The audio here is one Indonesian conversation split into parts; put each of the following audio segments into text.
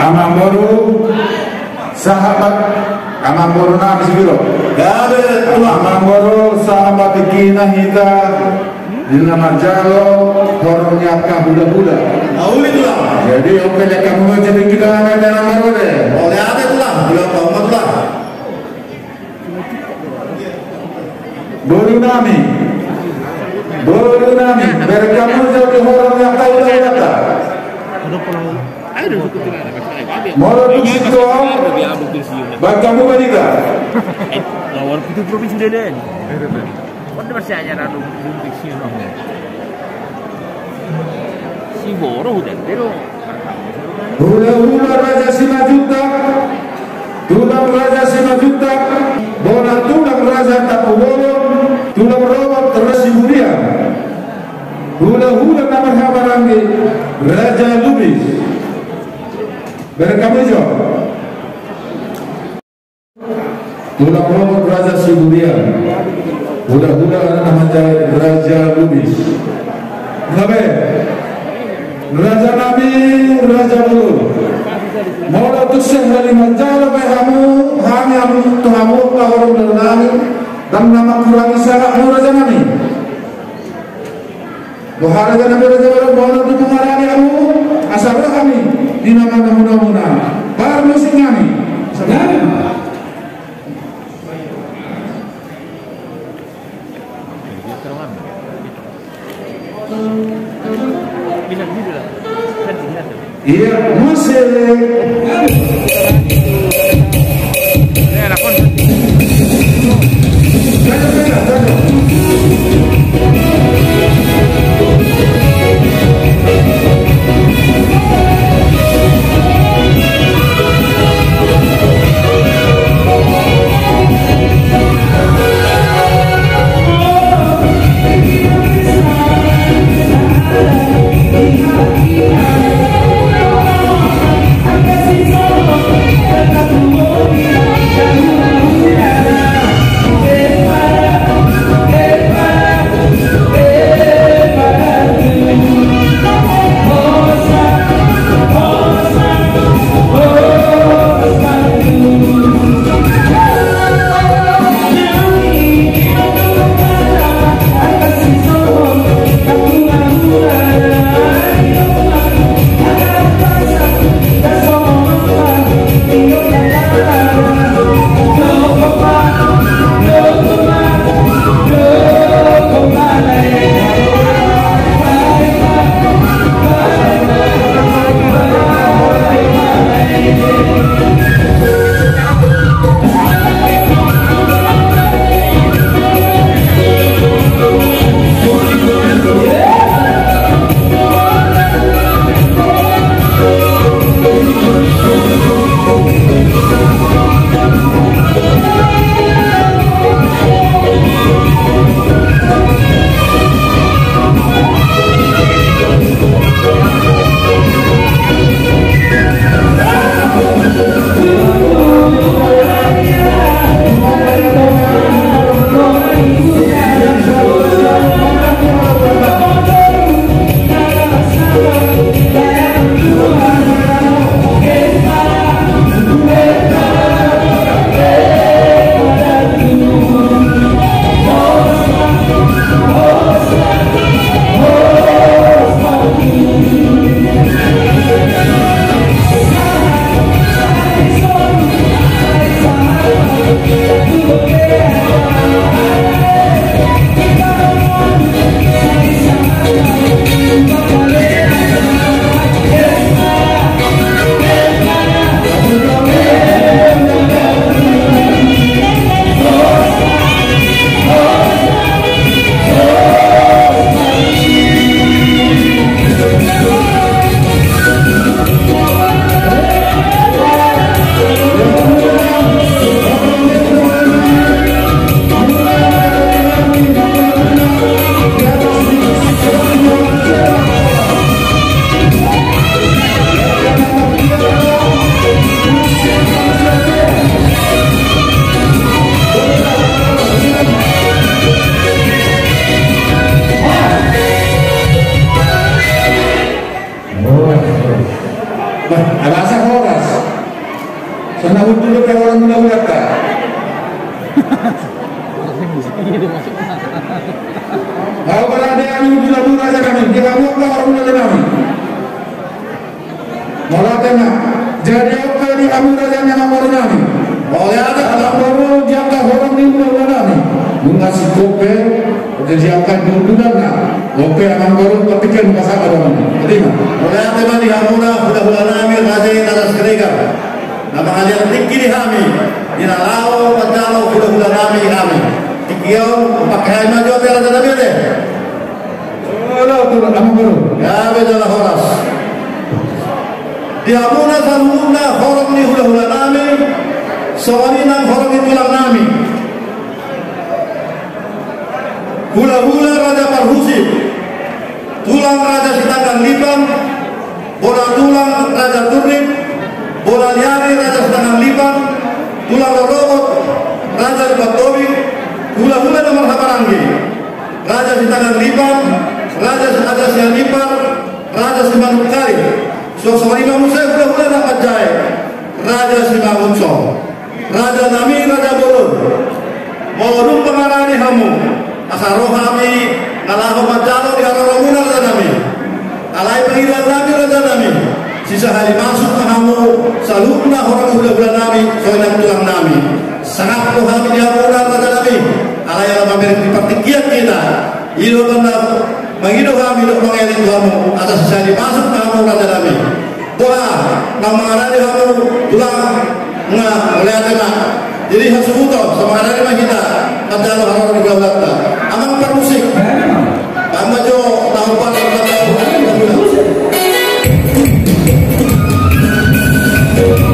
Amamboru sahabat Amamboru na bisbiro. Gabe tua. Amamboru sahabat kina hita dina majalo horongnya ka budak-budak. Auli tua. Jadi oke ya kamu jadi kita ada nama deh. Oleh ada tua. Belum tahu tua. Boru nami berkamu jadi horongnya ka budak-budak. Moro tuksito bagamu baliga lawan itu provinsi deden pada masih aja radu fiksi si boro udah pero hula raja Simajuta tulang raja Simajuta bola tulang raja Tapubolon tulang robot terus Buria hula nama habarangi Raja Lubis berkamu jo tulang robot Raja Siburia hula nama Raja Lubis ngabe Raja Nabi Raja Bulu Maulah tusen dari majala hamu tuhamu kahorong dalani dan nama kurangi salah Raja Nabi Bahwa Raja Nabi Raja Bulu maulah tu pengarani kamu asal kami di nama mudah-mudahan baru musik kami sebenarnya iya musik dia orang muda-muda tak. Kalau berada kami bila raja kami, dia kamu apa orang muda kami. Malah tengah, jadi apa di kamu raja yang nomor kami. Oleh ada alam baru jangka orang di muda kami. Mengasih kopi, jadi akan duduk kopi akan baru petikan pasangan kami. Terima. Oleh ada di hamuna budak-budak nami raja yang atas kerega. Nama kalian tinggi di kami. Ina lau pacalo budak-budak nami kami. Tikiau pakai maju apa raja nabi deh. Kalau tu alam baru. Ya betul horas. Di hamuna saluna horong ni budak-budak nami. Sawalina horong itu lang nami. Hula-hula Raja Parhusi, tulang Raja Sitanggang Lipan, bola tulang Raja Turnik, bola liari Raja Sitanggang Lipan, tulang robot Raja Batowi, hula-hula nomor Haparanggi, Raja Sitanggang Lipan, Raja Sian Lipan, Raja Simanukari, Suasana Imam Musa hula-hula dapat jai, Raja Simangunso, Raja Nami, Raja Bolon, Modum pengarani hamu. Asaro kami ngalaho macalo di arah ramuna raja nami alai pengiran nami raja nami sisa hari masuk kamu salutna orang budak-budak nami soalnya tulang nami sangat kami di arah raja nami alai yang mampir di partikiat kita ilo benar mengido kami untuk mengeling kamu atas sisa hari masuk kamu raja nami doa nama raja kamu tulang nggak oleh ada jadi hasubuto sama ada lima kita kata orang di bawah amang permusik amajo tahu pan Thank you.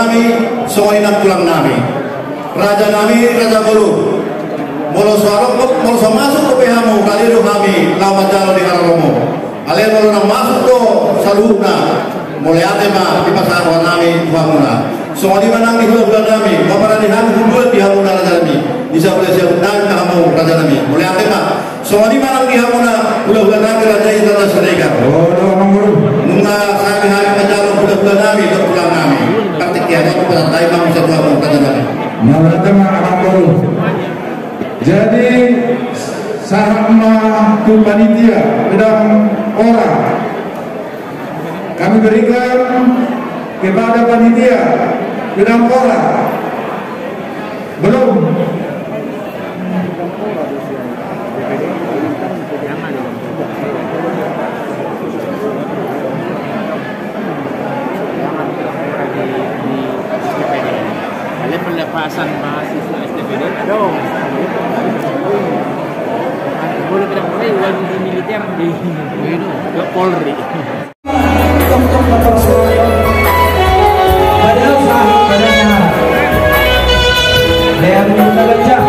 nami, soinak tulang nami. Raja nami, Raja Bolu. Molo masuk ke pehamu kali do kami lawat jalan di Hararomo. Ale molo nang masuk to saluhna. Mulai ate ma di pasar nami tuhamuna. So di mana di hula nami, papara di hang hulu di hamuna raja nami. Bisa boleh siap dan kamu raja nami. Mulai ate ma. So di mana di hamuna hula nami raja itu raja serega. Oh, nomor. Nunga hari menjalur hula nami ke pulang nami. Praktik ya itu pada taimang bisa tuhamu raja nami. Nalatama nomor. Jadi sama ke panitia pedang orang kami berikan kepada panitia pedang orang belum ada pelepasan mahasiswa STPD dong. Boleh kita mulai uang di militer di ke Polri. Padahal sahih badannya leher kita gajah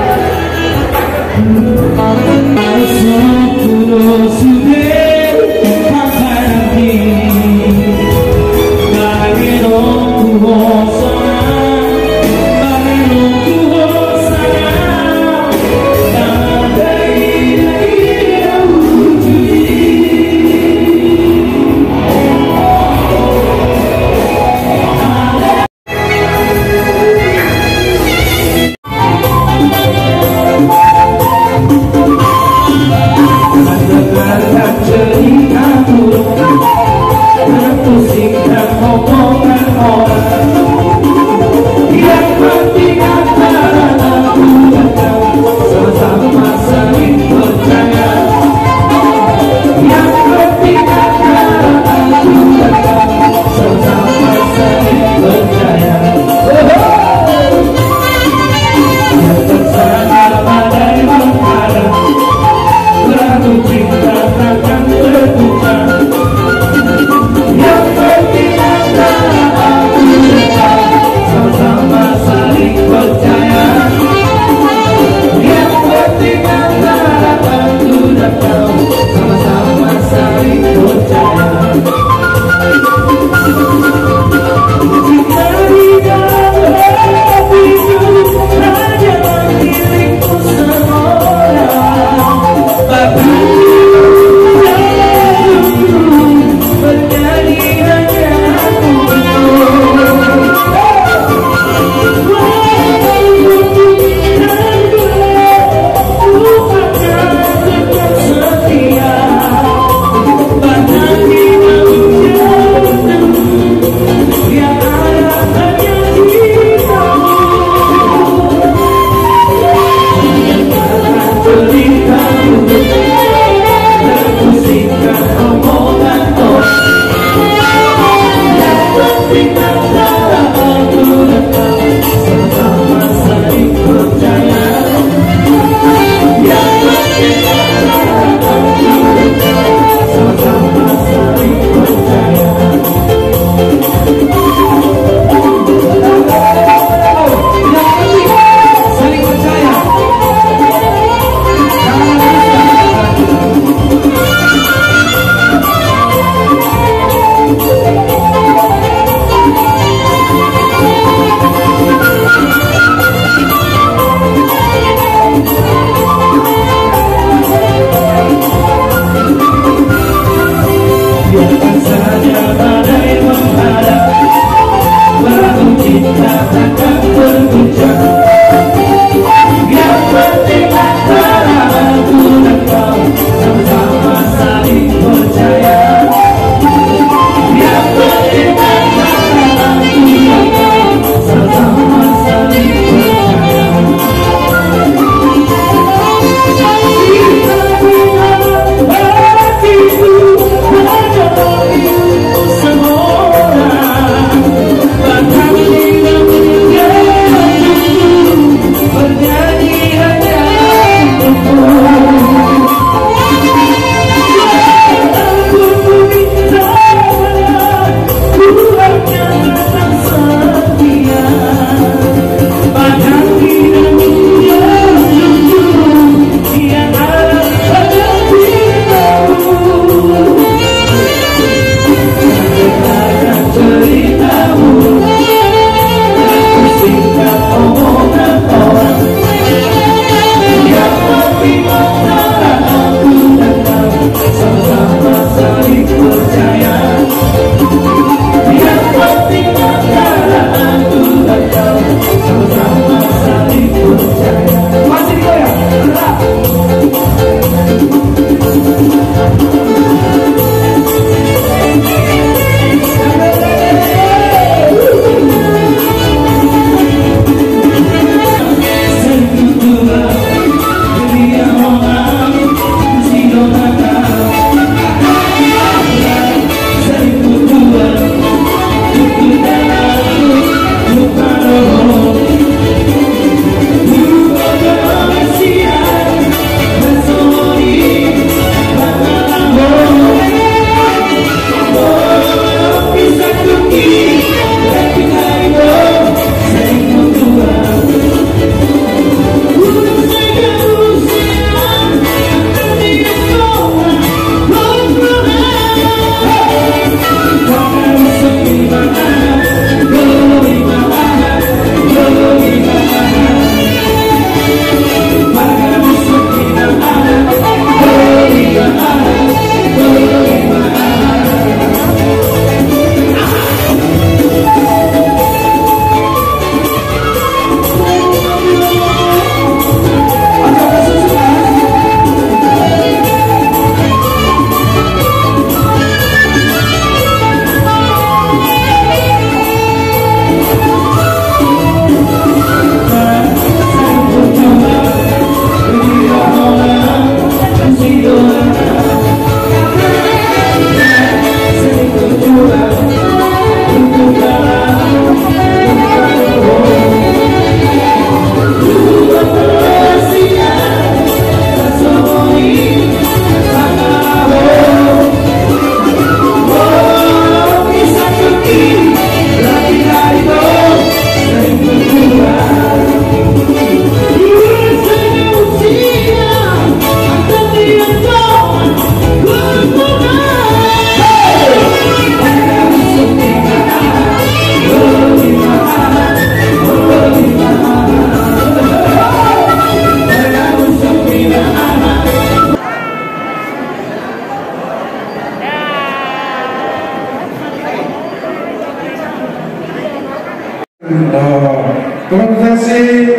prosesi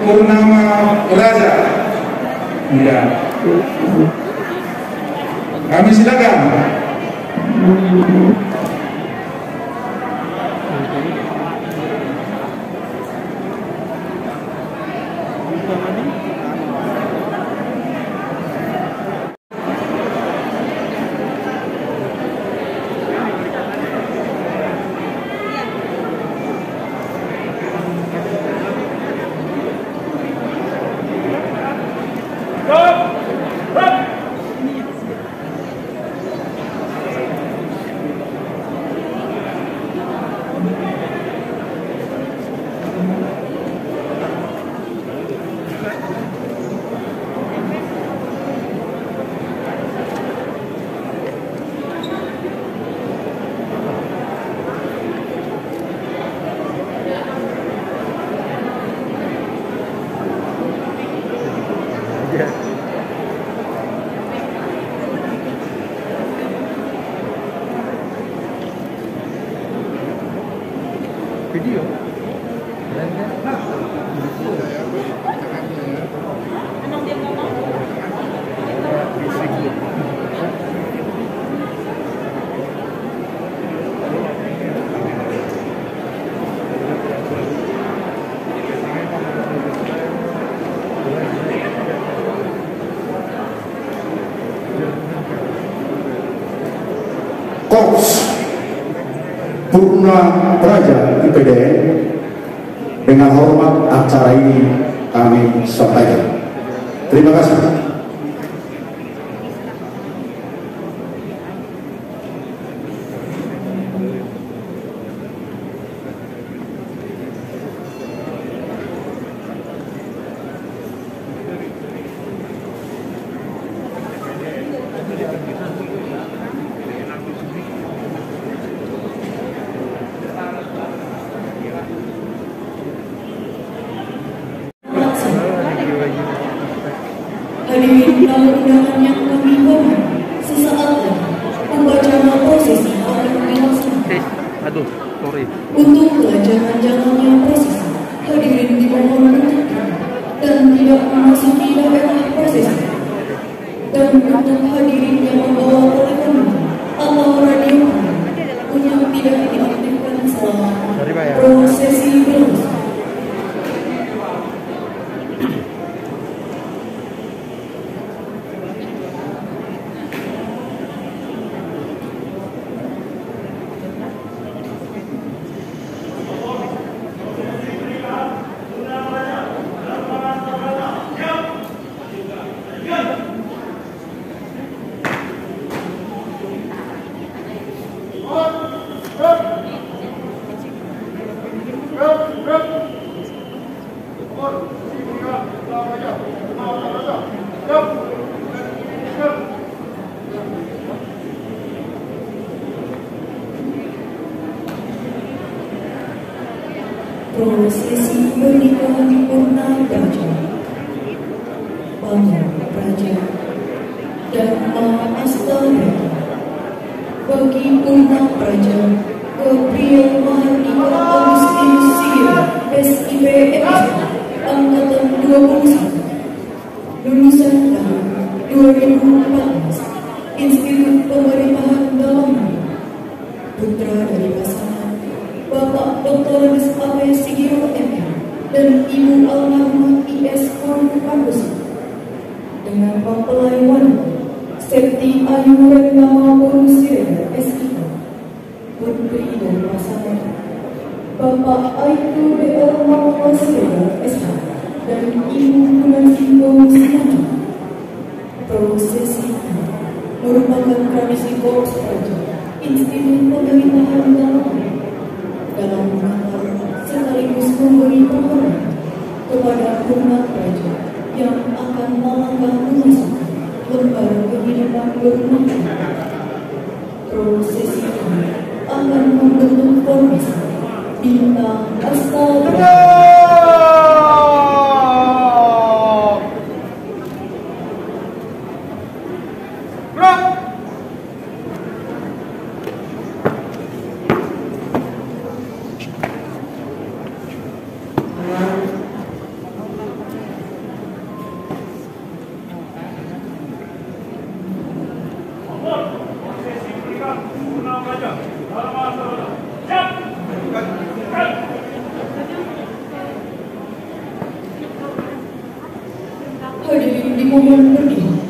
Purnama Raja. Ya. Kami silakan. Video. Korps Purna Praja IPDN, dengan hormat acara ini kami sampaikan. Terima kasih. Hadirin tamu undangan yang kami hormati, sesaat lagi pembacaan prosesi akan dilaksanakan. Untuk kelancaran jalannya prosesi, hadirin dimohon untuk dan tidak memasuki daerah prosesi. Dan untuk hadirin yang membawa telepon atau radio untuk tidak diaktifkan selama prosesi berlangsung. Prosesi pernikahan Purna Praja, Pamor Praja, dan Astana bagi Purna Praja Gabriel Mahardika Agustinus Sigit, SIPM Angkatan 21, lulusan tahun 2014, Institut Pemerintahan Dalam Negeri, putra dari pasangan Bapak Dr. S.A.W. Sigiro M.M. dan Ibu almarhumah I.S. Kampus, dengan mempelai wanita Septi Ayu Retnama Purusirena S.I. putri dari pasangan Bapak Aitu D.R. Mawasirena S.H. dan Ibu Gunasinggo Sinana. Prosesi merupakan tradisi Korps Praja Institut Pemerintahan dalam mengantar sekaligus memberi penghormatan kepada Purna Praja yang akan melangkah memasuki lembar kehidupan berumah. Prosesi ini akan membentuk formasi bintang Astana. Hadirin dimohon berdiri.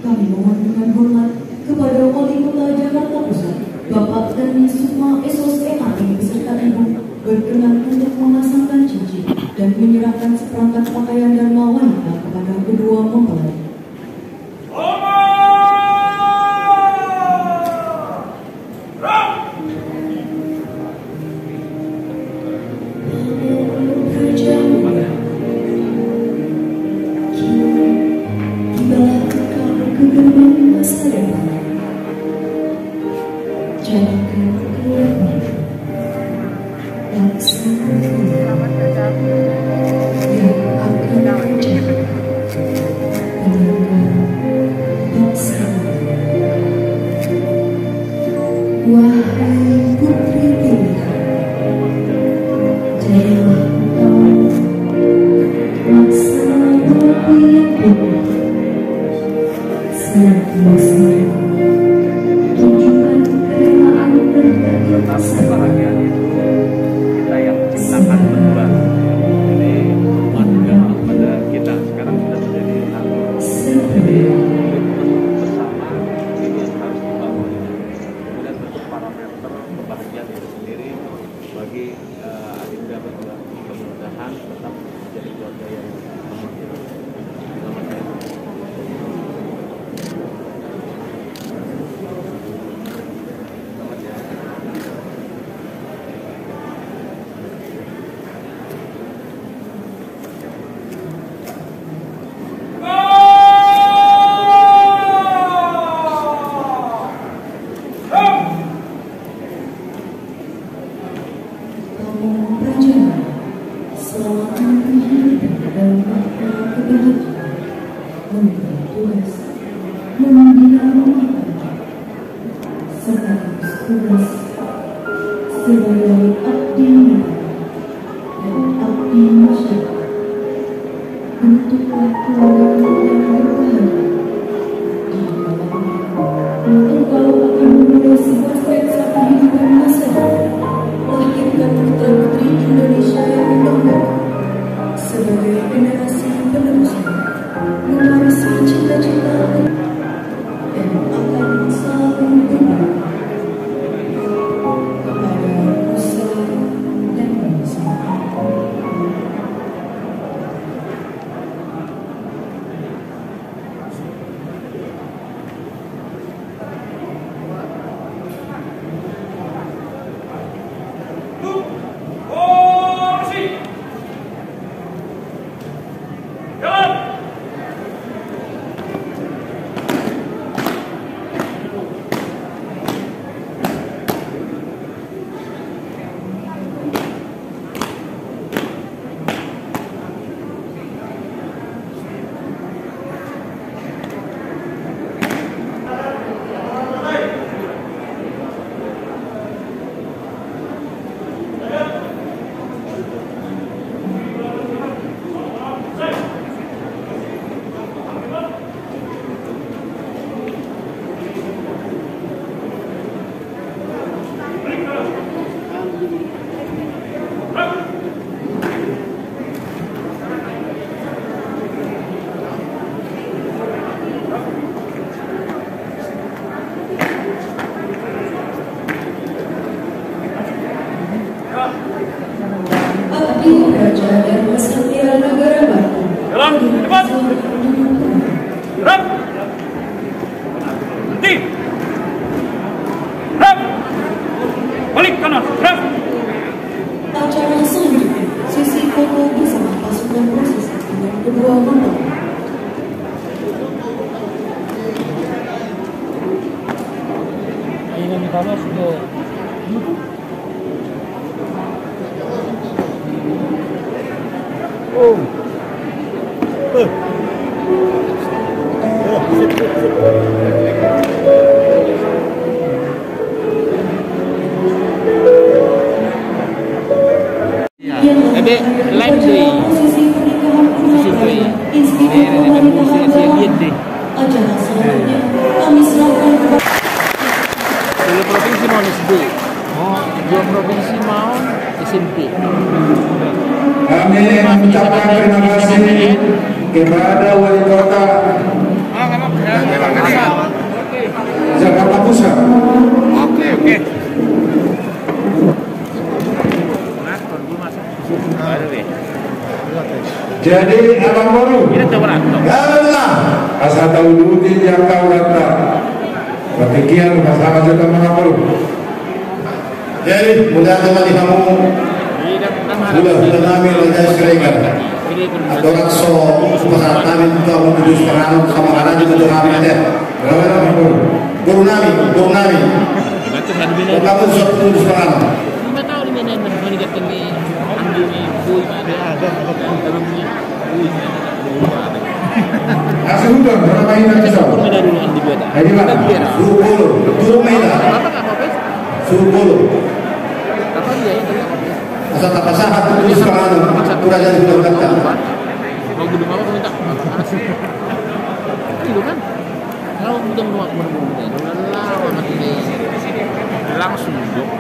Kami mohon dengan hormat kepada Wali Kota Jakarta Pusat, Bapak Dhani Sukma SOSMA beserta Ibu berkenan untuk memasangkan cincin dan menyerahkan seperangkat pakaian dharma wanita kepada kedua mempelai. keselamatan kehidupan dalam makna kebahagiaan, memberi tugas, membina rumah tangga, sekaligus tugas sebagai abdi negara dan abdi masyarakat. Bentuklah keluarga yang berbahagia. Di dalamnya, engkau akan memulai sebuah sketsa kehidupan masa depan, melahirkan putra-putri Indonesia yang bangga sebagai generasi penerusnya, mewarisi cita-cita dan akan selalu berbakti kepada nusa dan bangsa. Abdi Raja dan Kesatria Negara Batu. Jalan, cepat. Rap. Berhenti. Rap. Balik kanan. Rap. Acara selanjutnya, sesi foto bersama pasukan prosesi dengan kedua mempelai. Ini kami sudah. Oh. Ada live day. Posisi pernikahan Purnapari, Institut Pernikahan Batu. Acara selanjutnya kami serahkan kepada Dua provinsi mau SD. Oh, dua provinsi mau SMP. Kami mengucapkan terima kasih kepada Wali Kota Jakarta Pusat. Oke. Jadi Abang Baru, Galah Asatauduti Jakarta. Petikian bersama juga Abang Baru. Jadi mudah kembali kamu sudah kami Raja Sereka atau rakso pasal kami kamu kudus peranut sama karena juga kami ada guru nami kamu sudah kudus peranut 5 tahun ini menikah kami ambilnya bui ada Asal hutan berapa ini kisah? Meda dulu yang dibuat. Jadi mana? Suruh Meda suruh bolo Apa dia itu? asal tak pasahat kudus peranut sudah jadi sudah berkata Mau gedung apa minta? Itu kan? Kalau gedung rumah muda, lama mati langsung dong.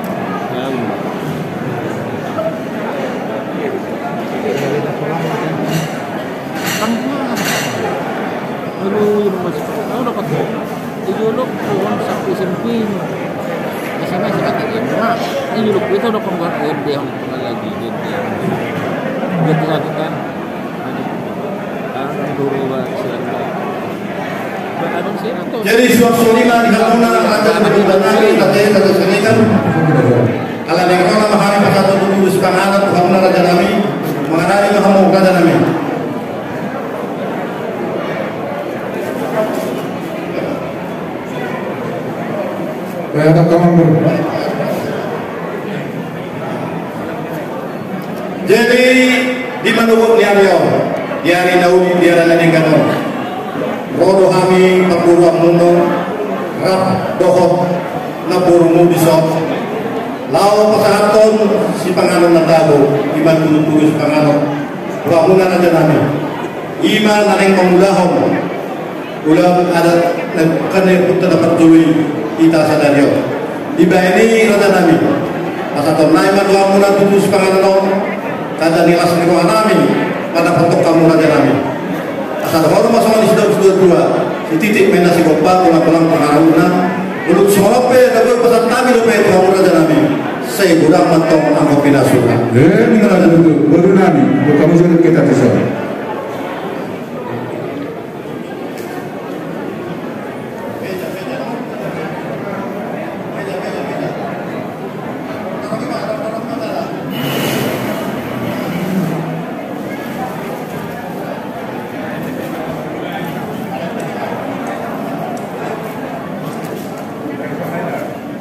Lalu masih tahu dapat juluk pohon sapi sempin. Sana sekali nah juluk itu udah pembuat gede yang tengah lagi gede. Gede satu kan. Dulu jadi suatu lima di Kaluna Raja Berdua Nabi katanya satu senikan ala dengan orang mahari pasal tubuh sepanganan Kaluna Raja Nabi mengenai Muhammad Raja Nabi. Ada kamu. Jadi di manugok liaryo diari nauni diara nanengkano rodo kami pagpuro ang mundo rap dohot na puro mo bisok lao pasahaton si pangalan ng tago iman tulog-tulog si pangalan muna na dyan namin iman na rin pamulahon ulang adat nagkanay punta na patuloy kita sa daryo iba ini rada namin pasahaton na iman muna tulog si pangalan kada nilas ni ko namin pada patok kamu na dyan namin pasahaton kalau masama di sudah si titik main nasi gopa pulang pengaruh na ulut solope dapat pasat kami lope kamu na dyan namin saya gudang mantong angkop pinasukan ini kalau ada itu baru nami kamu sudah kita kesal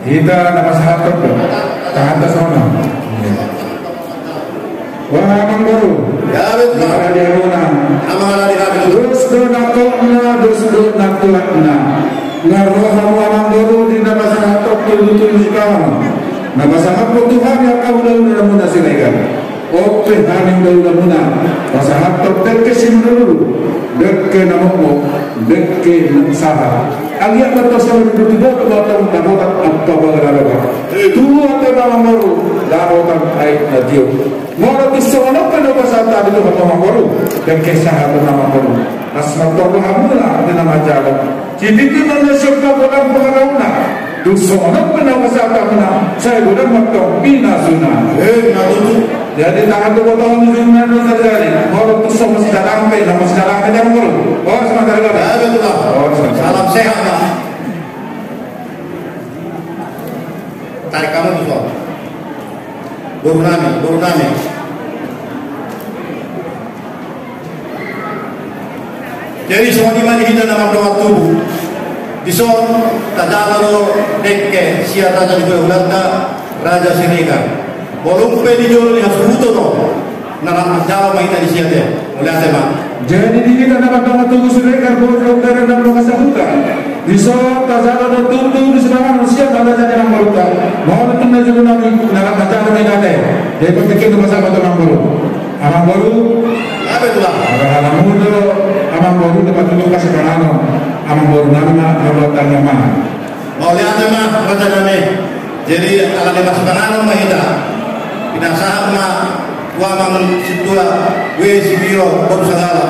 kita nakasahatot ko kahanta sana wah amang baru Gawit na amang alali kami dos do naktuakna ngaroha mo amang baru di nakasahatot tuloy si kawan nakasahat mo Tuhan yang kau daun muna silaikan open haning daun muna kasahatot dekesin dulu deke namamo deke saha aliat betul sama tidak betul dapat apa bagara tu atau nama baru dapat air nadio mau di sana pada bahasa tadi itu nama baru dan kisah atau nama baru asal terhamlah dengan majalah jadi kita mensyukur bukan pengaruhna di sana pada bahasa tadi saya sudah makan bina sunnah jadi tak ada potong di mana terjadi mau di sana sekarang nama sekarang ada baru oh sebentar lagi salam sehat lah tarik kamu tuh baru nami jadi semua dimana kita nama doa tubuh di son tajalo dekke sia raja di Belanda raja Sirika bolumpe di jolo yang subuto no nara jawa kita di sia deh oleh tema jadi di kita nama doa tubuh Sirika bolong dari nama doa sahuta di son tajalo tubuh di serangan sia pada jadi nama doa mau itu menjadi nama nara tajalo kita deh jadi ketika itu masa betul nama amang baru apa itu lah amang muda amang baru dapat dulu kasih kanano amang baru nama jabatan yang mana mau lihat tema raja nami jadi ala lima sekarang mah kita tidak sah mah gua mangun situa we si biro baru segala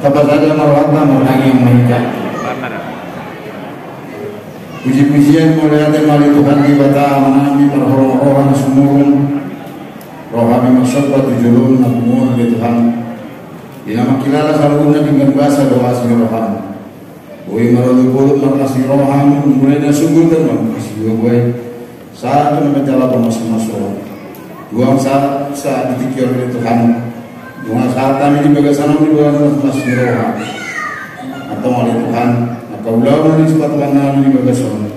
Apa saja marwatna menangi yang mahijab puji-pujian muliakan mali Tuhan kita menami perhormatan semurun rohani masyarakat tujulun nakumur oleh Tuhan dinama kilala saluna dengan bahasa doa rohan boi maradu kulut marnasi rohan mulainya sungguh teman kasih boi saat menjala masuk-masuk dua saat ditikir oleh Tuhan dua saat kami di bagian sana di bawah masih rohan atau oleh Tuhan atau ulang di sepatu nami di bagian sana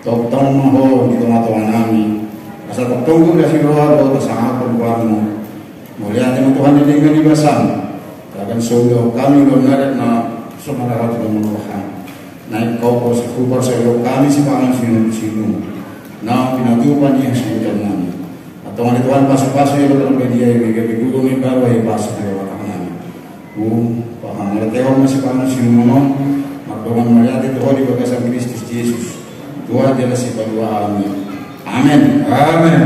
tong maho di tengah-tengah nami asal tunggu dari rohan atau sangat perbuatanmu mulia Tuhan dengan di basan akan solo kami benar na semangat dengan rohan naik kau bersyukur saya kami si pangan sinu na pinatupan yang sebutan nami atau oleh Tuhan pasu-pasu yang dalam media yang guru ini baru yang pasu di bawah tangan paham oleh Tuhan masih pangan sinu dengan melihat itu di bagasan Kristus Yesus Tuhan adalah si kedua amin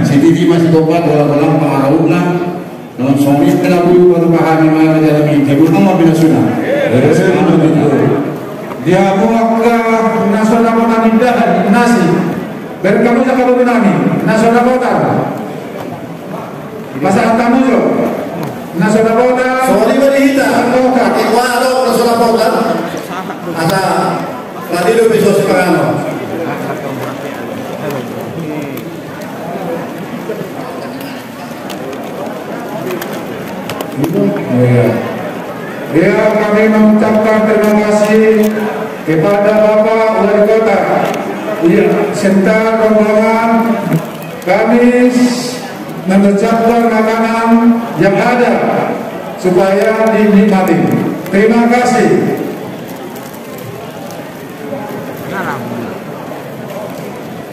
si titi masih tobat dalam pengaruhna dalam suami kena bulu waktu pahami mana dalam ini kebun nama bina sunnah dia muaka nasional kota indah nasi dan kamu jangan lupa nami nasional kota pasal kamu jo nasional kota sorry berita kota Ecuador nasional kota asa ladilu bisa sekarang dia kami mengucapkan terima kasih kepada Bapak Wali Kota serta rombongan. Kami mengucapkan makanan yang ada supaya dinikmati. Terima kasih.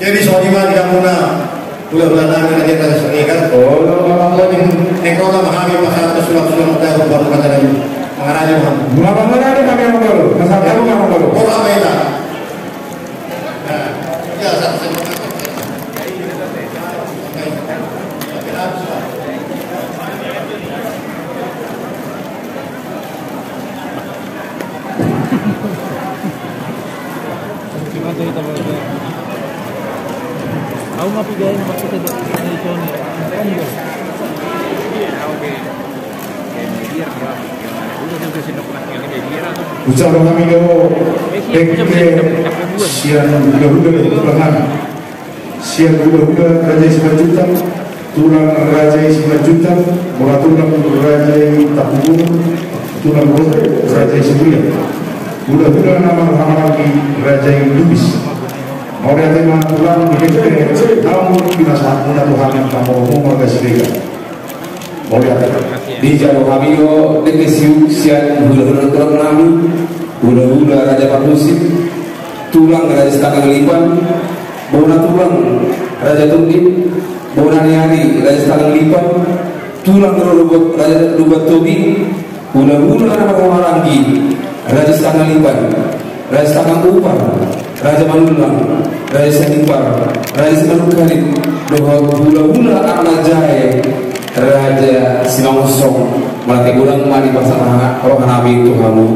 Jadi soalnya di kampungna bulan-bulan nanti nanti kita seringkan. Oh, kalau nekrola mahami pasal sulap-sulap kita buat macam ini mengarahnya mohon. Mengarahnya kami yang baru. Masa tahu yang baru. Oh, apa itu? Ya, saya. Aku nggak pikirin maksudnya dari Sony. Ucapan kami lo siang bulan-bulan perlahan siang bulan-bulan Raja Simajutan tulang Raja Simajutan tulang Raja Tapubung tulang Raja Sibuya bulan-bulan nama lagi Raja Lubis mau lihat tema tulang di namun kita saat muda Tuhan yang kamu ngomong agak sedikit mau lihat di jauh kami yo dekesiu sian hula-hula tulang nami hula-hula Raja Parhusit tulang Raja Setanggang Lipan bona tulang Raja Tundip bona niani Raja Setanggang Lipan tulang Raja Lubat Tobi hula-hula nama Komarangi Raja Setanggang Lipan Raja Setanggang Upar Raja Manulang Raja Senimpar Raja Semanukhalid doa hula-hula anak jaya Raja Simangsong melatih ulang mani pasang roh nabi itu kamu.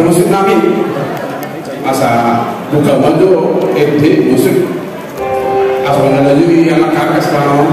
Musik nabi asa buka maju musik asal ada juga yang kakak sekarang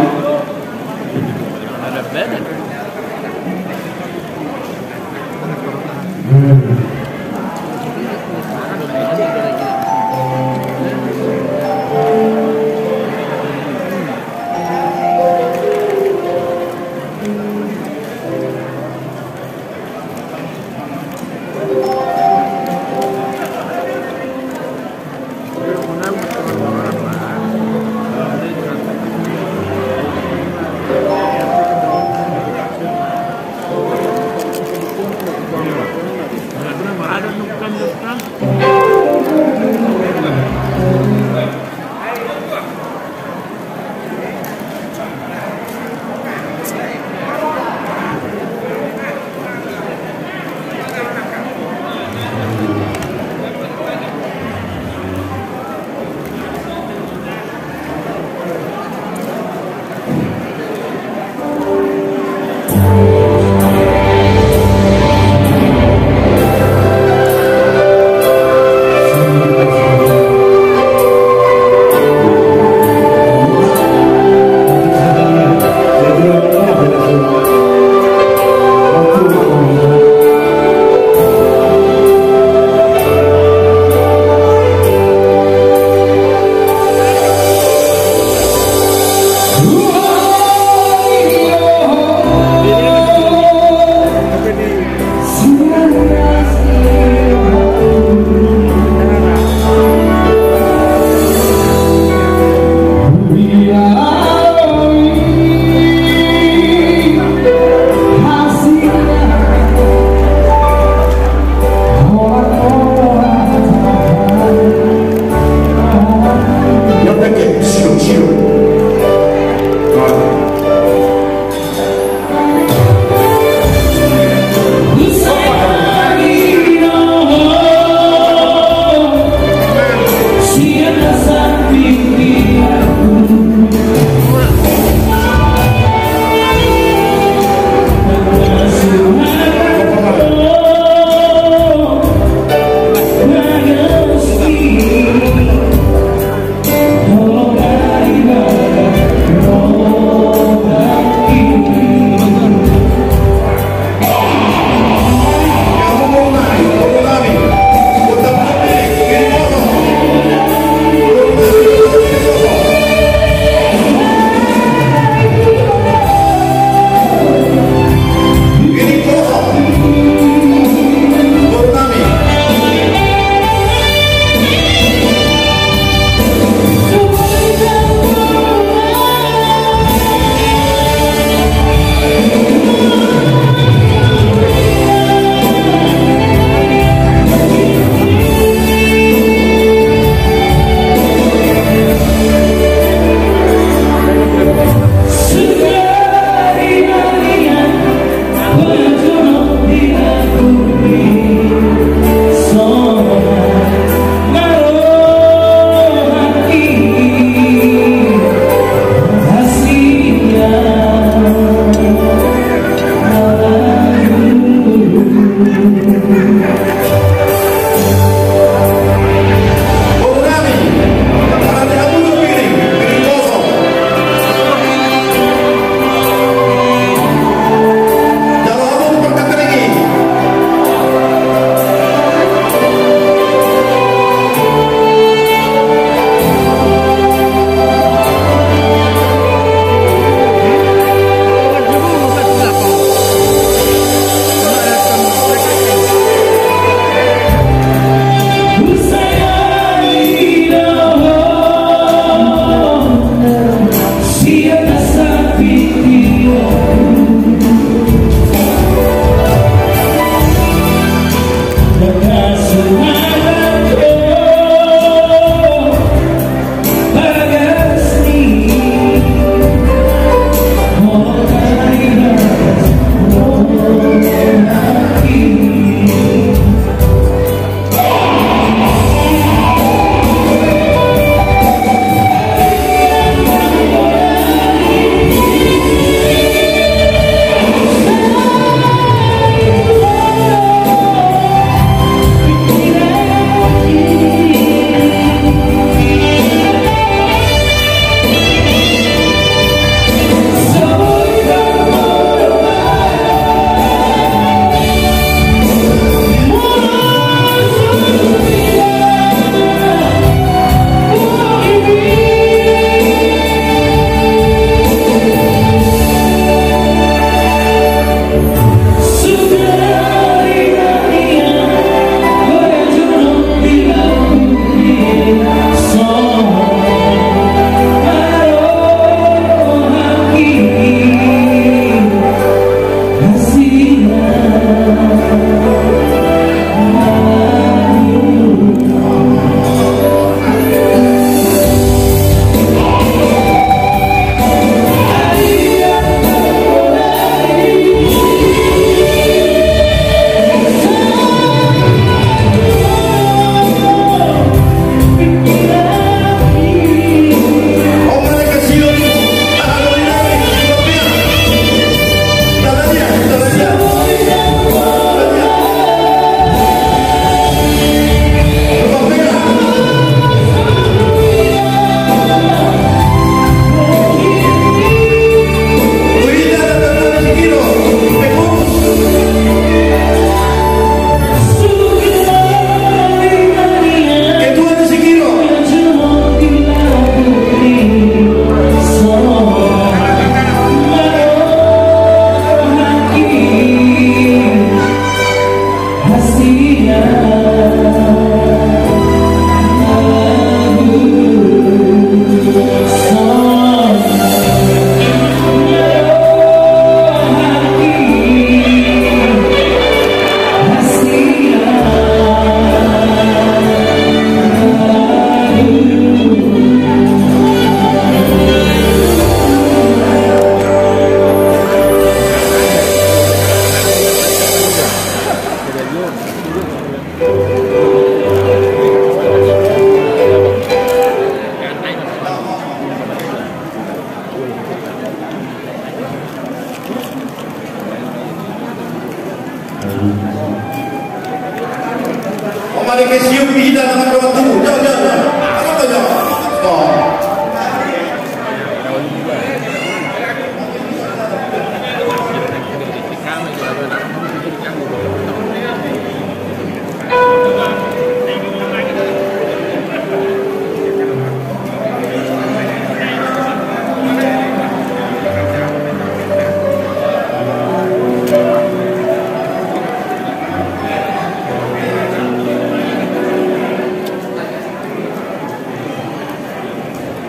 ada kesium di dalam ruang tubuh. Jangan. Apa jangan? Stop.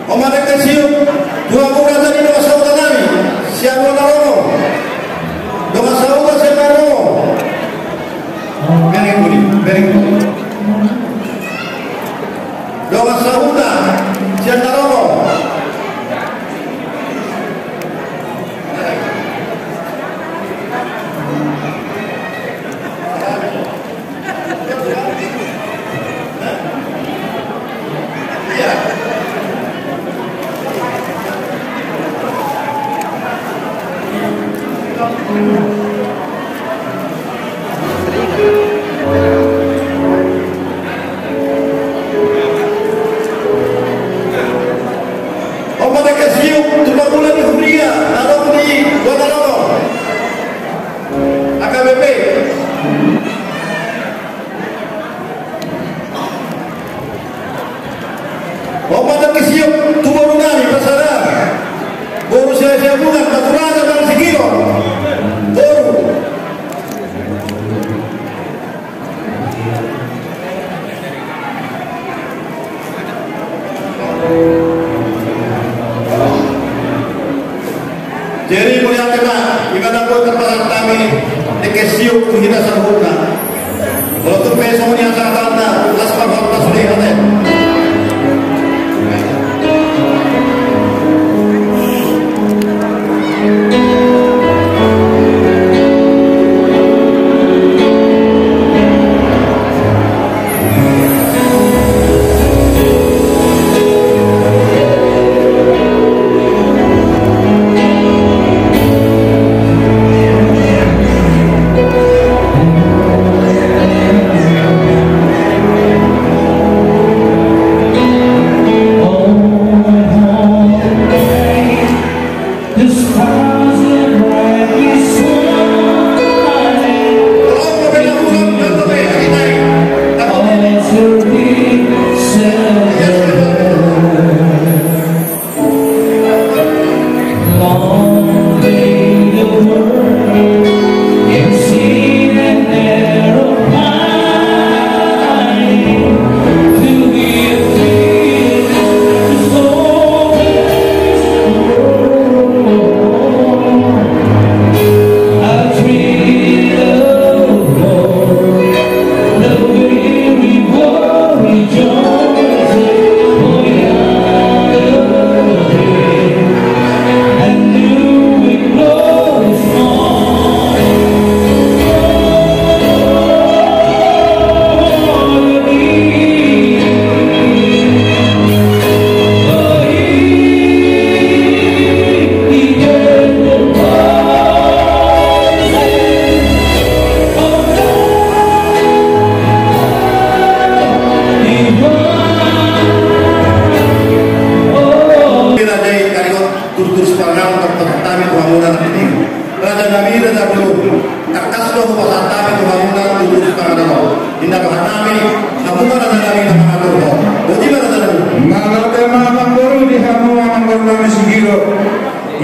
Omadek kesium dua bulan tadi dua saudara kami siapa narono dua saudara siapa narono very good dua saudara siapa narono Omadek kesium dua bulan di Hubria narono di dua narono AKBP Omadek kesium dua bulan di pasara baru saya bulan Baturada dan Sigiro baru jadi mulia tema ibadah buat terpasang kami di kesiuk hina sahurna kalau tu peso ni asal karena laspa fakta sudah ada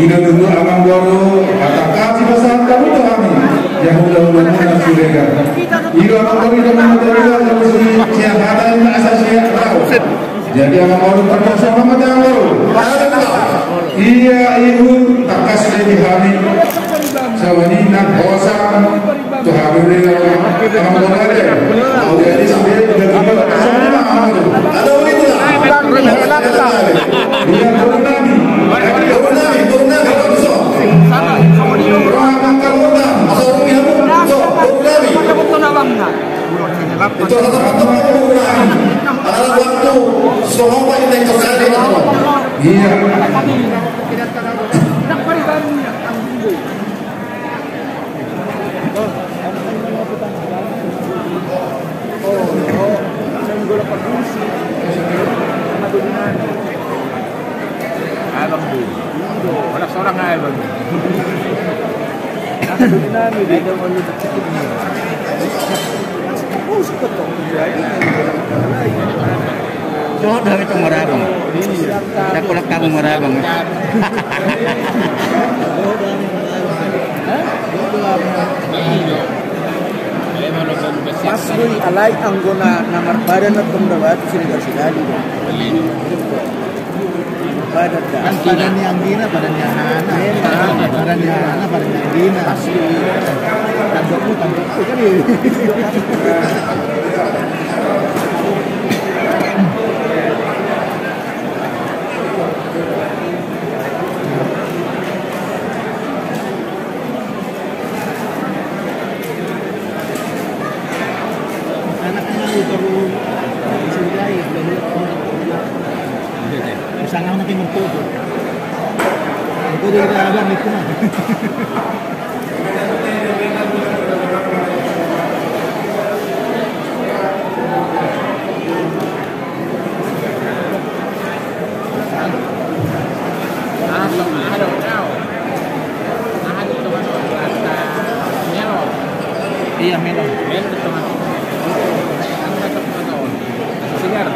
Ina dulu amang baru atakaji pasal kamu tu kami yang mudah-mudahan nak sulega. Ina amang baru itu mudah-mudahan yang mesti siapa ada yang asal siapa tahu. Jadi amang baru terpaksa sama yang baru. Iya ibu takas lebih kami. Sawani nak bosan tu kami dengan amang baru ada. Jadi sampai dengan sama amang baru. Ada orang itu lah. Iya baru kami. Itu adalah waktu semua yang terjadi. Iya. Abang dulu. Wala seorang abang. Ito mo yung takip niya. Doon dami itong marabang. Nakulak ka mong marabang. Mas gue alay ang guna na marbadan at kumdawat sa universidad. Badan dah. Badan yang gina, badan yang hana. Badan yang hana, badan yang gina. Asli. Tanggapmu kan ini. Sangat natin magtuto. Ito din na abang ito na. Iya, melon. Melon ito nga. Ang nasa pagkakaon. Sigar.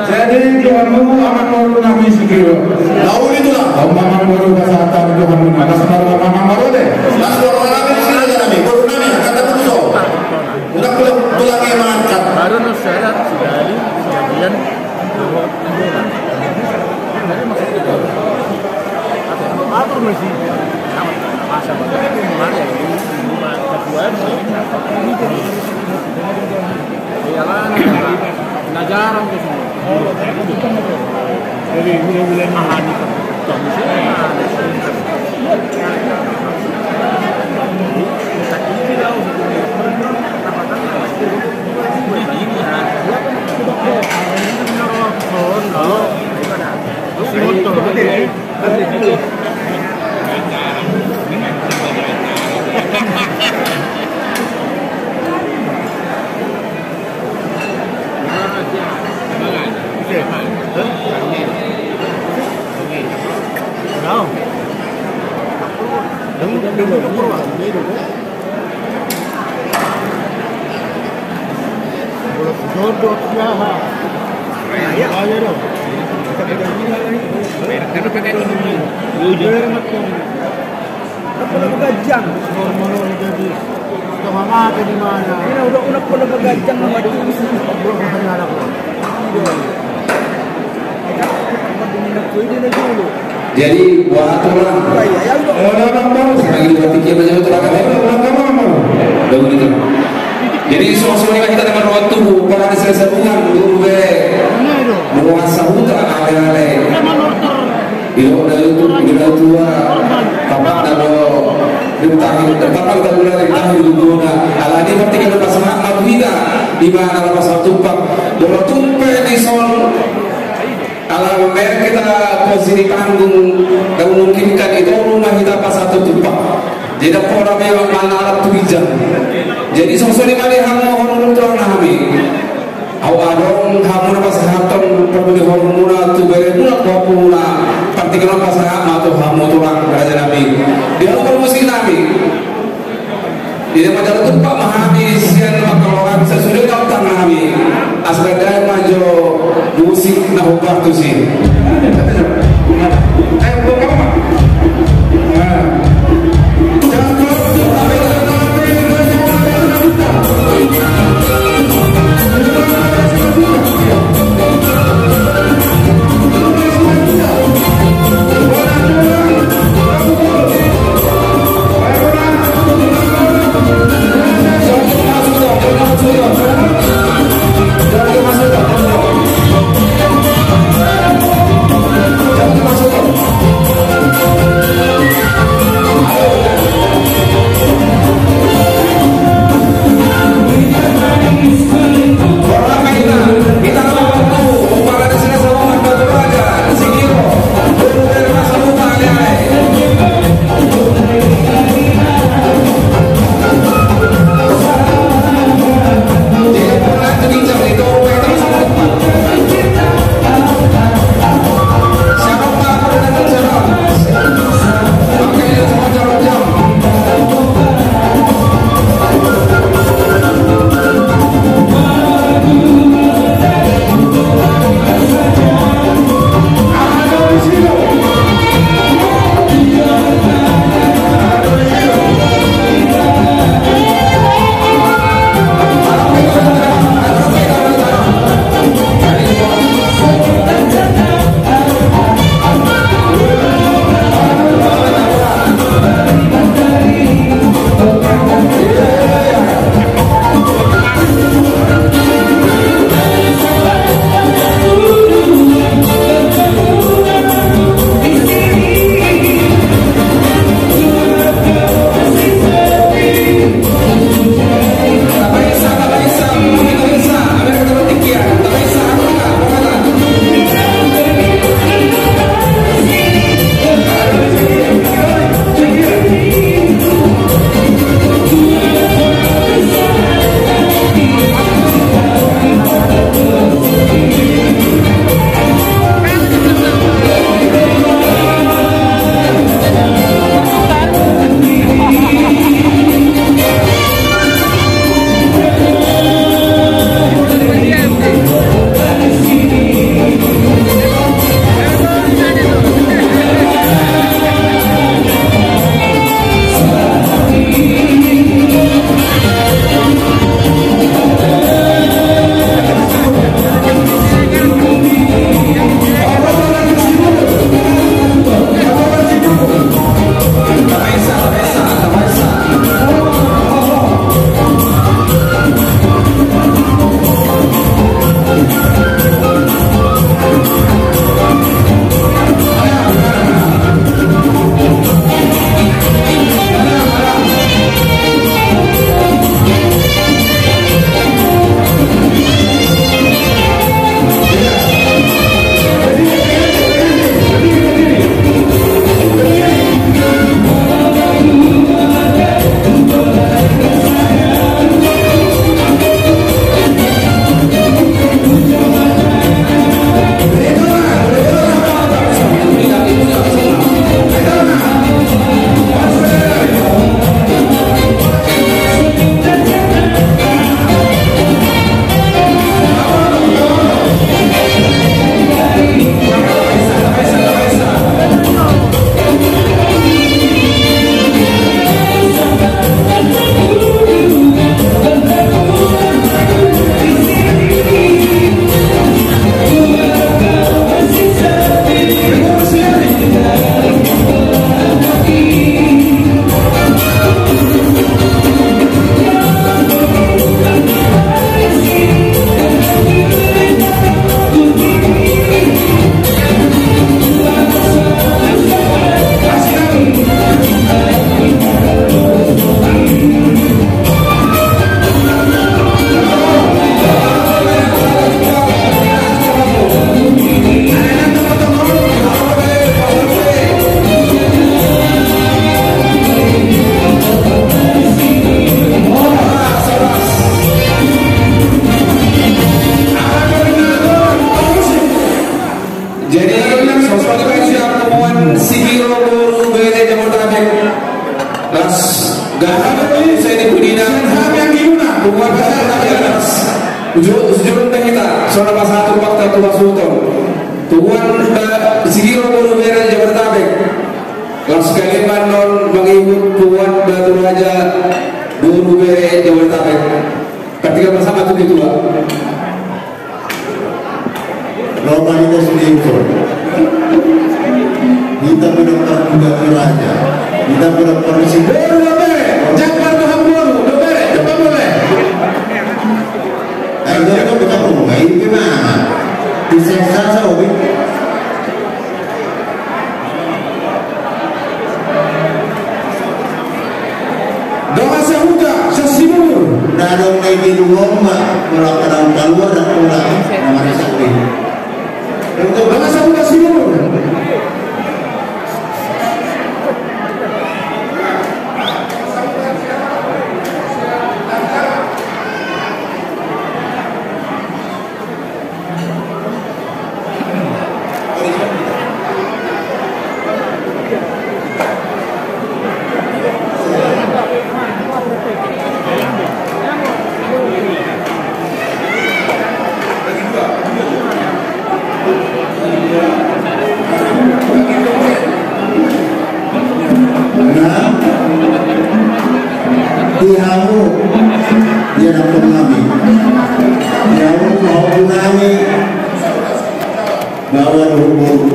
Jadi Tuhanmu akan baru kami sikiro. Lalu itulah. Aman baru kesehatan Tuhanmu. Ada sebarang aman baru deh. Lalu orang kami sila kami, baru kami kata puso. Udah pulang emankat. Baru nusyarat sekali sebagian apa masih masa bagaimana ya ini keduaan Najaran ke semua. Jadi mulai mahani jadi buat tulang jadi semua kita dengan waktu para selesai bukan dulu menguasa hutan ale-ale itu udah tua kapan kalau ditangin kapan kita mulai ditangin dulu ala ini berarti kita pas di mana pasal tumpang bola tumpe di sol kalau kita posisi panggung dan memungkinkan itu rumah kita pasal tumpang jadi orang memang mana alat tulisan jadi sosok di mana hamu terang nami awadong hamu pasal haton perbudi hormona tu berebuna kopuna particular pasal atau hamu tulang raja nabi dia lupa musik nabi di majalah tempat mahami sian makaloran sesudah kau tanami asal maju musik nak ubah tu sih Jangan masuk. Sejurun kita, soal pasal waktu tua sultan. Tuan Sigiro Buru Bere Jabodetabek. Kalau sekalian non mengikut Tuan Batu Raja Buru Bere Jabodetabek. Ketika bersama itu tua. Roma kita sendiri. Kita benar-benar Batu Raja. Kita benar-benar Sigiro Buru Bere. Jangan Tuhan Buru Bere. Cepat boleh. Ayo kita bertemu. Ini gimana? Bisa saja, Obi. Doa sehuda, sesimur. Nadong lagi dua mbak, melakukan keluar dan pulang. Namanya sakti. Doa sehuda simur. Dihamu dia dapat nabi. Dihamu mau nabi bawa hubung.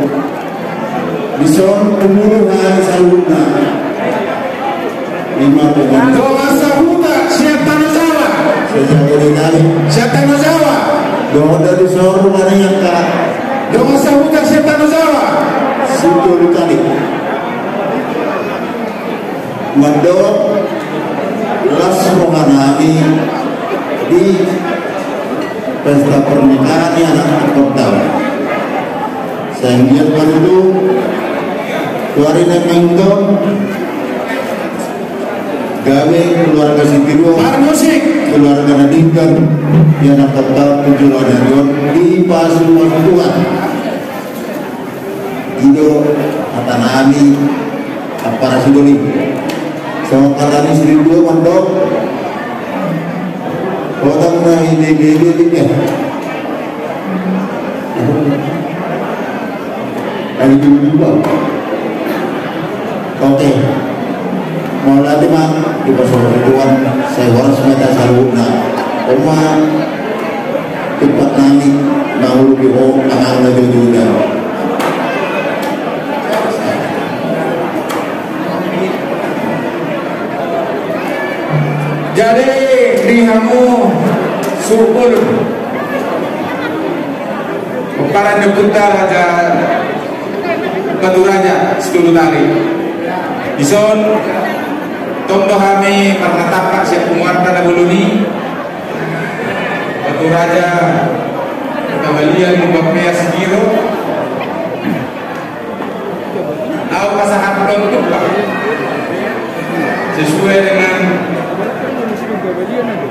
Bison umur hari saluna 5 bulan. Doa sehuda, siapa nazawa? Sejak ini nabi. Siapa nazawa? Doa dari seorang mana yang kak? Doa sehuda, siapa nazawa? Situ kali. Mendoa las mengalami di pesta pernikahan anak pertama. Saya lihat itu keluarin minggu gawe keluarga Sitiro, musik, keluarga Nadingkan yang anak pertama tujuh Adarion di Pasuruan Tuan. Itu kata Nabi apa Rasulullah. Sama kata istri dua mandok orang na ide ya dari dulu juga oke mau latih mah di pasar tuan saya harus minta saluna oma tempat nami mau lebih anak lagi juga. Jadi dihamu supul para nyekuta raja Batu Raja setulu tali. Ison tondo kami pernah tapak siap penguatan na buluni Batu Raja kembalian membapea Sigiro. Tahu pasangan pelontuk lah sesuai dengan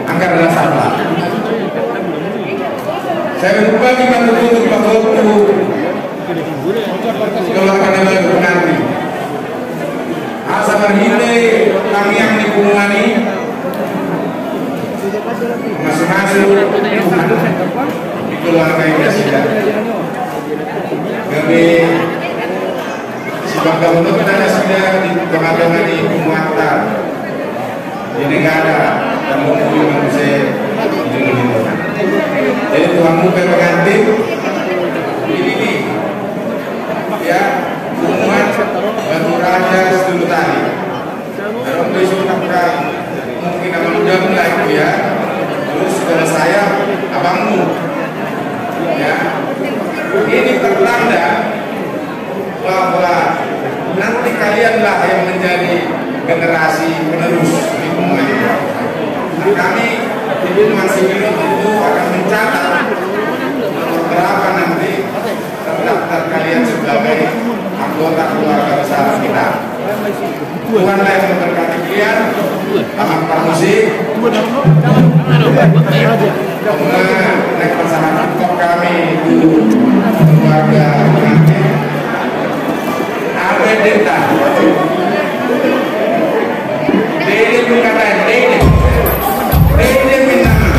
anggaran nasabah. Saya berbagi bantu Pak Waktu kalau akan ada penganti asa berhile kami yang dipungani masing-masing di keluarga yang sudah kami si bangga untuk kita sudah di pengadangan di penguatan di negara dan mengumpulkan manusia di dunia. Jadi Tuhan muka pengantin ini ya hubungan Batu Raja setulu tadi. Dalam besok mungkin akan udah mulai itu ya. Terus kalau saya abangmu ya ini pertanda bahwa nanti kalianlah yang menjadi generasi penerus di hubungan itu. Nah, kami di hubungan Sigiro itu akan mencatat berapa nanti terdaftar kalian sebagai anggota keluarga besar kita. Tuhanlah yang memberkati kalian. Amat permusik naik pasangan kami itu keluarga pengantin Abed Deta Dede bukan Dede Minama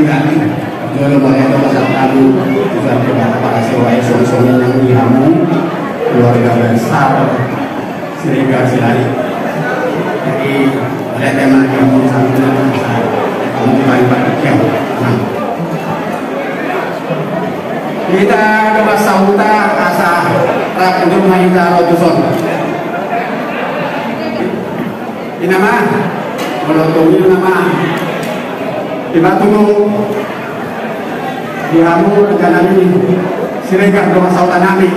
tadi jual banyak pasal lalu juga para sewai solusinya yang dihamu keluarga besar Sriga Silari. Jadi ada tema yang mau sampaikan kamu paling banyak kita coba sauta asa rakyat mahita rotuson ini nama kalau tunggu nama dibatulu dihamu rencana ini Siregar doa sauta nami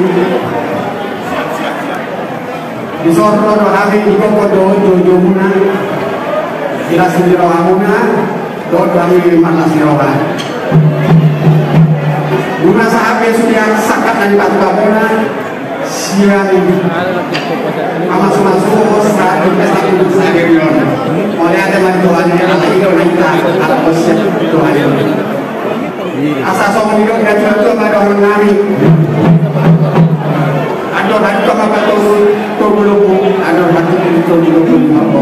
di sorno do hari di koko do muna jelas di rohamuna do kami malas di rohan guna sahabat sudah sakat dari batu babona siang masuk saat investasi untuk saya bilang oleh ada bantuan yang ada itu kita atau siap Tuhan asal soal hidup dan itu ada orang nari ada hantu apa tu belum ada hantu itu belum apa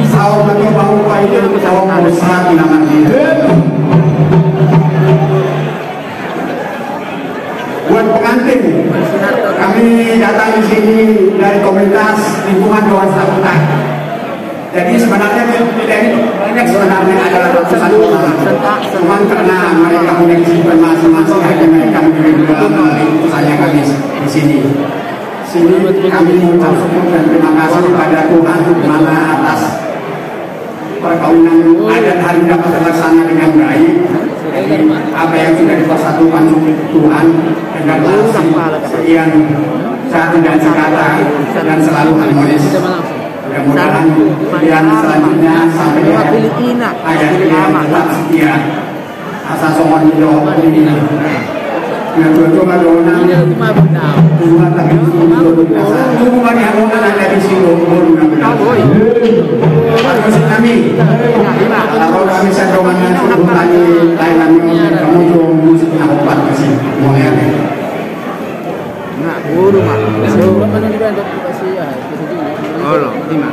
sahur lagi bangun pagi itu sahur besar namanya buat pengantin kami datang di sini dari komunitas lingkungan Doan Saputai. Jadi sebenarnya dari banyak sebenarnya adalah ratusan orang. Cuma karena mereka punya kesibukan masing-masing, akhirnya mereka memilih saya kami di sini. Sini kami mengucap syukur dan terima kasih kepada Tuhan mana atas perkawinan adat hari dapat terlaksana dengan baik. Jadi apa yang sudah dipersatukan Tuhan dengan sekian satu dan sekata dan selalu harmonis. Mudah-mudahan yang selanjutnya sampai di ayat yang tetap setia asal somon hidup ini. Yang coba dona Tuhan lagi hubungan yang ada di sini kami kalau kami sedongannya hubungan Thailand kamu jom musik nampak kasih mulai nak guru mak berapa nanti kan kasih ya oh lima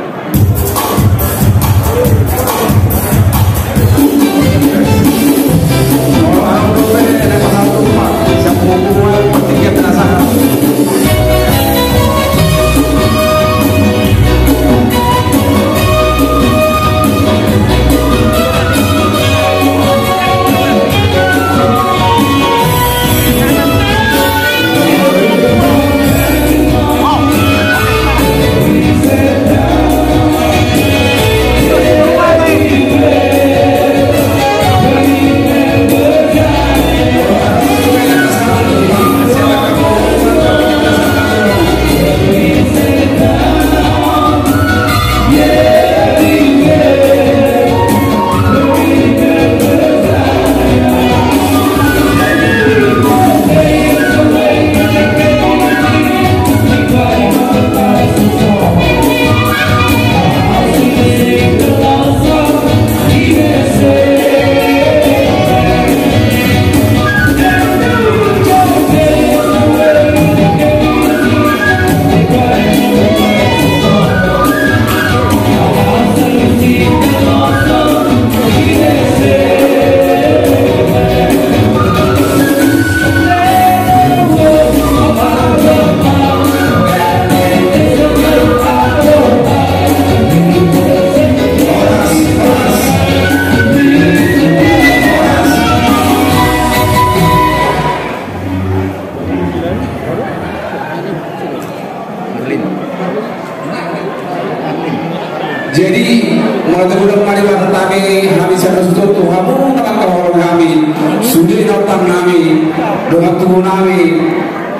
Jadi mulai terbudak mari bertami kami satu Tuhanmu akan kawal kami sudi notang kami doa tubuh kami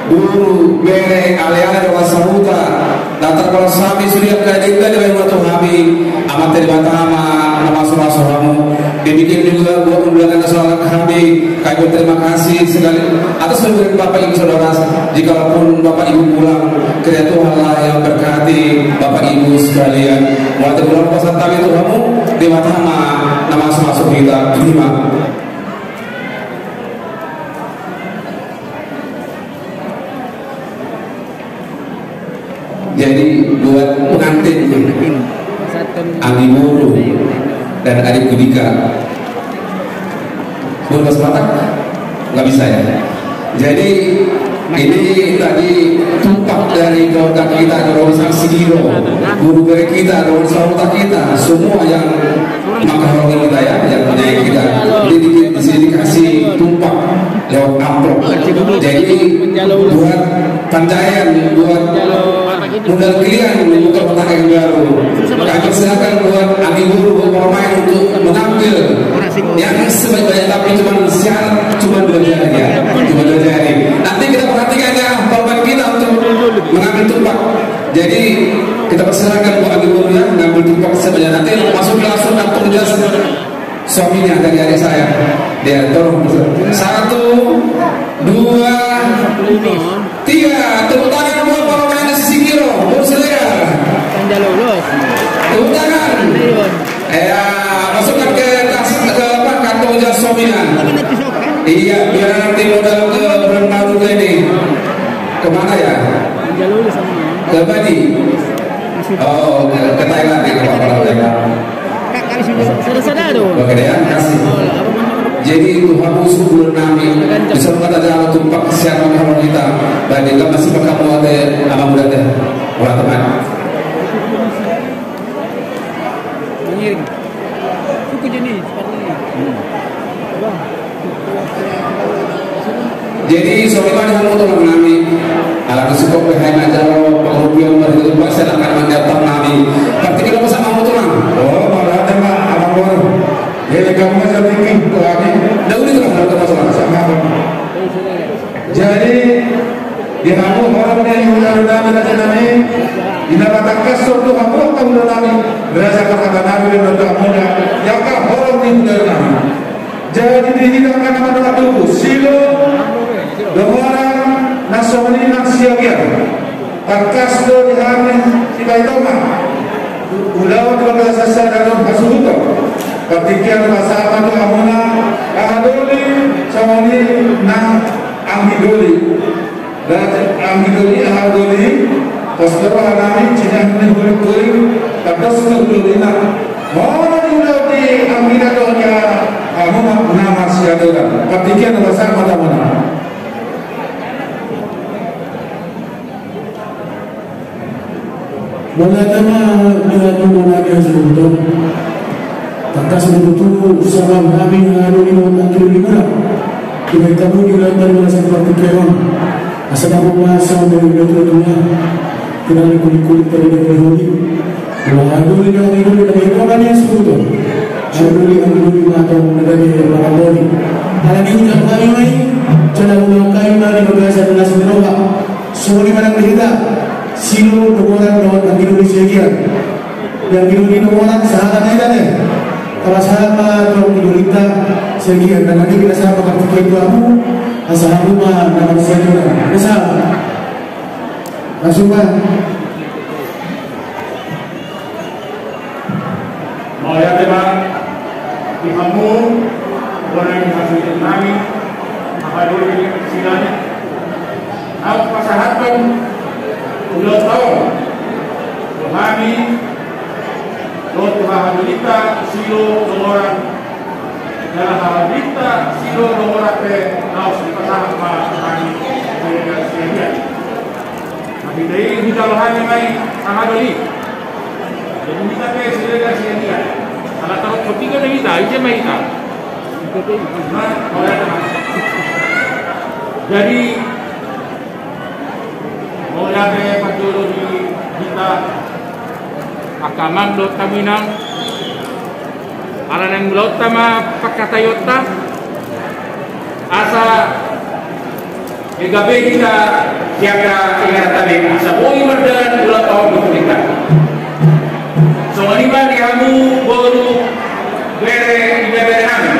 guru bere alih-alih doa sahuta datar kalau sami sudi kadang dari waktu kami amat terima tama nama surah-surahmu dibikin juga buat undangan soal kami kami terima kasih sekali atas pemberian Bapak Ibu Saudara jikalaupun Bapak Ibu pulang kiranya Tuhanlah yang berkati Bapak Ibu sekalian mulai terbulan pasal kami Tuhanmu di matama nama masuk kita terima. Jadi buat pengantin Abi Muru dan adik Budika berbahasa Batak nggak bisa ya. Jadi ini tadi tumpak dari keluarga kita, dari Sang Sigiro, guru guru kita, dari sahabat kita, semua yang menghargai kita ya, yang menyayangi kita. Jadi di sini dikasih tumpak lewat amplop. Jadi buat Tanjayan, buat modal kalian membuka petaka yang baru. Kami persilakan buat ami guru, buat pemain untuk mengambil yang sebanyak, tapi cuma 2 jari ya, cuma 2 jari. Nanti kita perhatikan ya korban kita untuk mengambil tumpak. Jadi kita persilakan buat ami guru ya mengambil tumpak sebanyak. Nanti masuk langsung kantor jasa suaminya dari adik saya. Dia tolong 1, 2, 3. Tepuk tangan buat para pemain di Sigiro, berselera. Tepuk tangan. Masukkan ke kantong jas suaminya. Iya, biar nanti modal ke Brandau ini. Kemana ya? Ke Bali. Oh, ke Thailand ya, ke Thailand. Oke ya, kasih. Jadi Tuhan musuh bulan nami bisa kata dalam tumpak kesiapan kalau kita bandingkan masih pakai mau ada apa muda deh orang teman. Suku jenis seperti ini. Jadi soalnya kamu tolong nami alat suku PHM aja lo pengurusan dari itu pasti akan mendatang nami. Berarti kita bersama mau tolong. Oh, malah ada mak abang baru. Jadi kamu masih tinggi kami. Dah udah kalau masalah sama. Jadi di kamu orang dari undang-undang nasional ini dapat kasur tu kamu kamu dalam berdasarkan kata Nabi dan kamu yang kau orang di undang-undang. Jadi dihidangkan nama doa tubuh silo orang nasional nasiagian. Karkas do dihamin si baitoma. Ulau kalau sasa dalam kasuhuto. Ketika bersama tu amuna ahadoli sama ni nang anggidoli dan anggidoli ahadoli pastor anami cina ni boleh terus tu nak mana ulau di anggidolnya amuna nama siadola. Ketika bersama tu amuna. Boleh dengan menggunakan sebutun tangka sebutun sama kami ngaruh ini mengatur di mana kita tahu di dalam bahasa pertukaran asal bahasa dari dunia kita kulit dari dahulu lalu di dalam itu dari orang yang sebutun dulu atau dari orang lain hal ini yang kami mai cara melakukan mari bahasa dalam sebenarnya semua di mana kita silo orang lawan Indonesia yang Indonesia orang sahabat aja deh. Kalau sahabat orang Indonesia sekian dan nanti kita sahabat ketika itu aku asal rumah nama saya bisa langsung kan. Mau ya teman, di kamu orang yang masih kami apa dulu ini silanya. Aku pasahatkan udah tahu kami Lord Mahabalita silo orang dalam Mahabalita silo orang pe naus di pasar kami dengan sekian. Tapi dari kita lohani mai Mahabali. Jadi kita pe sekian sekian. Kalau tahu ketiga dari kita aja mai kita. Jadi mau lihat pajulu di kita akamang dot taminang ala nang laut tama pakatayota asa egabe kita siaga ingat tadi asa boi merdan ulah tahun kita so ani ba di kamu boru bere bere kami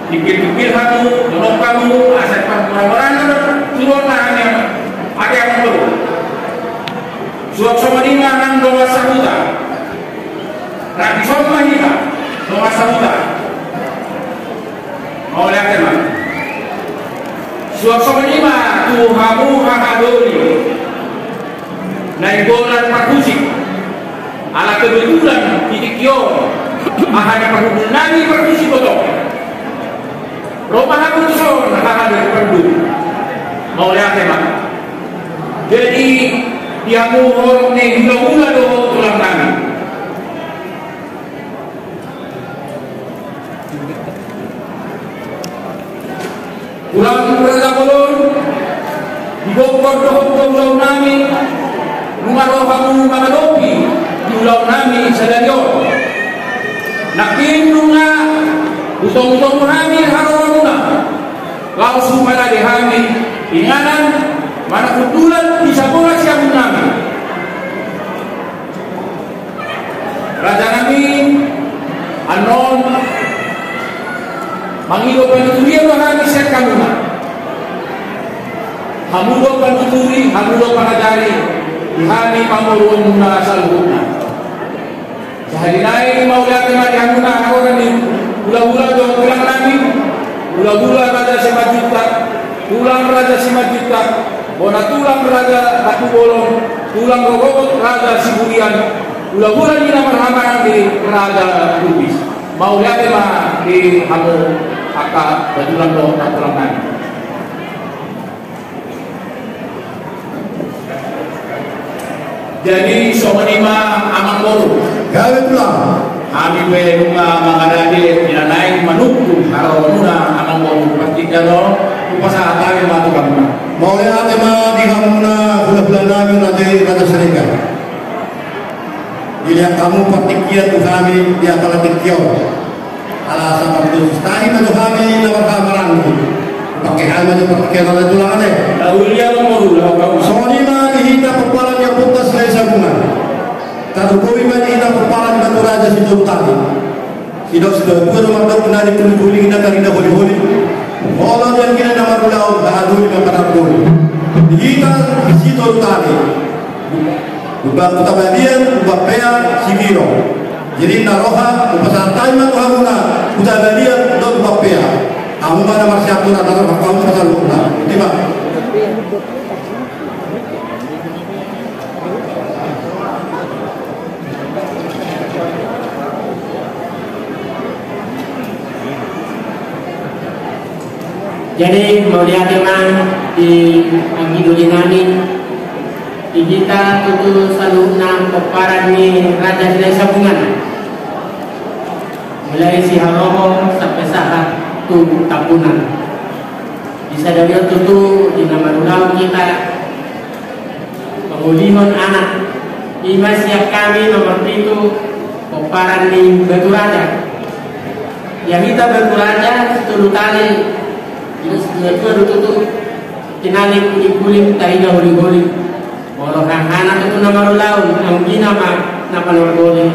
dikit-dikit kamu dorong kamu asa pamuraran turun kami ada yang baru suap sama lima nang doa sahuta rapi sama lima doa sahuta mau lihat teman suap sama lima tuhamu hakadoli naik bolan perkusik ala kebetulan titik yo ahanya perhubungan nani perkusik kotor Rumah aku tuh ada perlu mau lihat ya, Pak. Jadi dia mohon nih gula-gula do tulang kami. Ulang berada kolon dibongkar do ulang nami rumah rohamu mamalopi di ulang nami sadario nakin lunga utong-utong kami haroruna langsung pada dihami inganan mana kebetulan bisa bola siapa nami raja nami anon mangido panuturi bahani set kamuna hamudo panuturi hamudo panajari ihani pamurun muna salhuna sehari-hari mau lihat kemari hamuna haroran ni gula-gula do tulang nami gula-gula raja Simajuta tulang raja Simajuta bona tulang raja Batu Bolong tulang rogobot raja Siburian gula-gula ni nama ramadhan di raja Lubis mau lihat kemari di hamu aka tulang do tulang nami. Jadi somanima amang boru gawe pulang kami belunga mengadani dinanaik manukku haronuna amang boru patika no upasa kami matu kami mau lihat tema di hamuna bulan-bulan nami nanti kata seringkan dilihat kamu patikia tu kami dia kala tikio alasan waktu stay maju kami lewat kamaran pakai hal maju pakai kala tulang ane ulia boru lau somanima dihita pepalan yang putas lai sabungan kata kowi mani hita pepalan batu raja sido tali sido dua rumah dok nari kuling kita karina holi-holi Allah yang kira nama pulau bahadul yang pada holi dihita sido tali ubah kutabadian ubah pea sigiro jadi naroha ubah santai matu hamuna kutabadian dok ubah pea kamu mana masih atur antara kamu pasal lupa tiba jadi mau lihat memang di Angidulinanin di kita tutu saluna peparan ni raja Silai Sabungan mulai si Haroho sampai saat tu tapunan bisa dari tutu di nama ulang kita pemulihan anak ima siap kami nomor itu peparan ni Batu Raja yang kita Batu Raja setulu tali dua tutup tinalik kulit tarina holi-holi orang anak itu nama laun angina nama holi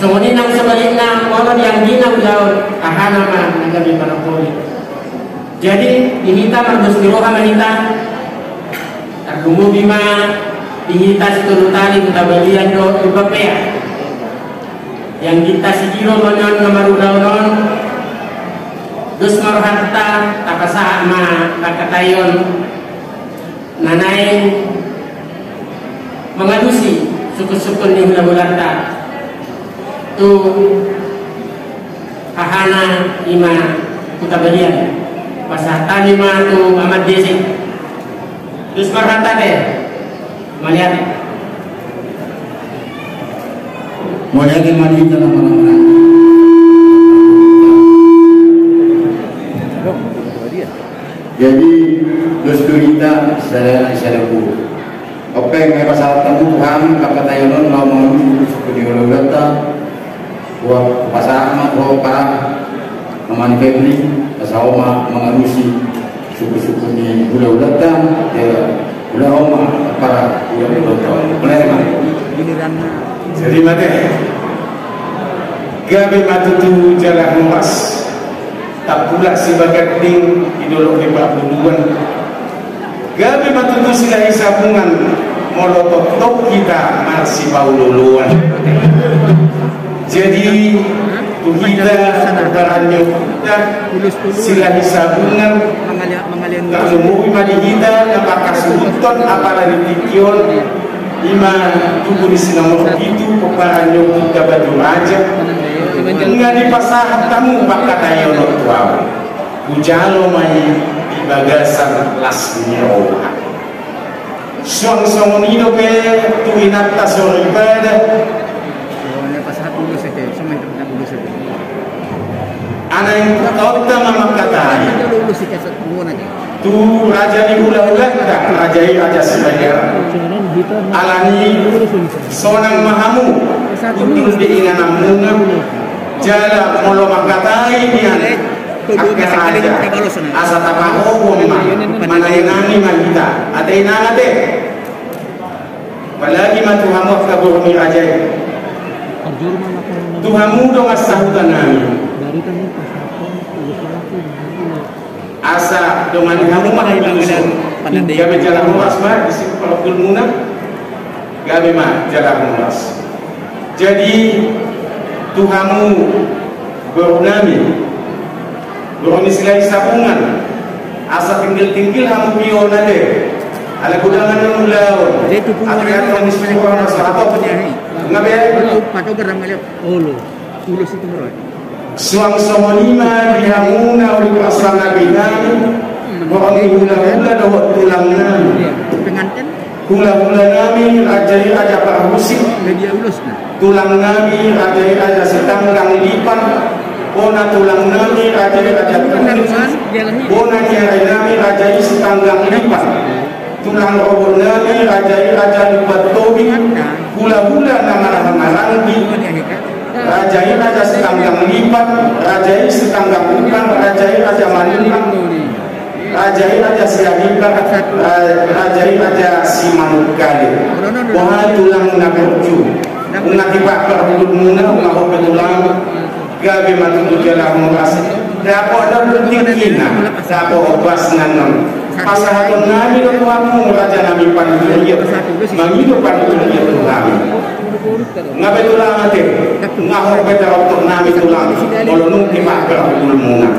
semua nang sebaliknya orang yang gina laun ahana nama nagabi para holi jadi diminta marbus miroha manita terlumu bima diminta setulu tali kita balian do ubapea yang kita sigiro manon nama laun dus marhanta takasa ma kakatayon nanay mengadusi suku-suku ni hula-hulanta tu hahana ima kutabalian pasahtan ima tu amat desik dus marhanta deh malihat malihat manita nama-nama jadi dosturita sadara-sadaku openg may pasaratan Tuhan kakatayonon mau mengundi suku di Hologata buat pasama ko para namani pebli kasawma mengarusi suku-suku di Hologata ya ulama para ulama menerima jadi mate gabe matutu jalan luas tak pula si bagating idolok di duluan gabi matutu sila isabungan molotov kita masih paululuan jadi kita berbaranyo sila isabungan tak lumui madi kita apakah sebuton apalah ditikyon ima tubuh di sinamor itu peparanyo kita baju aja Inga di pasahat tamu pakatayo no tuaw. Ujalo may ibagasan las niroha. Suang nino ke tuinat tasor ibadah. Pasahat dulu saja, sama yang dulu saja. Anak yang kota mamakatay. Dulu sih kasat muna aja. Tu raja di ulah-ulah tak raja sebagai alani sonang mahamu untuk diinanam munga jala molo makatai dia akhir raja asa tapaho mana yang nani kita ada inang ade apalagi matuhamu kabur raja Tuhamu dong asahutan nami asa dengan kamu mana yang gabe jalan luas mah di situ kalau kulmuna gabe mah jalan luas. Jadi Tuhamu berunami silai sabungan asa tinggal hamu piona deh ala gudangan yang ulau akhirnya orang disebut sahabat ngabe pakai gerang aja ulu situ meroy suang somonima dihamuna oleh asrama binani orang hula-hula dawat tulang nami pengantin hula-hula nami raja parhusi media ulus tulang nami raja setanggang lipan bona tulang nami raja tulis bona kiai nami raja setanggang lipan tulang robol nami raja lipat tobi hula-hula nama-nama raja setanggang lipat, raja setanggang lipat, raja manilang, raja siagikan, raja simanukali. Wah tulang nakerju, unakibak perhubung muna, unakop tulang, gabe matu jalan muras. Dapo ada bertingkina, dapo obas nanon. Pasahatun nami do tuamu raja nami pandulia, mangido pandulia tuamu. Ngabe tulang ate, ngahor beta waktu nami tulang, molonung kibakar ulmuna.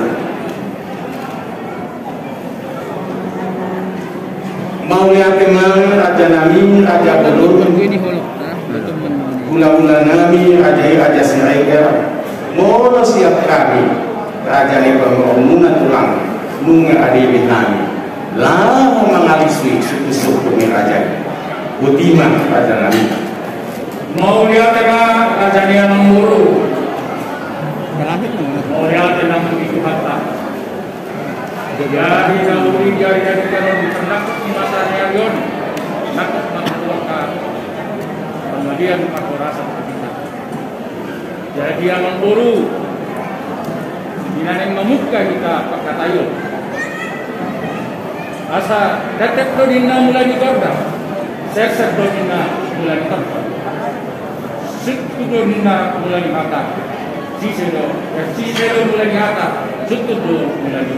Mau lihat kemana raja nami, raja belur, hula-hula nami, raja siraga, molo siap kami, raja ni pemuluna tulang, nunga adewi nami, lah mengalisi suku-suku ni raja, budiman raja nami. Mau lihat kan raja dia memburu, mau lihat dia itu harta. Jadi naluri jari kalau diternak di masa realion, nak mengeluarkan kemudian aku rasa kita. Jadi dia memburu, dia yang memuka kita pakatayo. Asa detek do dina mulai dikorda, sek do dina mulai dikorda. Sutu dina mulai hata, siselo mulai hata, sutu mulai.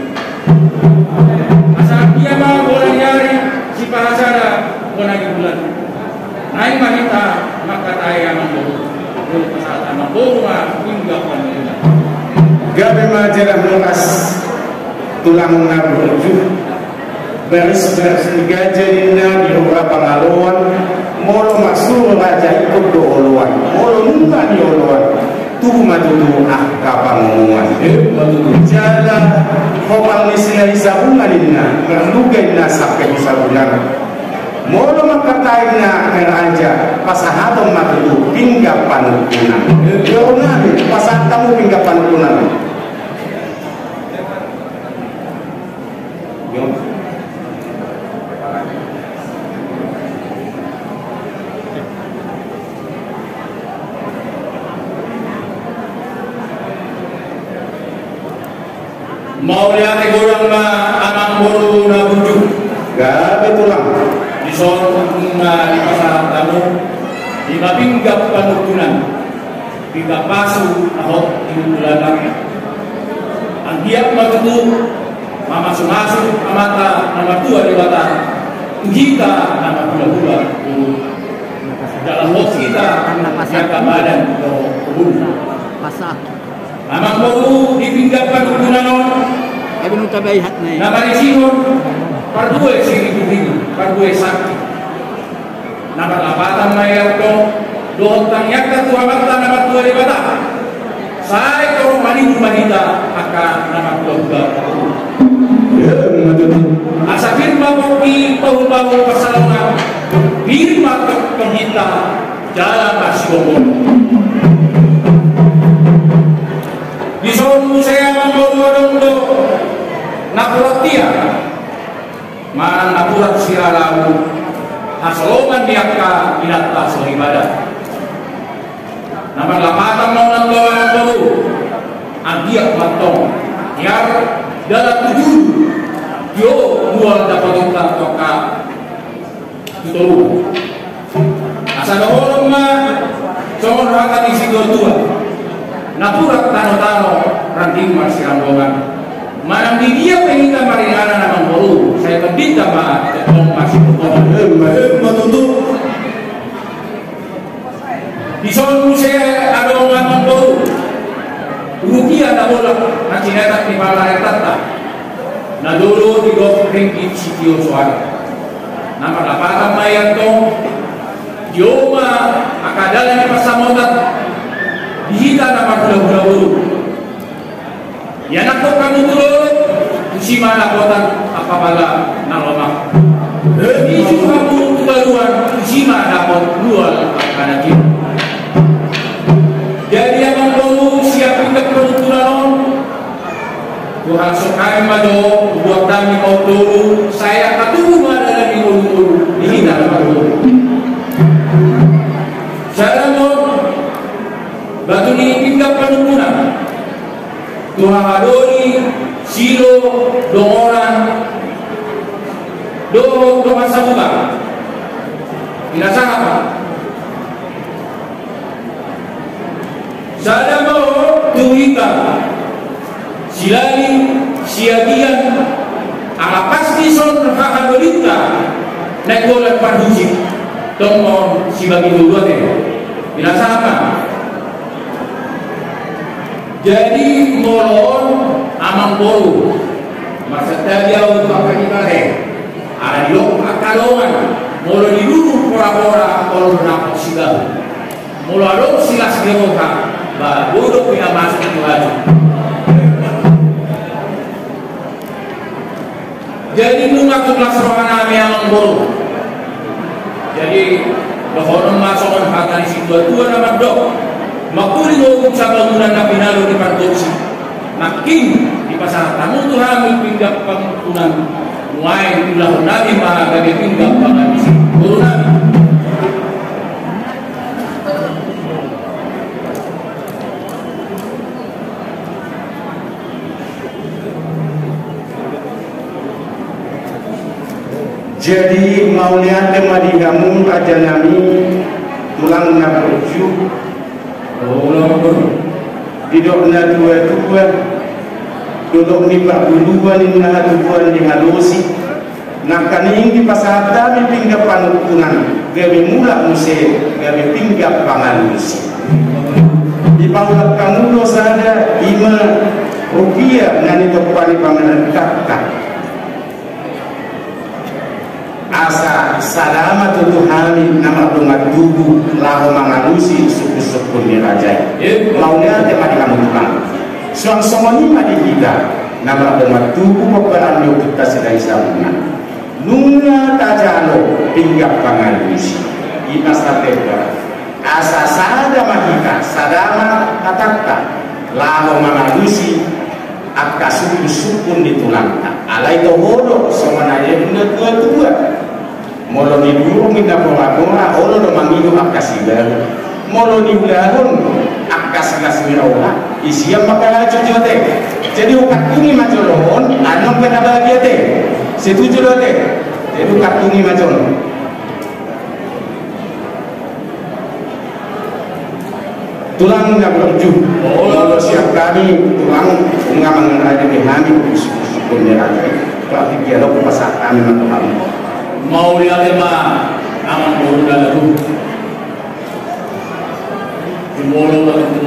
Masa dia mah boleh nyari si parasara boleh bulan. Naik mahita maka taya memburu, pasal memburu hingga penuh. Gabe majalah muras tulang nabuju, beres gajahina di ora pangaloan. Molo masuk raja ikut dooluan, molo nunga di oluan, tuh matutu kapanguan. Jalan kopal misalnya sabungan ina, berluga ina sampai sabulan. Molo makataina raja pasahatom matutu pingga panutunan. Yorna pasahatamu pingga panutunan. Mau lihat gorang ma anak boru na bujuk, gabe tulang di sono na di pasar tamu, di mabinggap panutunan, pinggap pasu ahok di bulan ang tiap matutu, mamasu-masu amata nama tua di bata, kita nama pula-pula, dalam hos kita jaga badan ke kebun, pasah. Amang baru dipinggap panutunan Abi nu tabay hat na. Naparisihon parduwe sini parduwe sakti. Nakalapatan mayar to doon tang yakta tuwamat na namat tuwa di bata. Sa ito mahita akan nama keluarga. Asa firma kopi bahu-bahu pasalongan firma penghita jalan Pasyobon. Di sono saya menggodong do napuratia man napurat siralau hasolongan diakka inatta sohibada nama lamatan mau nandoan baru agiak matong yar dalam tujuh yo buat dapat kita toka itu asal orang mah soal hak isi dua napurat tano-tano ranting masih rambongan manang di dia pengen marinana nama baru saya berdita mah tetong masih berkonon Matutup di soal saya ada orang baru rugi ada bola nanti netak di malah etata na dulu di gofring di sitio suara nama dapatan mayan tong dioma akadalan di pasamotat dihita nama gula-gula buru ya nakto kamu dulu usima nakotan apabala nalomak di kamu kebaruan usima dapat luar karena kita jadi yang baru siapin ke penuturan Tuhan sukai mado buat kami mau dulu saya ketemu ada di dulu di dalam dulu saya mau batu ini pinggap penuturan Tuhan adoni silo dongoran do masa buka tidak sangat apa saya mau tuita silali siagian ala pasti son hak berita naik bola pardusi tomon si bagi dua deh bila sama jadi molon amang boru maksudnya dia untuk apa kita deh ada di lokal kalongan molo di dulu pora-pora kalau berapa sigal molo adok silas demoka bodoh punya masuk itu aja. Jadi mengaku kelas yang buruk. Jadi bahwa masuk harga di situ dua nama dok. Makuli mau bangunan nabi nalu di produksi. Makin di pasar tamu tuh hamil pinggap pengunan. Mulai ulah nabi mah bagi pinggap pengunan buruk nabi. Jadi mau lihat kemadihamu aja nami tulang nabuju didok na dua duduk ni pak duluan ni na duluan di halusi nak kaning di pasata mi pinggap panutunan gawe mula muse gawe pinggap pangalusi di pangkat kamu dosa ada 5 rupiah nani topani pangalan kakak asa salamat untuk hamil nama rumah tubuh lahu mangalusi suku-suku ni rajai maunya tema di kamu tukang suang somoni madi kita nama rumah tubuh peperan yuk kita sedang sabungan nunga tajalo pinggap pangalusi kita sateba asa sada mahika sadama katakta lahu mangalusi akka suku-suku di tulangta alai tohodo somanaya benda tua-tua molo ni dulu minta pola-pola olo do mangido akasibar molo ni ulahun akas-akas miraula isiam makala cucote jadi ukatungi macolon anom kena bahagia te setuju lo te jadi ukatungi macolon tulang nggak berju kalau siap kami tulang nggak mengenai kami syukur kalau pikir lo pasal kami makan mau lihat mah aman baru dah tu jumolo tu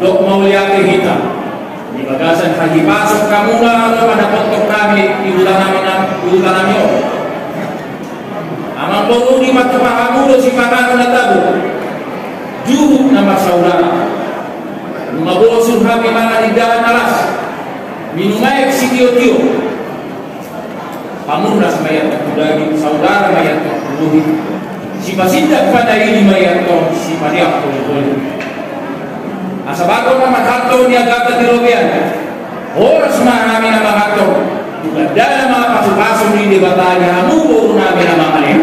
dok mau lihat kita di bagasan haji pasok kamu lah pada kontok kami di ulang yo aman baru di mata kamu lo si pakan tabu juru nama saudara rumah kami mana di dalam alas minumai si tio pamurna semayat daging saudara mayat tubuh si pasindak pada ini mayat si paniak boleh asabago nama hato ni agata di robian oras mahami nama hato juga dalam mga pasu-pasu ni debatanya amubo namin nama kalian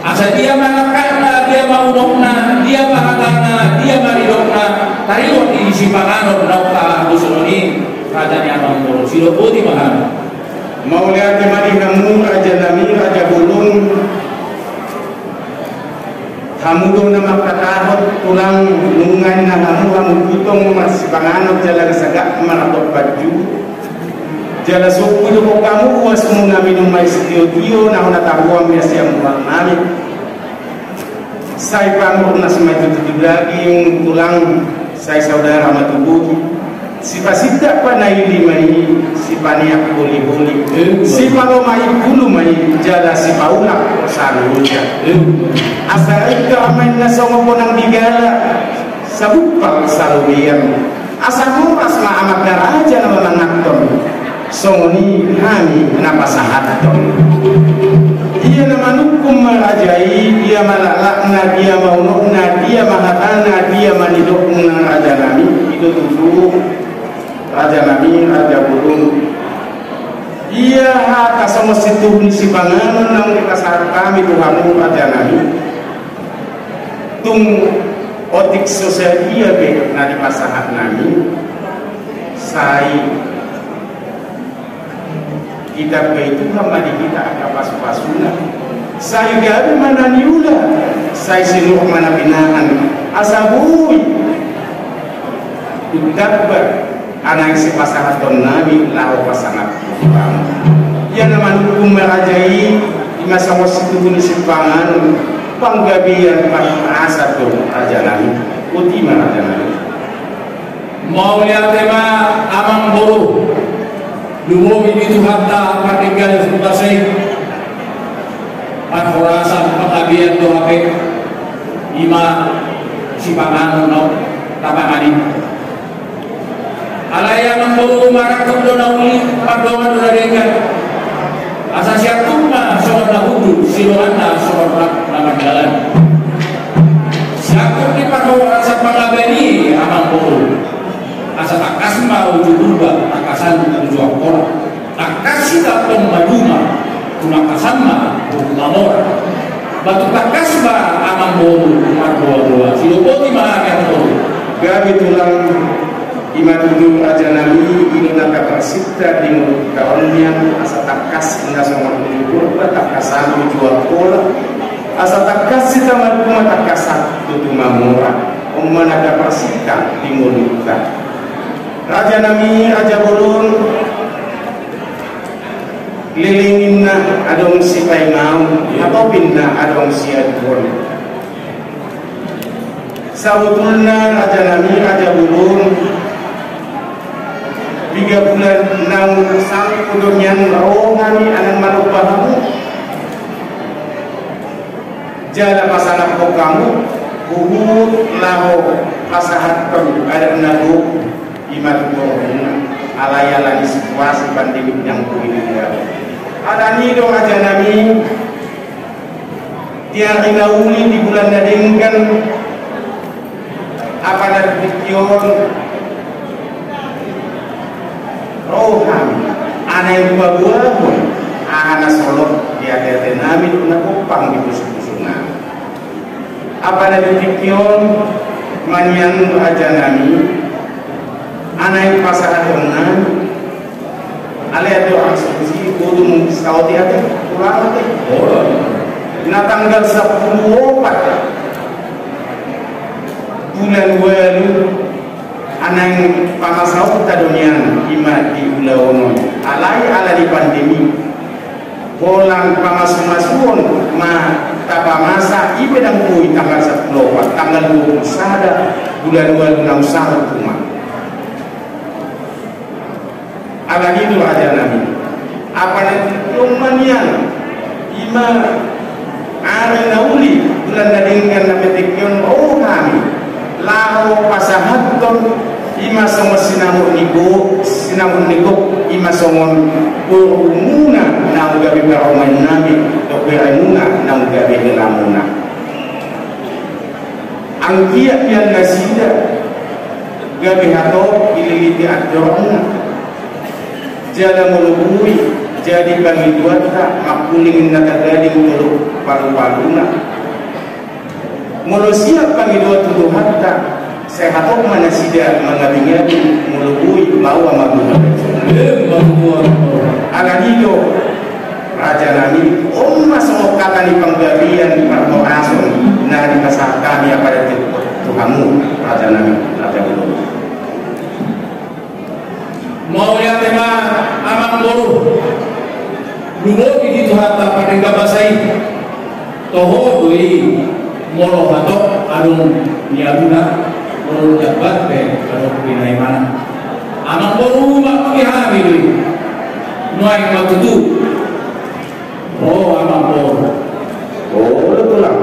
asa dia malakana dia maunokna dia mahagana dia maridokna tariwat di simpangan nauka dusunoni rajanya amang silo putih mahal mau lihat kemari kamu raja nami raja bulung kamu dong nama katahot tulang nungan na kamu gutong simpangan jalan sagak maratok baju jala sopu ko kamu was mo na minumay studio na natahuam ya siya mukhang namin saya pamor na sumaytututup lagi yung tulang saya saudara matubuhi si pasida pa na ili may si paniak boli-boli si palomay bulu may jala si paulak sa luya asa ikaramay na sa mo ng bigala sa bupal sa luyan asa muras maamak na raja na mamangakton songoni kami napasahaton dia naman hukum merajai dia malalakna dia maunokna dia mahatana dia manidokna raja nami itu tujuh raja nami raja burung dia hata sama situ ni si panganon nang kita saat kami tuhamu raja nami tung otik sosial dia be na di pasahat nami sai kita itu hamba di kita agak pasu-pasuna saya gabi mana niula saya sinuh mana binaan asabui dapat anak si pasangan nabi lau pasangan ya nama hukum merajai di masa wasitu ini simpangan panggabian asa tu raja nabi utima raja nabi mau lihat tema amang boru lumumi itu hatta partikel sebutasai perhorasan pengabdian doa ima sipangan no tapangani alaya membawa marakam dona uli padongan dona dengan asa siakuma soal nahudu siloana soal nama jalan siakum di perhorasan pengabdian amang boru asa takasma ujuduba takasan tujuan orang takasi datang maduma tunakasama mamora batu takasma amang boru mardoa silopoti mahaknya boru gabi tulang imatudu raja nami inunaka persita di mulut kawannya asa takas ina sama tujuh takasan tujuan orang asa takas kita maduma takasan tujuh mamora umanaka persita di mulut raja nami raja bolon lilingin na adong si paingaw atau pinna adong si adbon sabutul na raja nami raja bolon 3 bulan nang sang kudunyan roh nami anang manubahamu jala pasangan ko kamu uhud laho pasahat pem ada nago imat bohong alayala di situasi pandemi yang begini ada nido raja nami tiang inauli di bulan nadengkan apa dari pikion roham ana yang buah pun ana solok di hati nami tuna kopang di pusuk-pusukna apa dari pikion manian raja nami anak pasangan dengan alih doa suci kudu Saudi ada pulang ada na tanggal 10 bulan walu anak pamasau tadunian ima di ulawono alai ala di pandemi bolang pamas-masuon ma tapamasa ibedang kui tanggal 10 tanggal 20 sada bulan walu nang sahur rumah ala itu raja nabi apa nanti umanian ima ari nauli bulan nadingkan nabi tekyon oh kami lao pasal ima songo sinamun niko ima songon urumuna na ugabi karoman nabi dokberenuna na ugabi gelamuna angkia yang nasida gabi hato ililiti adorna jala mulubui jadi bagi duata makulingin nakadading tuluk paru-paruna mulu siap bagi dua tuduh hatta sehatok mana sida mengabingi mulubui bawa mabuha alanido raja nami masuk kata ni penggabian atau asun nah di pasar kami pada Tuhanmu raja nami raja bulu mau lihat tema amang boru dulu di Tuhan tak pada gabasai toho doi molo hatok adung niaguna molo jabat be adung pinai mana amang boru mak kihami doi nuai makutu oh amang boru oh betul lah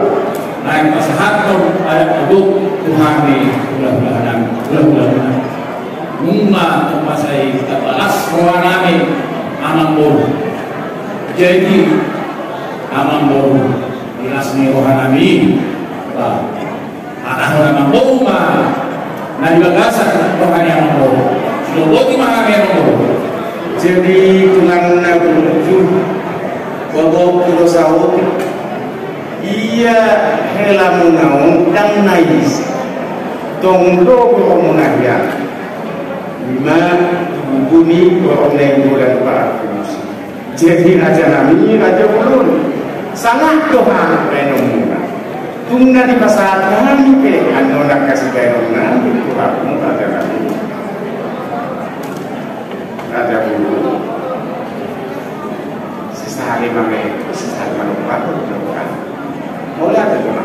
naik masahat kau ada aduk Tuhan di bulan-bulanan Mumma masai kita balas rohanami amang boru jadi amang boru ilasmi rohanami anak amang boru mah nadi bagasan rohani amang boru loboti mahami amang boru jadi tulang nabuju bobo kilo sahut iya helamunaun dan nais tongdo bermunahya lima bumi beromeng bulan para jadi raja nami raja ulun sangat doa penomuna tungna di pasar kami ke anonak kasih penomuna itu aku raja nami raja ulun sesali manukat boleh ada cuma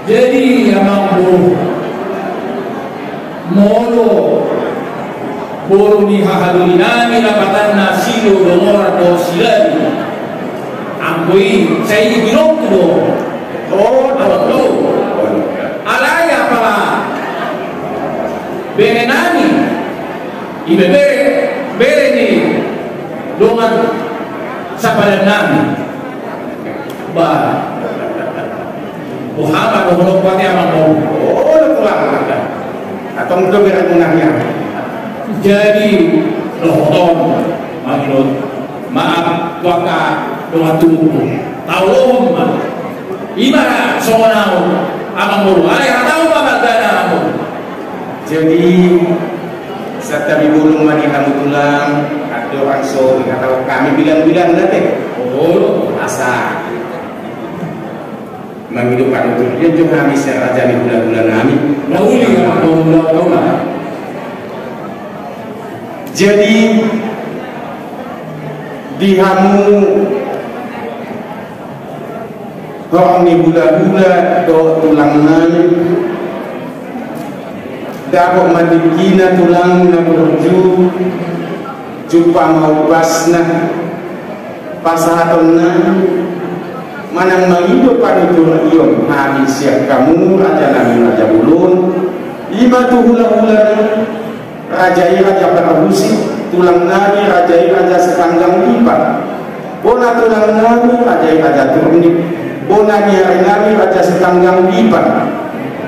jadi amang boru molo boru ni hahadulinami napatanna silo domora do silari angkui saya bilok do do alaya pala benenani ibe bere ni dongan sapadan nami ba Muhammad domoro pati amang boru pulang atau untuk beragungnya jadi lohoton makinot maaf tuaka doa tubuh tahu imara songonau amang boru ayah tahu apa gana amang jadi setiap bulung mani kamu tulang ada langsung atau kami bilang-bilang nanti oh asa menghidupkan untuk dia juga bisa raja di bulan-bulan kami nauli bulan jadi dihamu orang ni bula-bula do tulang nani dapat madikina tulang na berju jumpa mau basna pasahaton nani manang menghidup panutur iom hari siap kamu raja nami raja bulun lima tu hula-hula raja berabusi tulang nami raja setanggang lipat bona tulang nami raja turnik bona niari nami raja setanggang lipat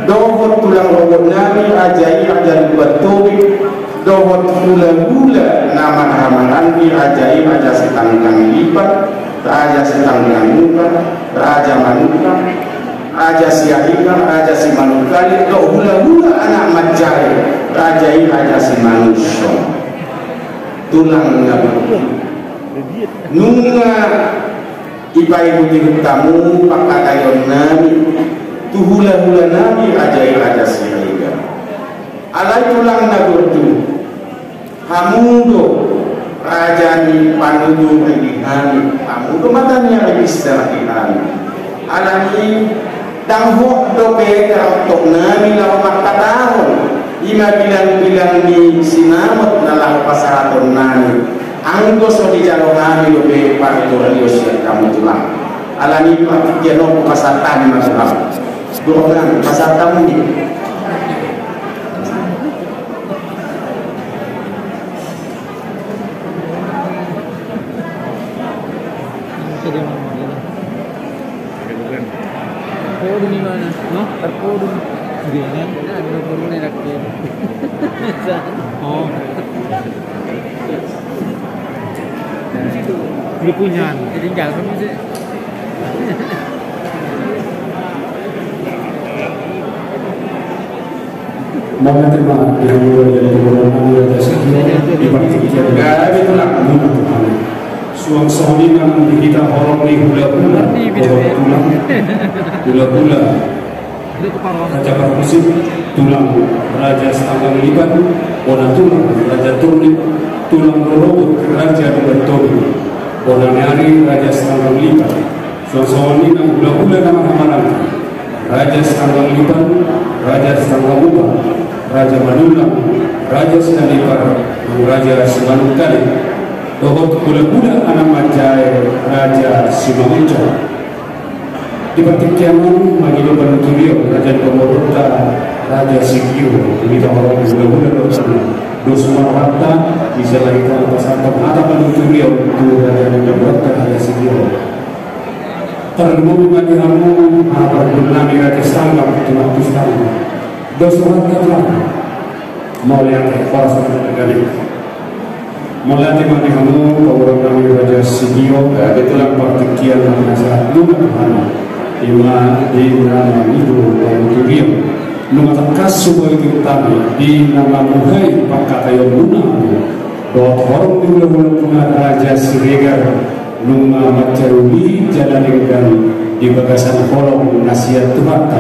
dohot tulang robot nami raja lipat tobi dohot hula-hula nama hamaran raja setanggang lipat raja setanggang muka raja manuka raja siahika raja si manukali do hula-hula anak majai raja si manusia tulang ngabu nunga ibai bukit tamu pakatayon nami tu hula-hula nami raja siahika alai tulang ngabu hamudo raja ni panudu regihani amudu matanya registerahihan alani tangho dope karotok nami lawa makatahon ima bilang-bilang ni sinamot nalang pasaraton nami anggo so di jalo nami dope parito religiosian kamu tulang alani pakijano pasartani masuham dorongan pasartamu ni terpodong. Dia ada burung enak dia. Oh. Dia punya. Jadi jangan sih. Mohon terima yang mulia dari Gubernur di Partikian Negara itulah Tuhan. Suang sohni nang kita horong ni hula-hula, hula-hula. Raja Parkusip, tulang Raja Setanggang Liban, Bona tulang Raja Turnip, tulang Rorobot Raja Bertoni, Bona Nyari Raja Setanggang Liban. Suang sohni nang hula-hula nama-nama Raja Setanggang Liban, Raja Setanggang Liban, Raja Manulang, Raja Sekalipar, Raja Simanukali, Dohot Kula-Kula anak Majai, Raja Simangunca. Di Partikianan, Magido Banuturio, Raja Komodota, Raja Sikio, kita orang Kula-Kula Dosma Rata, bisa lagi kalau pasangkan Ada Banuturio, itu Raja Komodota, Raja Sikio. Terlebih bagi kamu, apa bernama Raja Sangam, Tuhan Tuhan. Dosma Rata, mau lihat kelas negara melatih mati kamu orang kami Raja Sigio itulah Partikian Nasa Tuhan Ima di nama itu Turio Numa takas sebuah itu kami di nama Muhai Pakatayo Luna bahwa orang di bulan Raja Siregar Numa Macaruli jalan di bagasan kolong nasihat Tuhan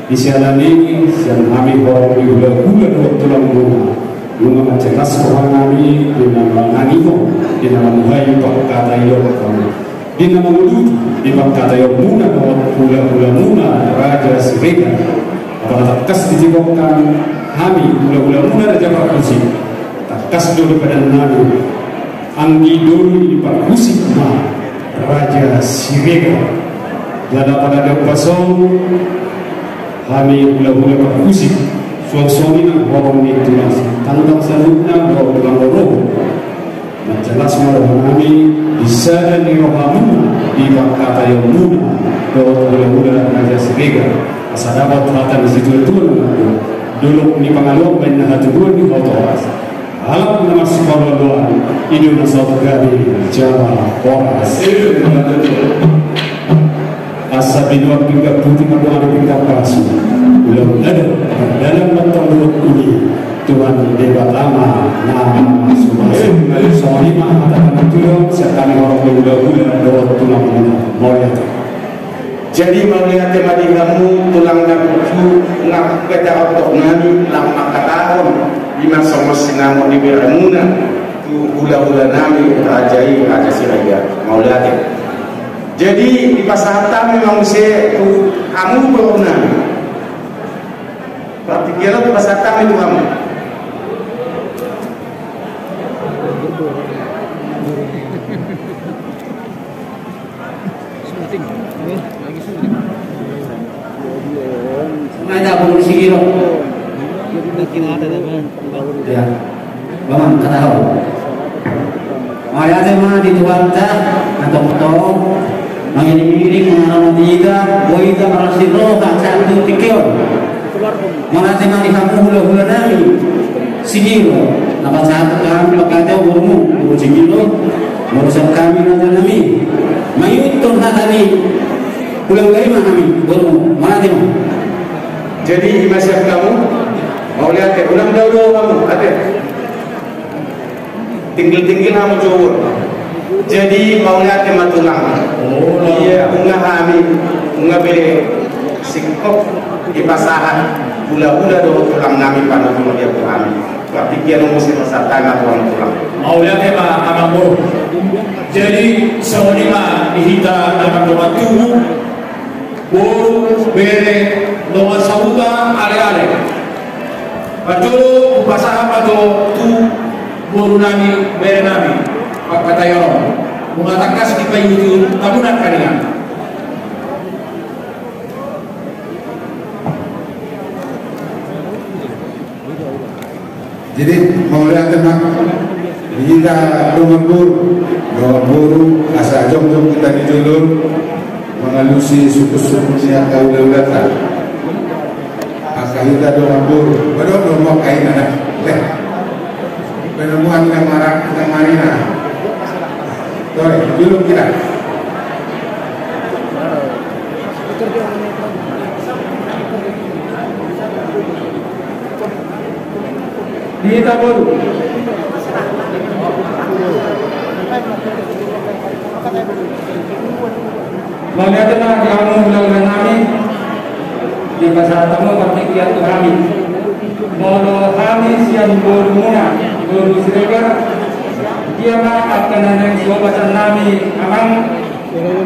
di sana ini yang kami orang di bulan tulang bunga mencetas orang kami di nama Nanimo di nama Muhayu Pakatayo di nama Mudu di Pakatayo Muna bulan Muna Raja Siregar apalagi takas dijibokkan kami bulan Muna Raja Parkusi takas dulu pada Nanu Anggi dulu di Parkusi Raja Siregar dan pada Depasong kami bulan-bulan Parkusi suami nak orang itu masih tentang selanjutnya bahwa tulang roh jelas malam kami bisa di rohamu di kata yang muda bahwa bulan-bulan Raja Siregar asal dapat terata di situ itu dulu di pengaluan banyak hati dua di Hotoras alam nama sekolah doa ini nasab gadi Jawa Horas asal di luar pinggir putih berdoa di pinggir palsu belum ada dalam bentuk ini Tuhan debat lama nama masing-masing soalnya mengatakan itu serta orang muda-muda doa tulang mulia. Jadi melihat tema di kamu tulang dan kucu nak kita untuk nani lama tahun di masa sinamo di Beramuna tu hula-hula nami rajai Raja Siregar mau lihat ya. Jadi di pasar memang bisa kamu berguna. Partikian itu pasar itu kamu. Ada burung sigiro. Ya, bang kata tahu. Ayat mana di tuan atau mengiring mengarang tiga, boita marasiro satu tikion. Mana tema di kampung hula-hula nami, sigiro. Nama satu kami lokatnya burung sigiro, urusan kami nami. Mayut turun tadi, hula-hula mana kami burung mana tema? Jadi masih kamu mau lihat ya, ulang dahulu kamu ada. Tinggal kamu jauh. Jadi mau lihat tema tulang. Oh iya, unggah kami, unggah beli sikop di pasaran. Hula-hula doa tulang kami pada tulang dia kami. Berarti dia mesti pasar tanah tulang. Mau lihat tema abang bro. Jadi seorang dihita dalam doa tubuh, buru bere doa sauda ale-ale. Betul pasaran pada tu buru nami bere nami. Kata Yoro mengatakan kita itu tabunan kalian. Jadi mau lihat tenang hingga rumah buru asa jom kita dijulur mengalusi suku-suku yang kau lewatkan kahita do maburu baru do mo kain ada leh penemuan yang marina doi belum kira kita baru melihat tentang kamu bilang kami di pasar tamu partikiat kami mono kami siang bermula bersiregar dia akan ada sobat kami amang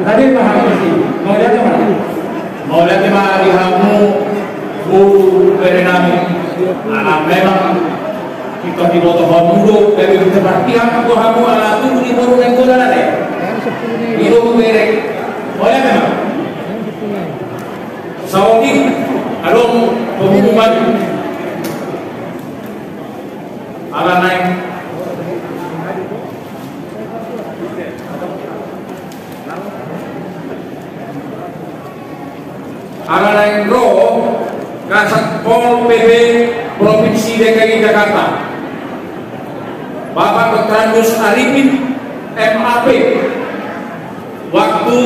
tadi paham sih mau lihat mana di kamu guru berenami memang kita di foto kamu dari sepertian kamu ala tu di baru yang kau ada itu berek boleh memang Saudi along pengumuman ala naik Kasat Pol PP Provinsi DKI Jakarta Bapak Dr. Andus Arifin MAP, waktu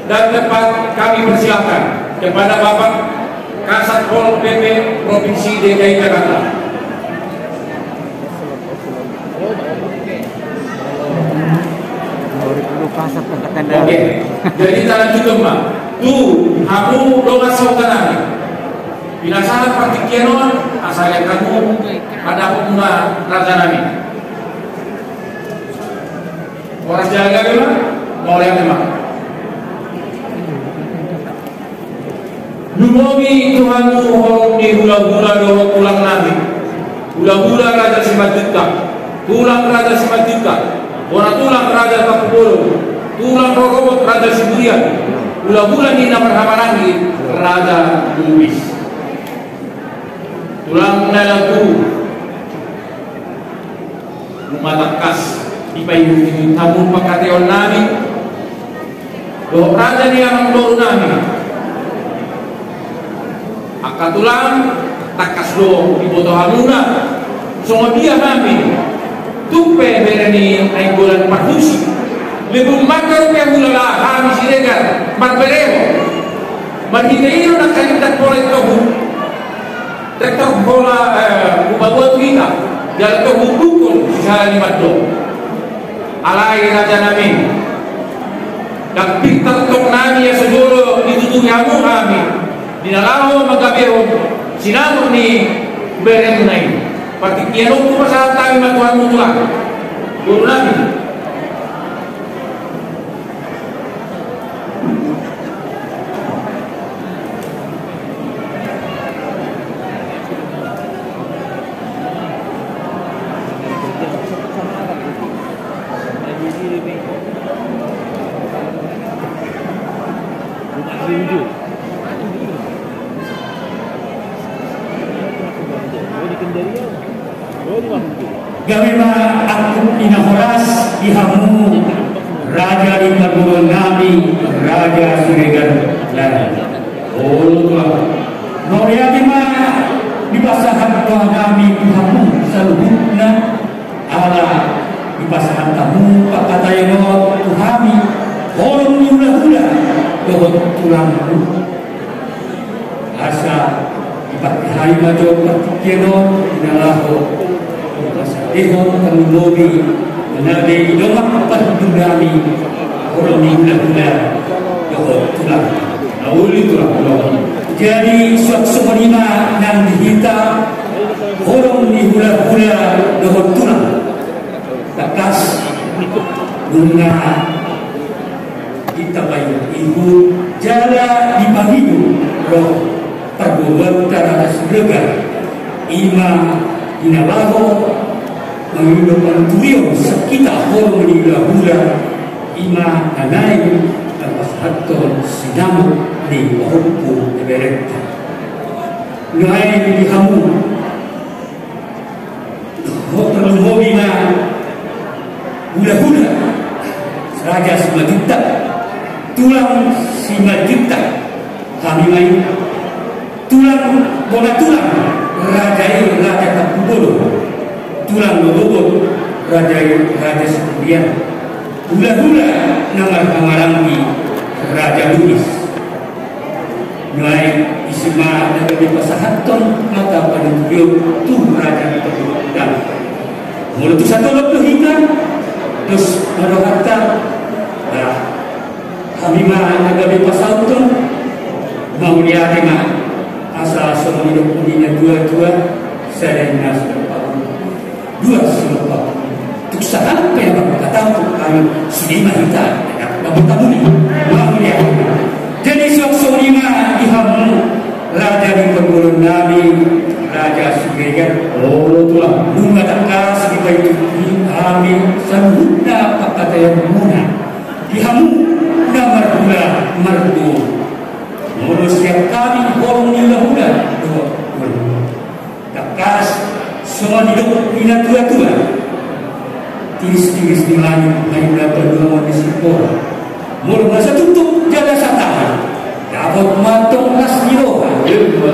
dan tempat kami persilahkan kepada Bapak Kasat Pol PP Provinsi DKI Jakarta. Oke, jadi tangan juga Mbak. Tuh, kamu doa saudaranya. Bila salah partikianon, asalnya kamu ada pemuda raja nami. Orang jaga memang, mau yang memang. Numomi Tuhanmu horong di hula-hula doa tulang nami. Hula-hula raja Simajuta, tulang raja Simajuta, bona tulang raja Tapubolo, tulang rokobot raja Siburian, hula-hula Nina Marhamanangi raja Lubis. Tulang nalagu lumatakas di payung tamu pakateon nami do raja ni amang doru nami akatulang takas do di boto hamuna songo dia nami tupe berani ay bulan parhusi lebih makar pe bulala kami siregar marbereo marhiteiro nakalindak polet tohu Rektor bola Ubawa kita jalan ke hukukun secara limatdo alai raja nami dan pintar tok nami ya sejolo ditutupi hamu kami dinalaho magabero sinamur ni berenai partikiano ku masalah kami matuhan mutulah guru nami Gawima aku inahoras ihamu Raja Intaburo Nami Raja Siregar Lara Olwa Noriatima dipasahan doa nami ihamu saluhutna ala dipasahan tamu pakatayo tuhami orang hula-hula dohot tulangku asa dipakai hari majo partikiano inalaho Ehon kamulobi nabi domak padunami orang hula-hula dohot tulang nauli tulang jadi suatu lima yang dihitam orang di hula-hula dohot tulang takas bunga kita bayar ibu jala di pahidu roh perbuatan tarana surga ima inalaho menghidupkan tuyo sekitar orang di hula-hula ima anai lepas haton sinamu di wahupku eberek ngai di hamu hotel hobi na hula-hula Raja Simajuta tulang Simajuta kami main tulang bola tulang Rajai Raja Kapubolo, tulang lobobot Raja Sepian, hula-hula nama Kamarangi Raja Luis, nilai isma dan lebih pasahaton mata pada beliau tu Raja Kapubolo. Mulut satu lebih hitam, terus marohata, kami mah lebih pasahaton mau lihat mah. Asal semua hidup punya dua-dua serena dua sebab untuk sampai yang kata untuk kami sinema kita dapat tabuni mau lihat. Jadi suatu lima ihamu raja di pergulun Nabi Raja Sugegar tulah bunga tangkas di bayi kami samudna pakata yang muna ihamu nama gula marbu. Mulus yang kami bolong ni lahuda takas semua hidup minat tua-tua tiris-tiris di langit main berdua di sipor mulu masa tutup jaga satahan dapat matong nas niroha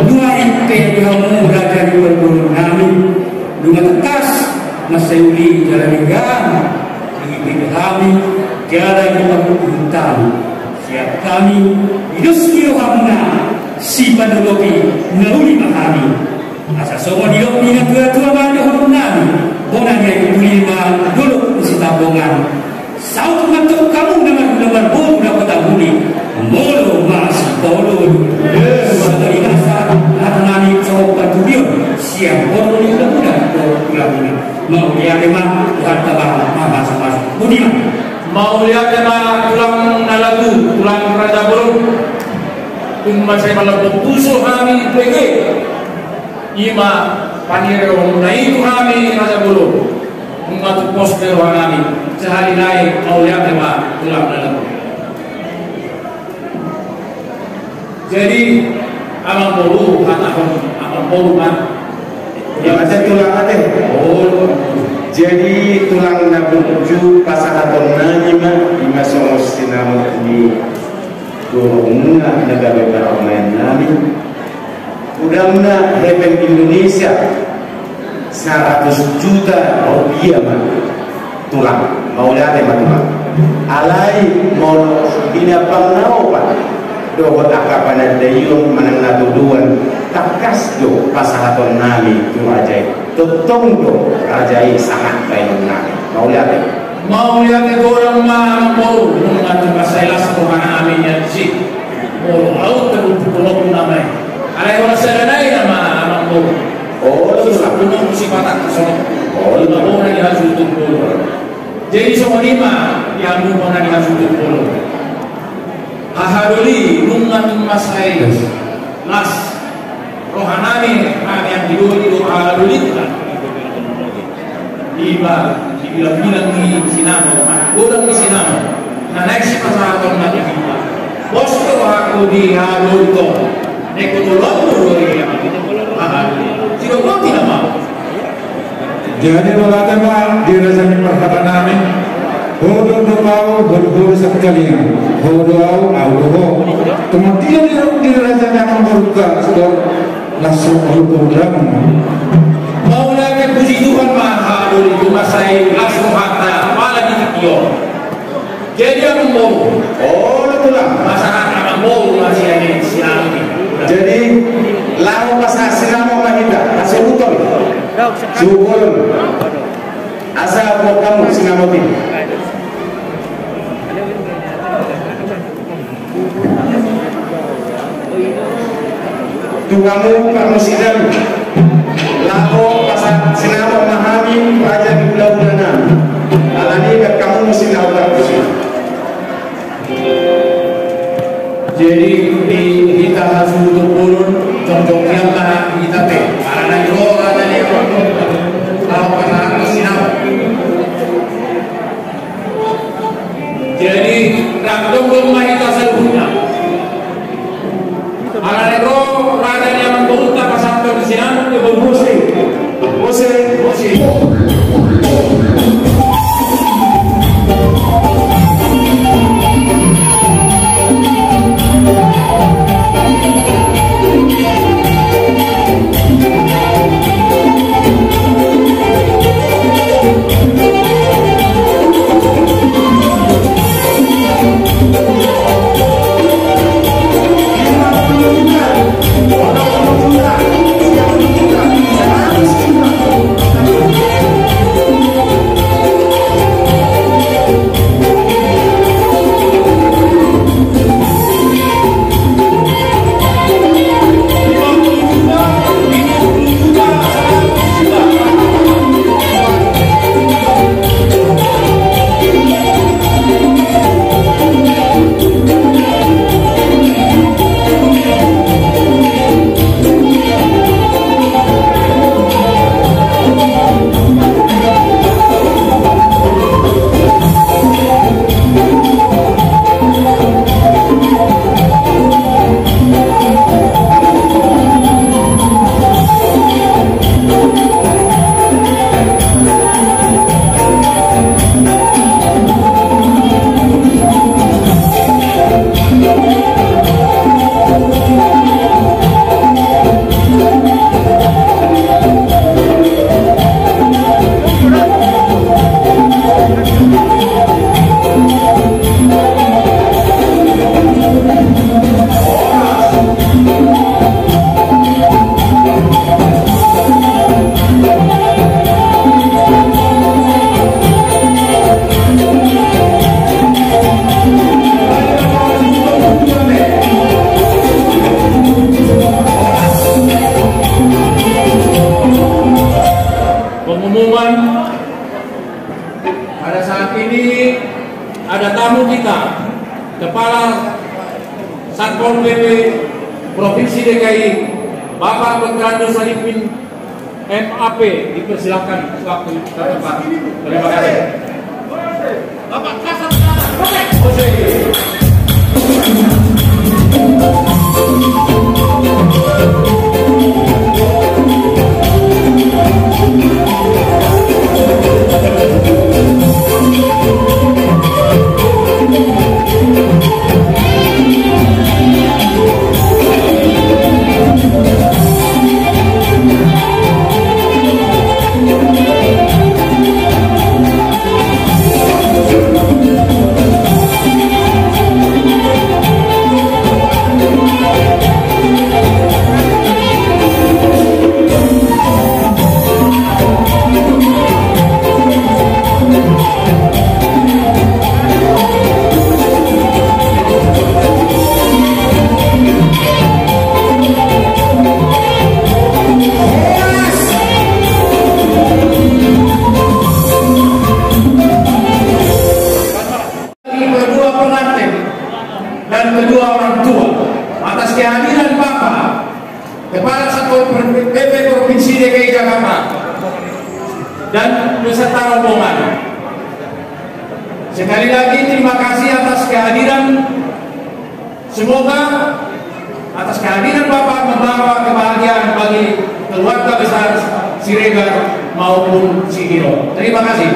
dua impe kamu raja di berburu nami dua takas masa uli jalan hinggan di kami jalan di hutan siap kami idus hamna si panologi nauli mahami asa semua dilok dengan tua-tua mana hormati bonanya itu lima dulu si tabungan saut mantuk kamu dengan bolu dapat tabuni molo masih bolu sebagai dasar nani coba tujuh siap bolu itu mudah pulang ini mau lihat memang Tuhan tabah mas budiman mau lihat tema tulang nalagu, tulang Raja Bolong. Kumma saya malah puso kami PG. Ima panirong na itu kami Raja Bolong. Kumma poster kami. Sehari naik mau lihat tema tulang nalagu. Jadi amang bolu amang bolu kan. Yang ada tulang ada. Jadi tulang nabuju pasahaton nanima ima somos sinamo di dorongna negara beramain nami udamna Heaven Indonesia 100 juta rupiah mah tulang mau lihat mah tulang alai mau binapang nao pak dohot akapan dayung manang natuduan takas do pasahaton nami tu ajaib totong do rajai sangat baik nami mau lihat orang mah mau mengatur masalah sekolah kami yang sih mau laut terus namanya alai orang serenai nama mau terus aku mau sifat aku lima orang yang harus tutup dulu jadi semua lima yang mau yang harus tutup dulu ahaduli mengatur masalah nas rohanani yang hidup ahaduli lima dibilang-bilang di Sinamo, orang di Sinamo, nah naik si pasaran nanti kita, bos tu aku di Halulto, naik tolong dulu ya, tidak mau tidak mau. Jadi walaupun dirasanya perkara kami, bodoh mau bodoh sekalian, bodoh au, kemudian dirasanya membuka sudah langsung bodoh. Mau lagi puji Tuhan maha dulu itu masai langsung harta apalagi video. Jadi yang mau itulah masyarakat mau masih ada siang ini. Jadi lalu pas sinamo mahita asal utol syukur asal buat kamu sinamo ini tu kamu Pak Musidam lalu pasal sinamo mahami raja di bulan-bulan alani kat kamu mesti lakukan jadi kita harus untuk pulun contohnya lah kita teh karena itu ada dia tahu karena sinam jadi rakdom rumah kita seluruhnya karena itu rada yang membuka pasal di sinam itu bermusik Kepala Satpol PP Provinsi DKI Bapak Dr. Andus Arifin MAP, dipersilakan waktu tempat. Terima kasih. Bapak Kasat kedua orang tua atas kehadiran Bapak Kepala Satpol PP Provinsi DKI Jakarta dan beserta rombongan. Sekali lagi terima kasih atas kehadiran. Semoga atas kehadiran Bapak membawa kebahagiaan bagi keluarga besar Siregar maupun Sigiro. Terima kasih.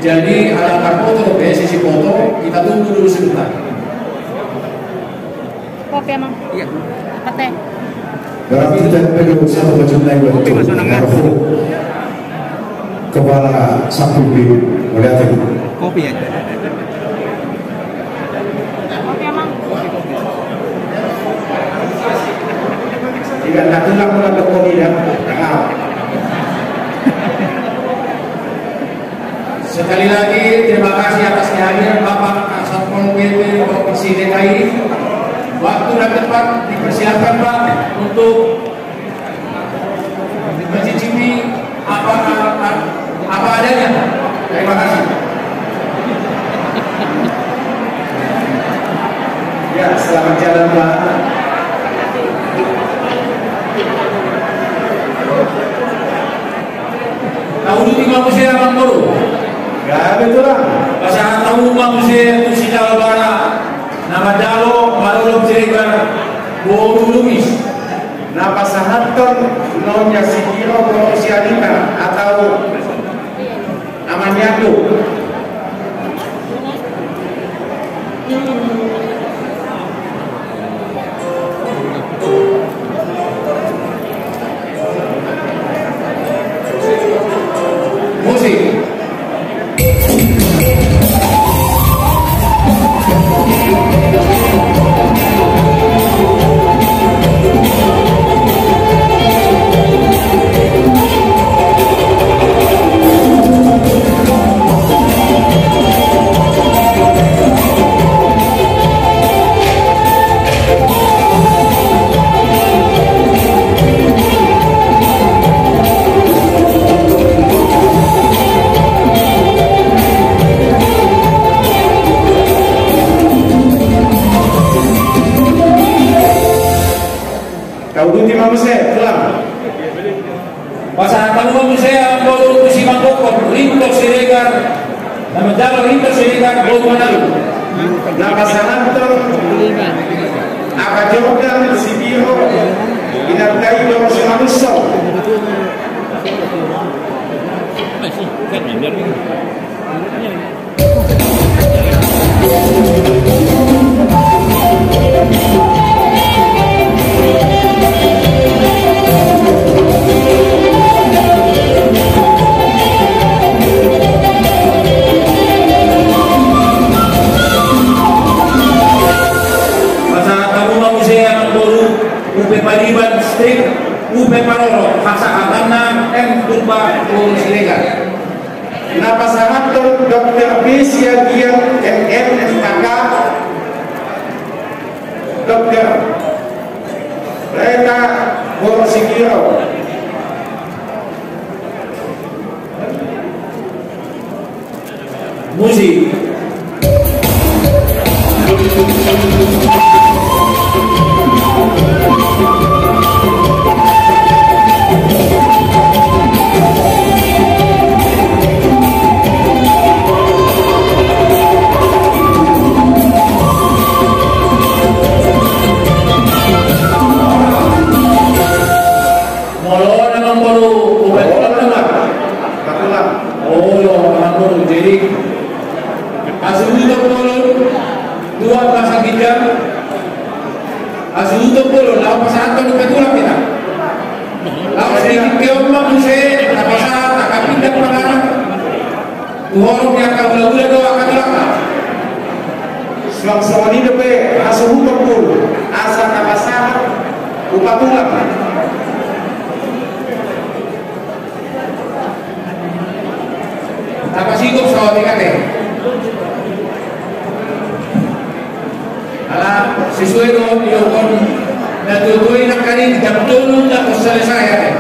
Jadi ada foto, sisi foto, kita tunggu dulu sebentar. Kopi emang? Iya. Apa teh? Berarti kita perlu satu mencintai waktu Kepala Satpol PP melihat itu. Kopi ya? Kopi emang? Jika tak tulang ke kopi dan sekali lagi terima kasih atas kehadiran Bapak Satpol PP Provinsi DKI. Waktu dan tempat dipersiapkan Pak untuk mencicipi apa adanya. Terima kasih. Ya, selamat jalan Pak. Tahu di manusia Bang Boru? Ya betul lah. Pasangan tahu manusia itu si Jalbara. Nama Jalo, Malolong Siregar, Boru Lumis. Nama Sahaton, Nonya Sigiro, Profesionalita atau namanya itu. Musik. Pasangan tamu saya Boru Kusimang Bokor, Rinto Siregar, nama Jalo Rinto Siregar, Boru Manalu. Nama Sahaton, Akajogan, Sigiro, Inarkai, Boru Simanuso. Paliban Street, UP Paroro, Hasa Atana, M. Turba, Boru Siregar. Nama Sahaton, Dr. B. Siagian, MM, SKK, Dr. Rena, Boru Sigiro. Musik. Asuto polo, lao pasato ni petula kita. Lao sedikit keomma muse, tapasa, takapindah pangana. Tuhorong yang kabula-bula doa katulaka. Suang ini depe asuhuto polo, asa tapasa, upatulang. Tapasigop sa otikate. Ala sesuai dengan ilokon na tutuin na kanin jam tulong na selesai.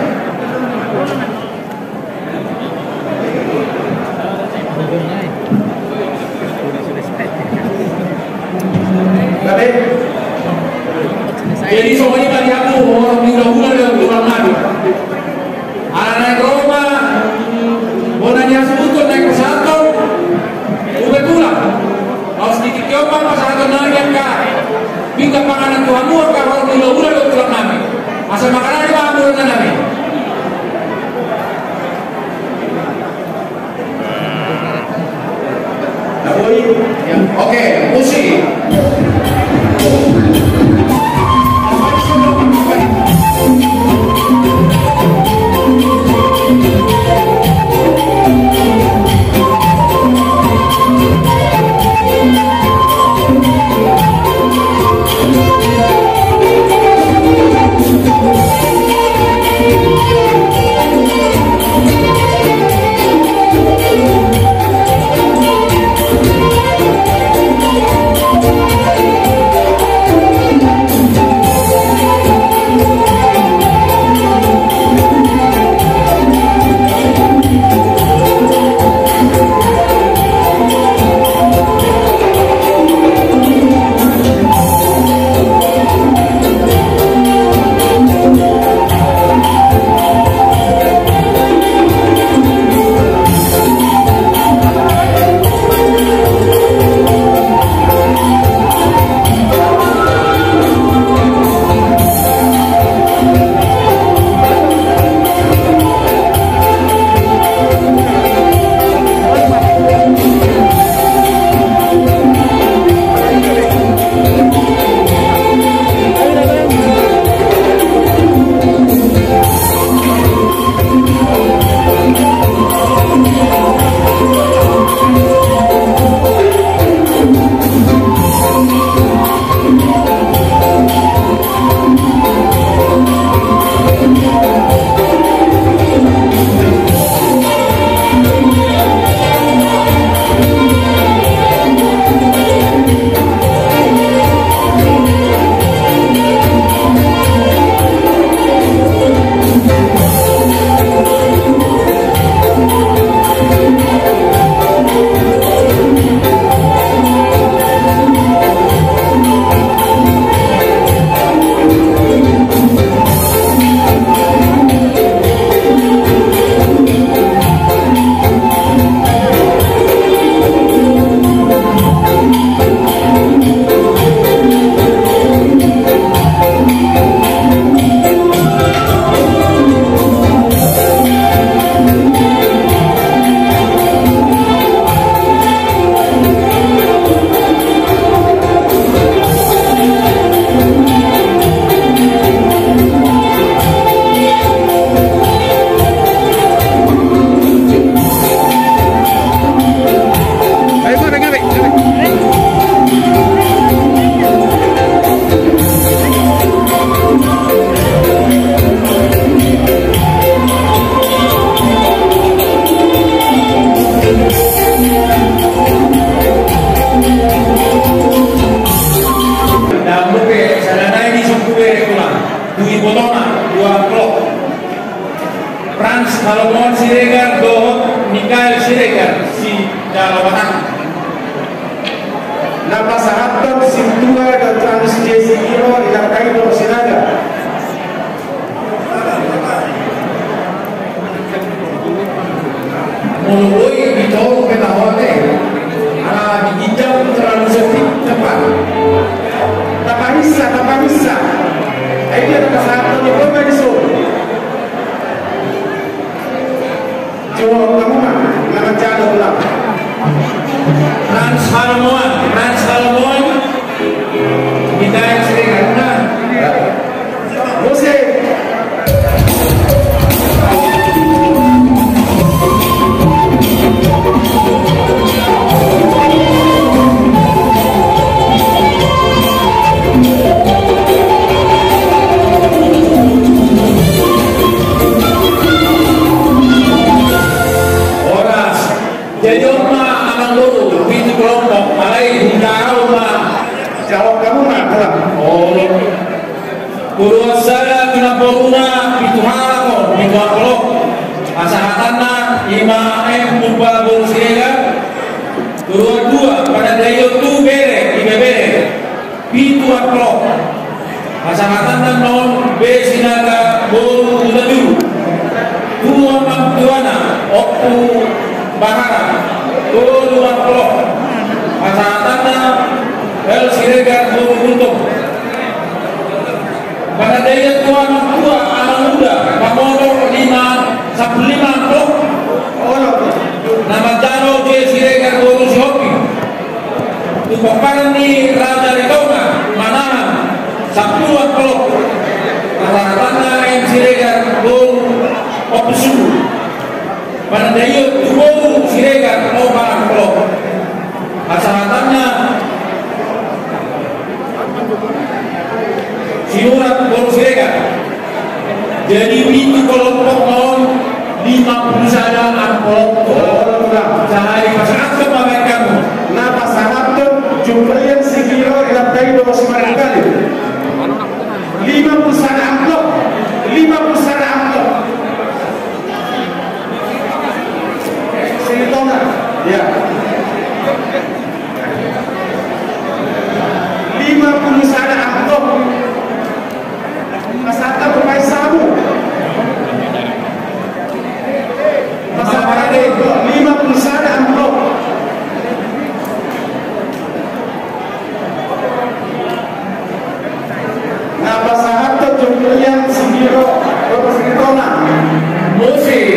Jadi semuanya bagi aku orang mula-mula dengan Tuhan Nabi. Anak Roma, bonanya sebutkan naik pesawat, udah pulang. Kalau sedikit keopan pesawat naik ka, bingka panganan Tuhan Muhammad kalau mula-mula dengan Tuhan Nabi. Asal makanan itu apa dengan Nabi? Oke, musik. Salomon Siregar Dohot Mikael Siregar si Jalawatan Napasahabang sintua dan trans Jesse Hiro ilang kayo sinaga. Muluboy ito pinahote ala digijam terlalu setik cepat Tapahisa ay dia napasahabang ni Pemeriso Jawa kamu mah naman jaga ulang Trans Salomon Mikael Siregar Kuruasada kinaporuna pituhalakon pituakolok asahatanna ima mumpa borusirega. Dua pada dayo tu bere ibebere pituakolok asahatanna non besinaga boru udadu. Dua mamtuana oktu bahara pituakolok asahatanna el sirega boru untung. Pada daya tuan tua anak muda pamono 5 sampai 5 blok nama jano je siregar boru sihopi tu paparan ni raja rekona mana 10 blok rata-rata yang siregar boru opesu pada daya tu boru siregar 4 blok asalnya siurat boru siregar. Jadi itu kelompok non 50 sada kelompok sehari masyarakat kemarin kamu. Nah pasangan tuh jumlahnya sekilo ilatai 29 kali. 50 sada amplop, 50 sada amplop. Sini tolong, ya. 50 sada amplop. Masyarakat bermain sabu. Masyarakat 50 sada amplop. Nah masyarakat jumlahnya segiro berapa segitona? Musik.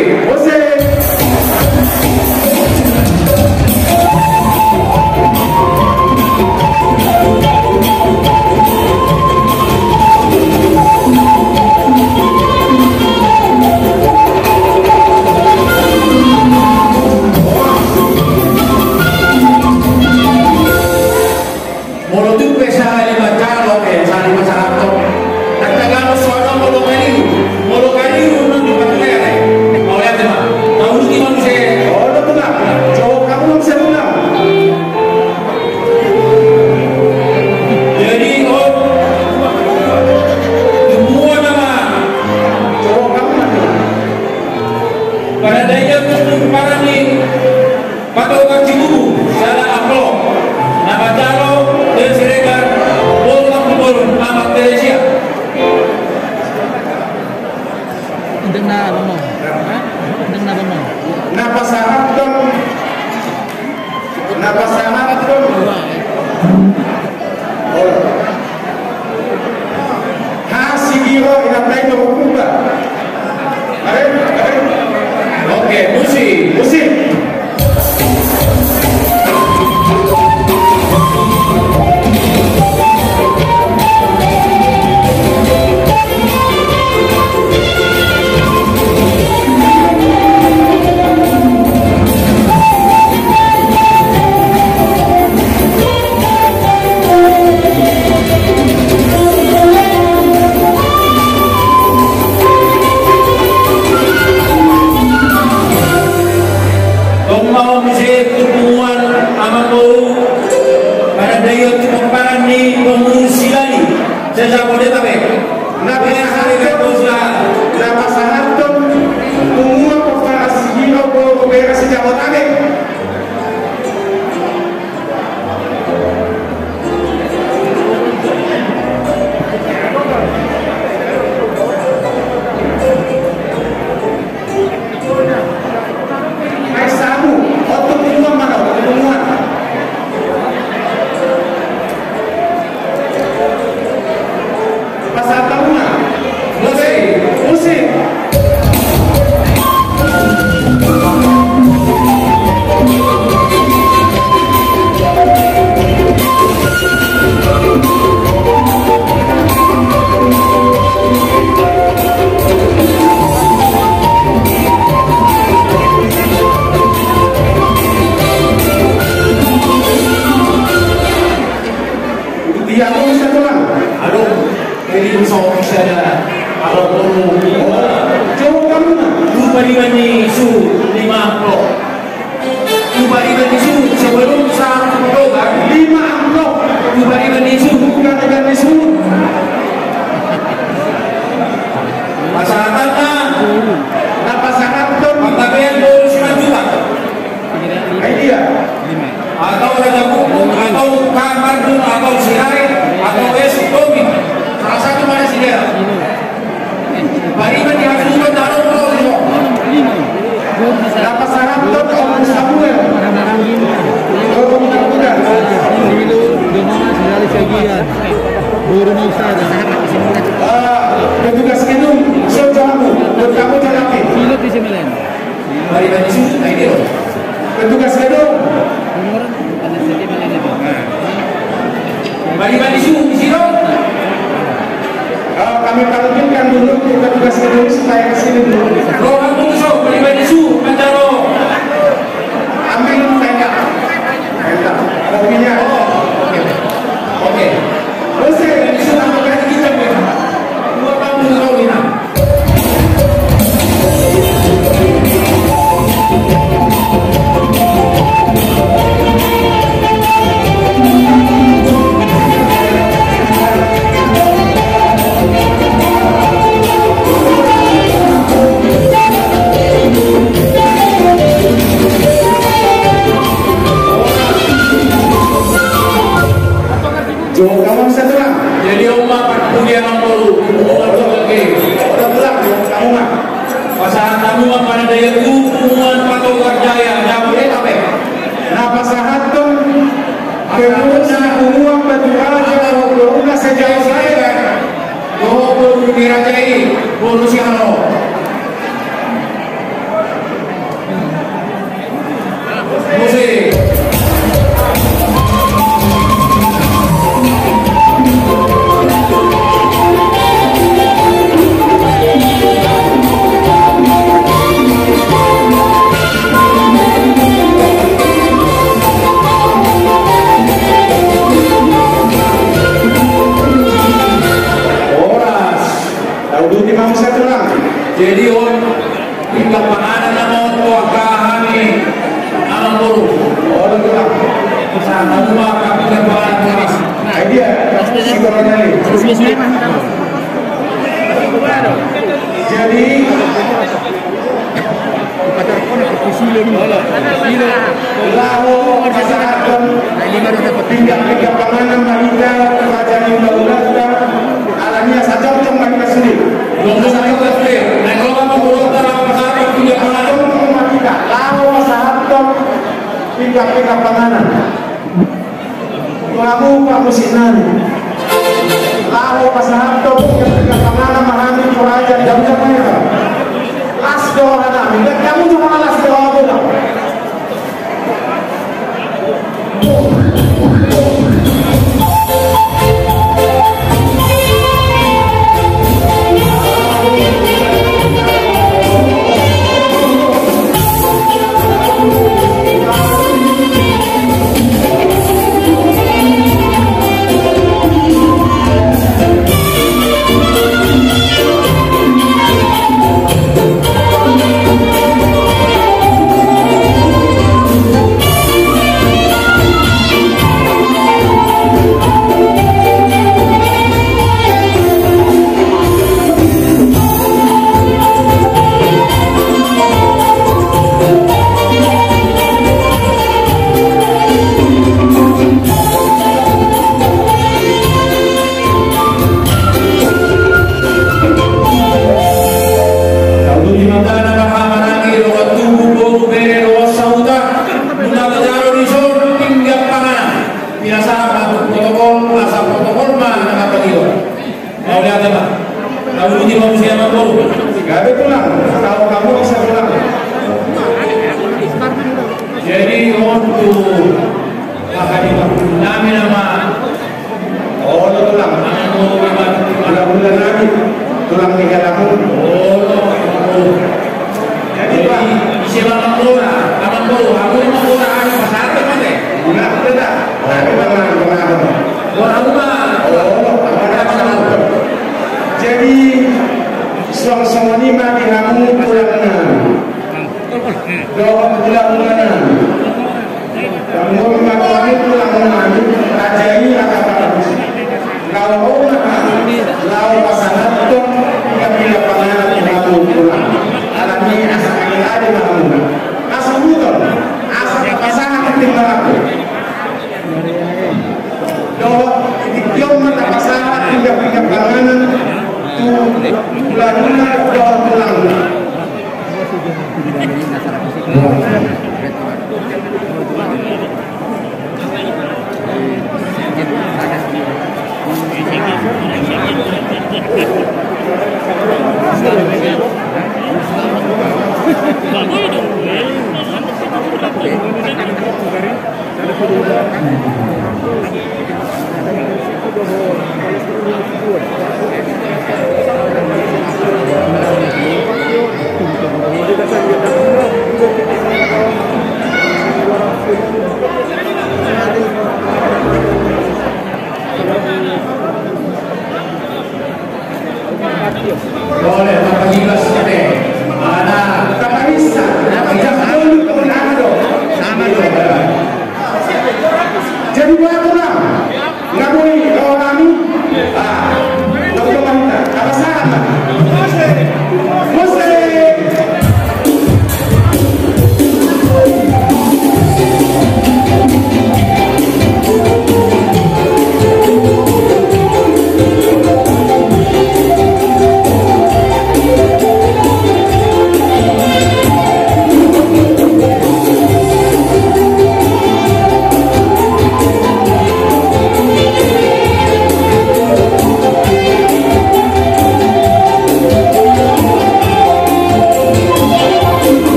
Mari maju, nah ini loh. Petugas gedung. Mari maju di sini. Kami panggilkan dulu petugas gedung supaya kesini dulu. Rohan Bungsu, mari maju, Mencaro. Ambil tenda. Kopinya. Oke. Oke, disuruh pakai kita nih. 2 tahun kawin. Jo, kamu bisa terang. Jadi Oma kemudian Ampolu. Oke. Udah pulang, kamu mah. Pasangan kamu pada daya hubungan Patogar Jaya. Boleh apa? Nah, pasahan tuh kemudian hubungan berdua aja udah sejauh saya. Bolu dirajai, bolu siano. Musik. Jadi hingga panganan nama kami alam buru. Orang bilang, Sama rumah kami lebaran keras. idea, si Coronel. Jadi, laho masyarakat pindah panganan malika kerajaan undang-undang alamiah saja untuk mereka sendiri. Laho masyarakat pindah panganan. Kamu Pak Musinan. Laho masyarakat pindah panganan mahami kerajaan jauh-jauh mereka. Las doa kami, dan kamu juga las doa pula. Jadi untuk nama Oh, tulang. Bulan lagi tulang 3 tahun. Jadi Pak, isi Aman Bolu, aku ini mau ada pasar mana? enggak tidak. Tapi pernah. Orang rumah. Jadi suang ini mati kamu pulangnya. Doa pulang-pulangnya. Kamu memakai pulang-pulang aja ini akan bagus. Kalau lau pasangan itu tidak bila panganan kamu pulang. Alami asal ada kamu. Asal bukan. Asal pasangan tinggal aku. Doa itu mata pasangan tinggal panganan. Bulan-bulan doa pulang. Boleh Bapak Gibas deh. Mana Bapak bisa? Jangan dulu sama dong. Sama dong. Jadi buat orang nggak boleh orang ini. Untuk wanita apa salah? Muslim.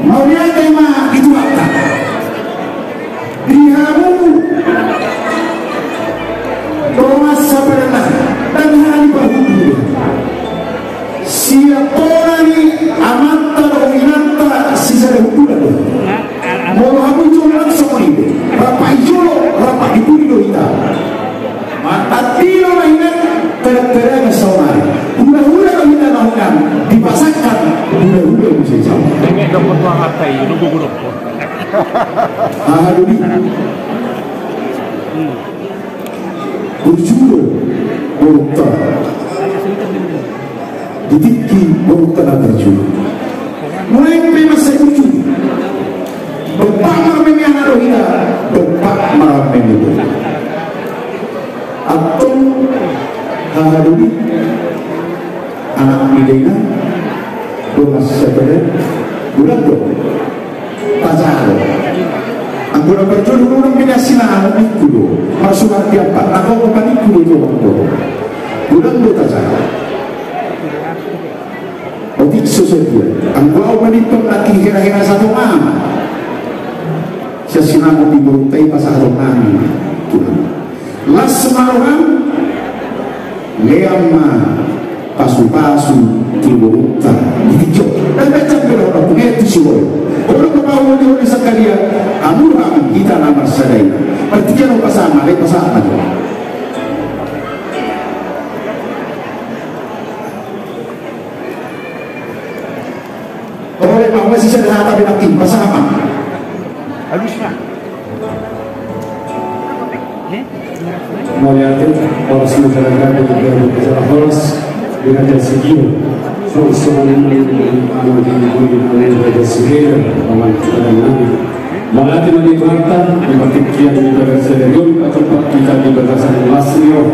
Maunya tema itu apa? Dihamu doa sabarlah dan hari bahu. Siapa ni amat terwinata sisa hukuman. Mau kamu cuma semua ini. Rapai jolo, rapai itu kita. Mata tilo mainan terkeren semua. Udah kita lakukan dipasangkan. Udah bisa jauh. Dapat uang harta itu gugur. Dulu berjuru berta didiki berta berjuru mulai masa berjuru berpamar memang rohina berpamar memang atau dulu anak midena domas sebenarnya bulan dong pasal ang bulan berjuru orang beda silang ikut masuk hati apa aku bukan ikut itu bulan dong pasal otik sesuatu ang bau menitong lagi kira-kira satu malam saya silang di beruntai pasal satu malam las semalam leama pasu-pasu tiba-tiba hijau dan macam berapa punya itu semua orang kepala di sekalian amurang kita nama sadai pertigaan pasama lain pasama oleh bahwa sisa data binakin pasama habisnya mau lihat orang masyarakat yang berbicara holos dengan tersedia soal yang bersedia aman Malati menikmata mempertikian di bersedia atau kita di berdasarkan masrio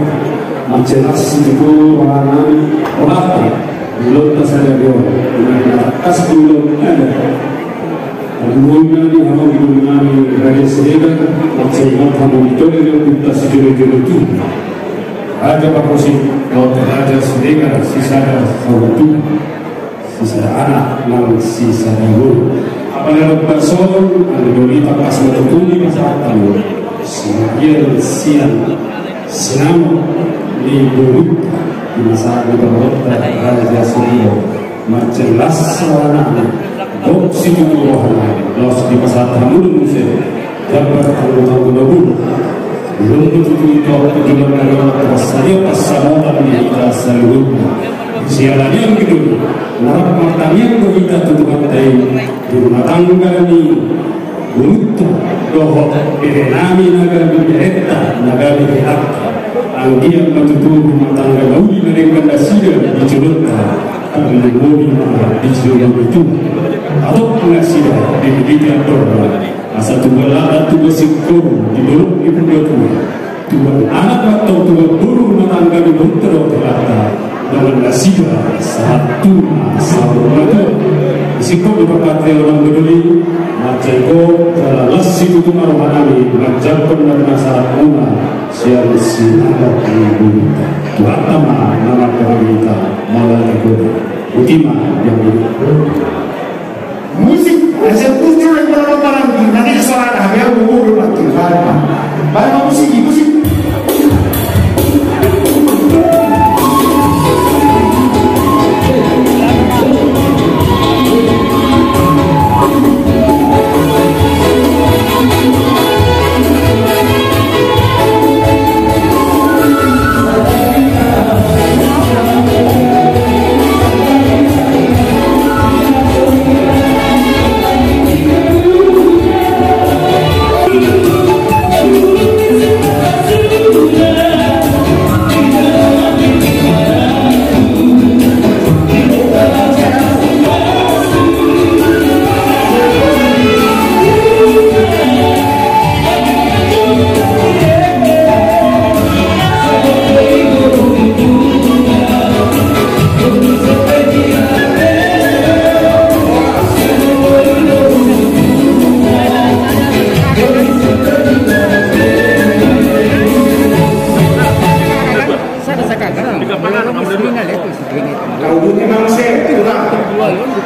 mencelas itu warnai orang belum tersedia dengan atas belum ada Mungkin di halau dunia raja sedekah macam kamu itu yang kita sejujurnya itu raja pakosi kalau raja sedekah sisa satu sisa anak dan sisa guru apa yang berson ada dua pas betul di masa tamu semakin siang senam di bulu di masa berkota raja sedekah macam laswana opsi itu los di pasar tamu Indonesia dapat tamu dulu belum itu juga negara terasanya pasal dan kita selalu sialannya yang gitu narap matanya kita tutupan dari di rumah tangga ini untuk dohok nami negara berjeta negara berjeta anggian betul rumah tangga lauli mereka dasar diculutkan di itu atau pengasih di bidang doa asal tubuh tubuh sikor di belum ibu tubuh anak atau tubuh burung matangga di belum terota dengan nasibah satu itu sikor dipakai orang peduli macamko dalam situ tu maruhanami macam pun masalah umma siar sinar di Tuatama nama kita malah tergoda ultima yang musik Hasil tujuh yang berapa lagi nanti soal ada yang umur lagi kan? Baik musik.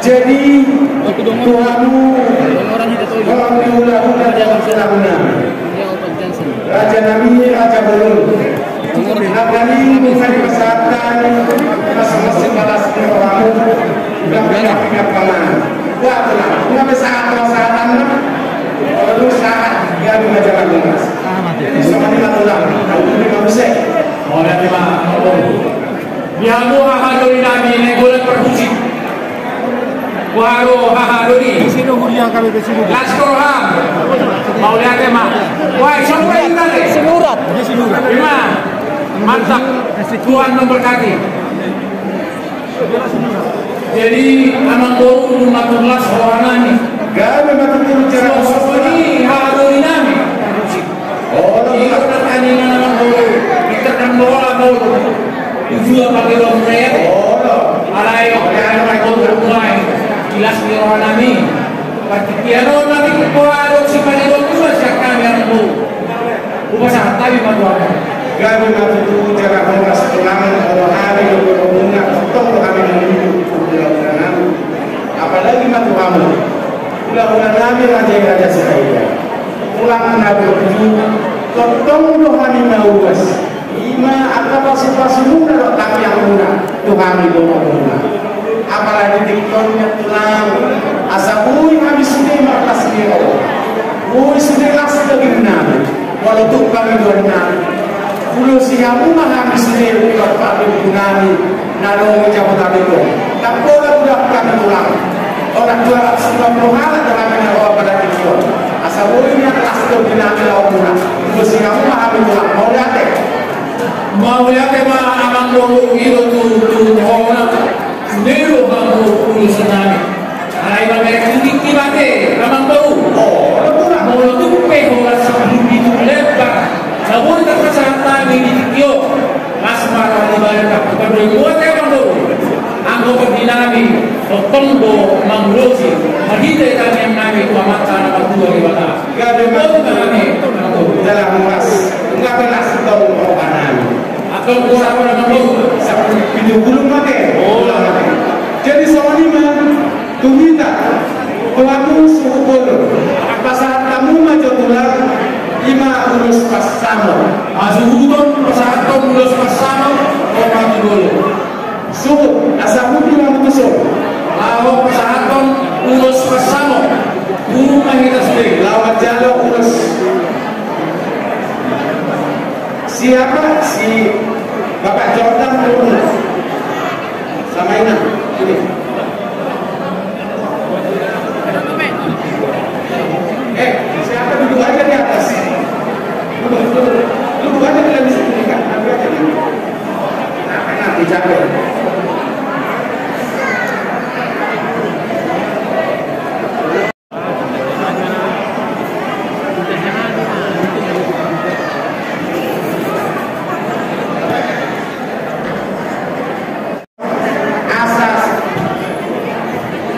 Jadi Tuhanmu Raja Nabi Raja Belum Nabani Mufadi Kesehatan masing-masing balas di orangmu dan ingat paman wah tenang nggak saat kalau saat dia mengajarkan lunas jadi sama di matulang kalau di manusia oleh tema biamu ahaduri nabi negolan perpuji waro ahaduri sino huliang kami ke sini laskoroham mau lihat tema wah siapa yang tadi sinurat lima mantap Tuhan memberkati. Jadi anak baru 15 orang ini gak memang cara ini hari ini iya bertani anak baru kita kan bola baru juga pakai lomret alay anak baru mulai jelas di orang ini pasti piano nanti keluar si paling bagus siapa yang baru ubah tapi manual gak memang cara mengas tulangan orang hari berhubungan tong kami menuju bulan apalagi matu kamu bulan kami raja saya pulang nabi tong dohani mauas ima apa pasti muda tapi yang muda dohani dohani apalagi diktonnya tulang asabui habis sudah markas dia bui sudah kasih lagi benar walaupun kami dohani Pulau Sihamu mah habis sendiri kalau pakai gunani nado mencabutan itu. Tak boleh sudah pakai tulang. Orang 290 hal dalam menawa pada video. Asal bolehnya kelas itu gunani lawan tulang. Pulau Sihamu mah habis tulang. Mau lihat mah amang dulu itu tu orang sendiri baru pulau senami. Alai mereka tiba amang baru. Mau tu pehoras sebelum itu lebar. Namun terkesatan ini dikio asmara di balik tak berbuat yang baru. Anggo berdinami, bertombo manglosi, berhidai dan yang nami kuamatan apa dua di bawah. Gak ada mau kami dalam ras, enggak pernah tahu orang atau kurang orang mau seperti video belum mati. Oh lah mati. Jadi soalnya tumita, pelaku suku bodoh. Apa saat kamu maju tular? Lima ulus pasamo, azuhudon pasaton ulus pasamo, orang dulu. Suhu, asahudi yang betul. Lawan pasaton ulus pasamo, guru kita sendiri. Lawan jalo ulus. Siapa si Bapak Jordan dulu? Sama ini. Siapa duduk aja di atas? Lu bukan tidak bisa berikan, tapi aja nanti capek. Asas,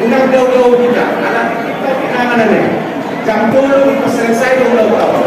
udah jauh-jauh kita, anak kita mana nih? Jam 10 selesai udah tahu.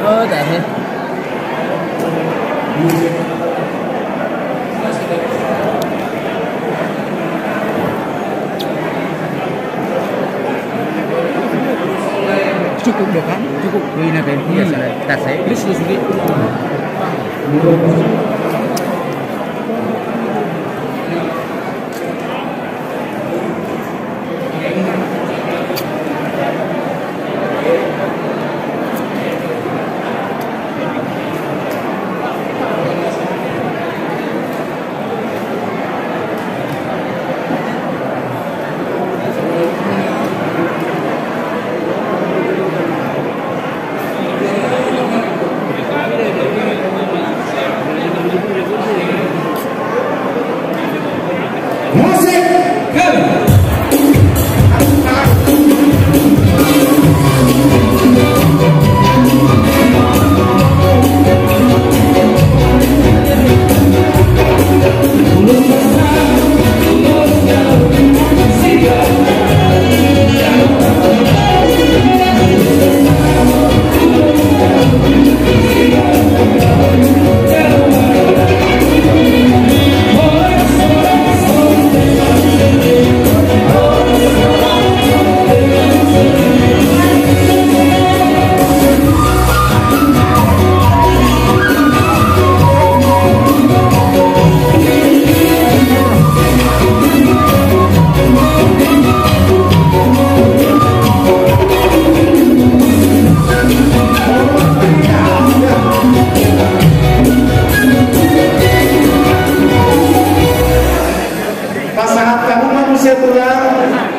Oh, tak sih. Cukup deh kan? Cukup. Ini kan biasa. Tak saya. Terus sedikit.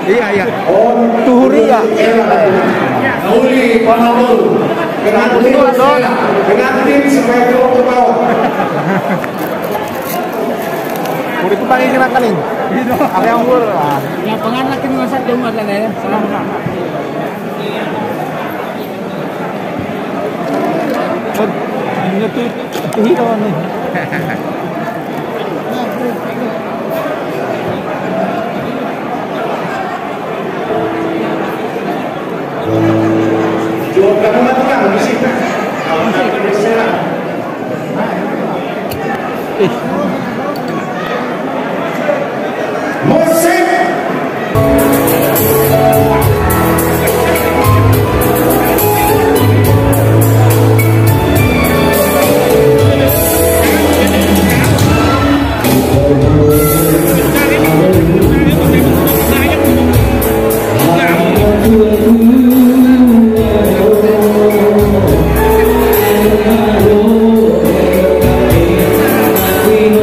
Iya. Oh, tuhuri ya. Nauli panabol. Pengantin supaya kau ke bawah. Udah tuh pakai kena kaling. Apa yang mur? Ya penganak ini masa cuma kan ya. Selamat. Ini tuh hito nih. Jawab kamu matikan di sini. Kalau tak berserah. Musik. We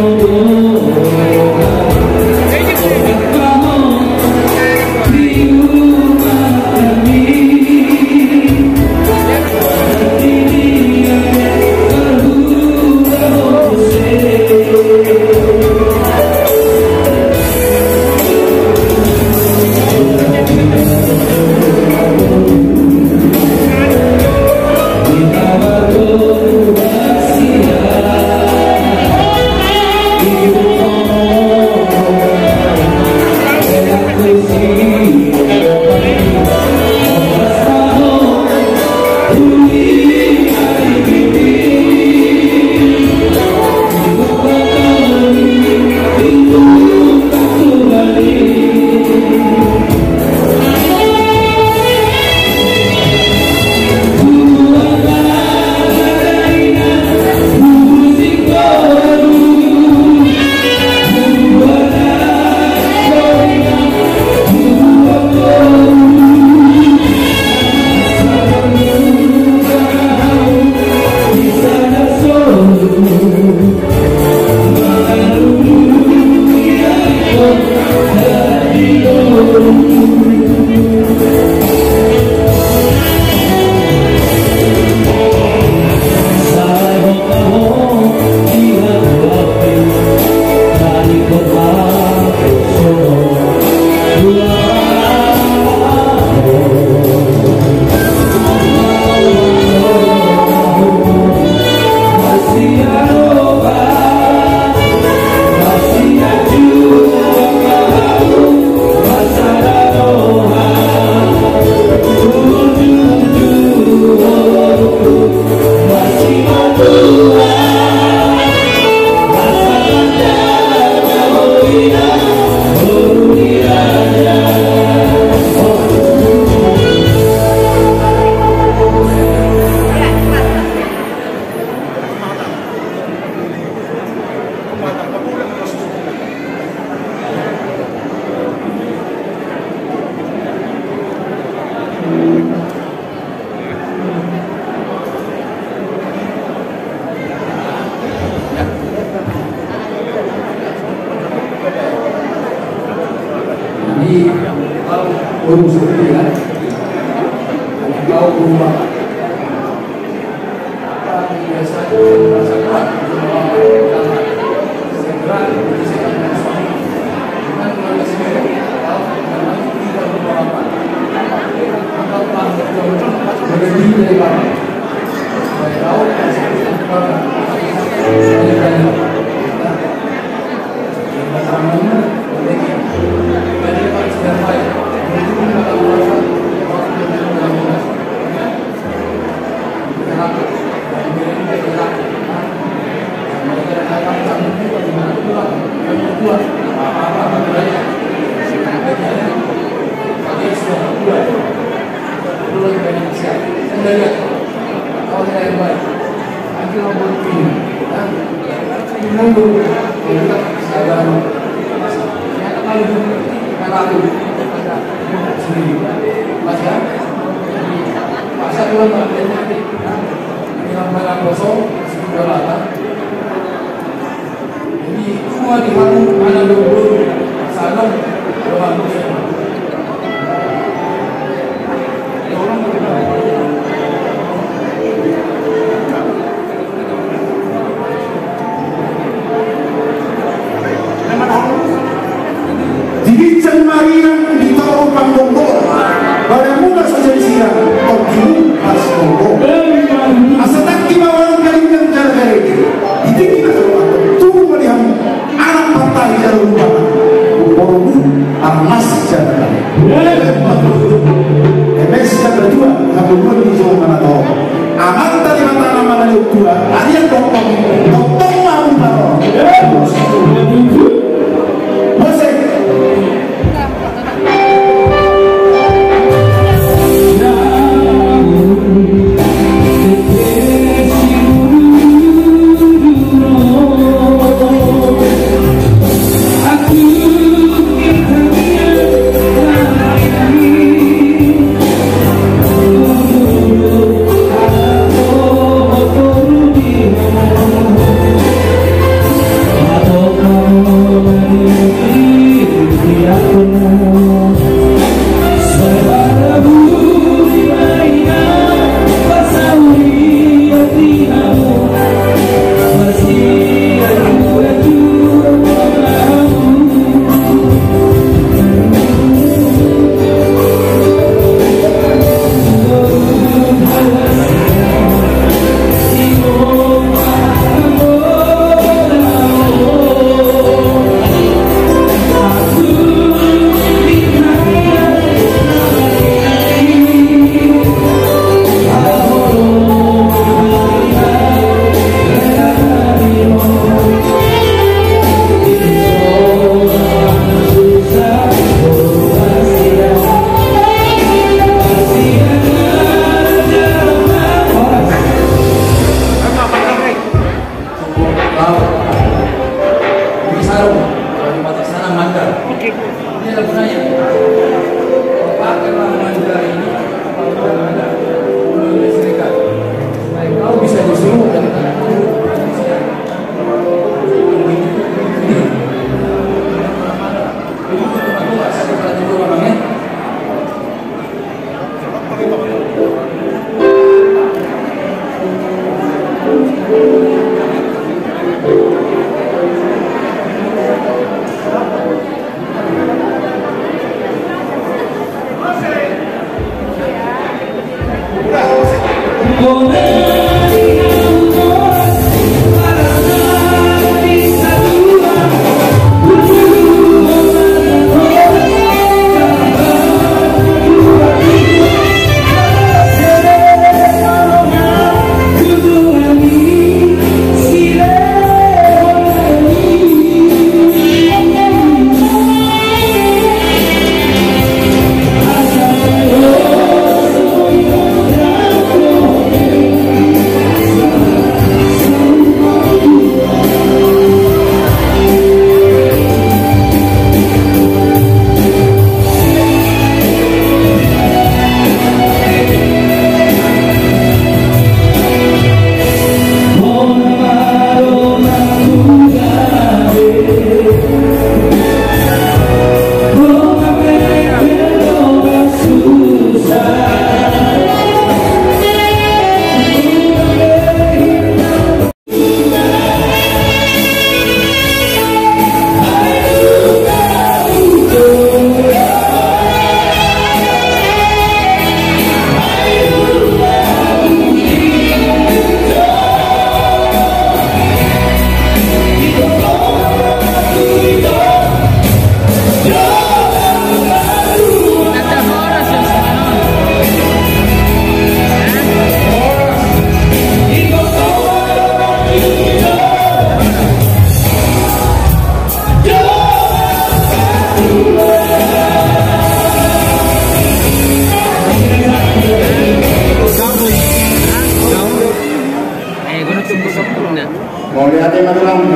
Mau lihat yang matulang,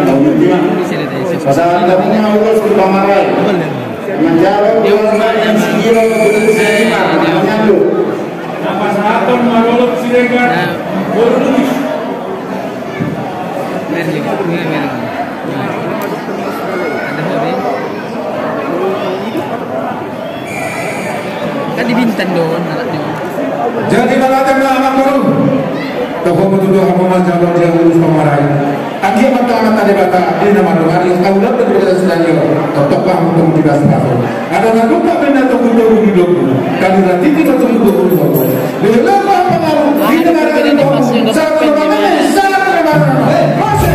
pasangan gabungnya urus di Pamarai, menjawab yang segera menyambut. Pasangan Marolok Siregar, Borus. Kan di Bintan doon, anaknya. Jadi malakan na anak baru. Toko betul hamba jalan dia urus Pamarai. Aki mata tadi bata ini nama doa yang kau dapat berkata sedaya. Tetap paham untuk tidak sepatu. Ada lagu tak benar untuk hidup. Kali nanti kita tunggu dulu. Bila apa pengaruh di negara ini sangat berbahaya, sangat berbahaya. Masih.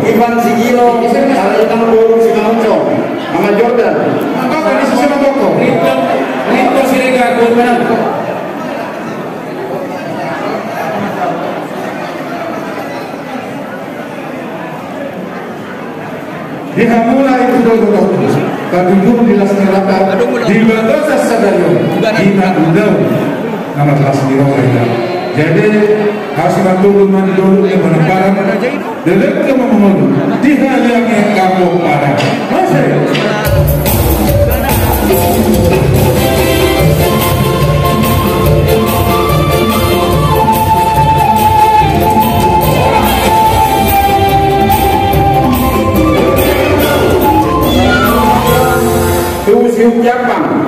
Ivan Sigiro, Alaitan Guru Simanco, Mama Jordan. Apa ini sesama toko? Rito Siregar, Borus. Dihamula itu dulu. Kaduduk di laksanakan di Badosa Sadario. Kita undang nama kelas di Rokaida. Jadi hasil turun mandi dulu yang menemparan delek ke memohon dihalangi kampung pada masih.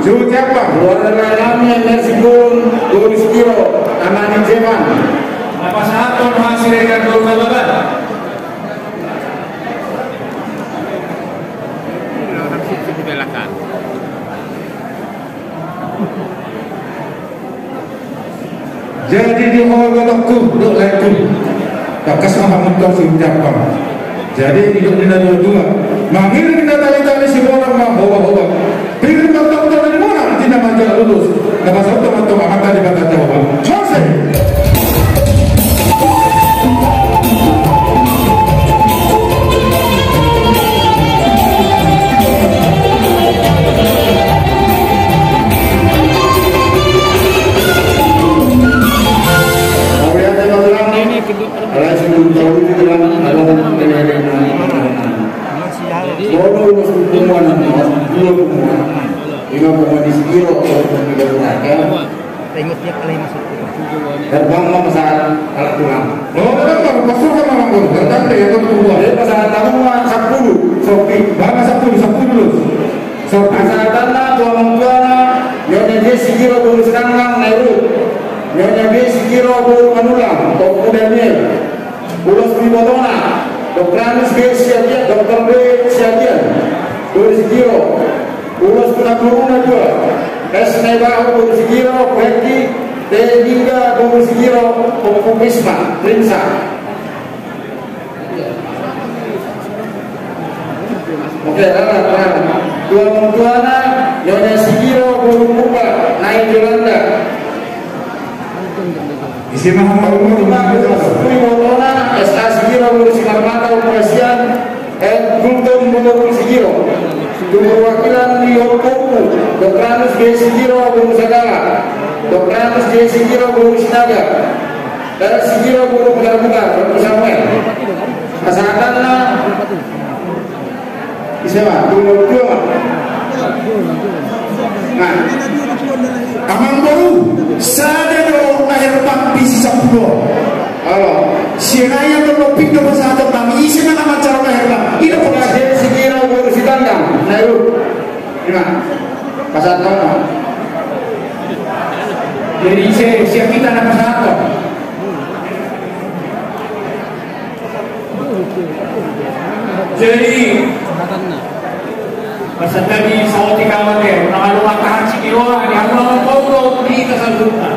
Suhu Japang, luar dalamnya Mersikun, Guru Sikiro, Amani Jeman. Pasangan hasil rekan Guru Babat. Jadi di Holodomku, duk leku, takas Muhammad Taufik Japang. Jadi hidup di dunia dua. Mengirim tali-tali si orang bawa-bawa. Pilih betul-betul dari mana? Tidak majalah lulus. Nama satu-satu amat tadi kata jawaban. Masih. Terbang masalah alat tulang. Oh, terbang pasukan mamang datang deh itu kedua. Jadi masalah tamu 10 sopi. Bangga 10 dulu. Sopi masalah tanah tua mengkuana. Nyonya dia sikiro bulu seranglang Nairu. Nyonya dia sikiro bulu manulang. Toku Daniel. Bulu Skribotona. Dokranus B siagian. Dokter B siagian. Bulu sikiro. Bulu Skribotona juga. Es Nebahu bulu sikiro. Beki. Hingga Guru Sikiro, Pemukisma, Rinsa. Oke, rara. Dua Mengtuana, Nyonya Sikiro, Guru Mupa, naik Yolanda. Isi Muhammad Umar, Guru Motona, SK Sikiro, Guru Simarmata, Operasian, Gultum Guru Sikiro. Guru Wakilan di Yokoku, Dokranus G. Sikiro, Guru Sagala. Dokranus J. Sikiro Guru Sinaga dan Sikiro Guru Bugar-Bugar Dr. Samuel pasangannya siapa? Guru dua nah Amang Baru sada do lahir pampi si 10 halo siangnya terlopik do pasado kami isi na nama cara lahir pampi itu pengajian Sikiro Guru Sitandang Nairu gimana? Pasado Jadi siap kita nak pasang. Jadi pasal tadi sawati kawan dia, nama luar tahan Sikiro, ni aku nak kau di kasar rumah.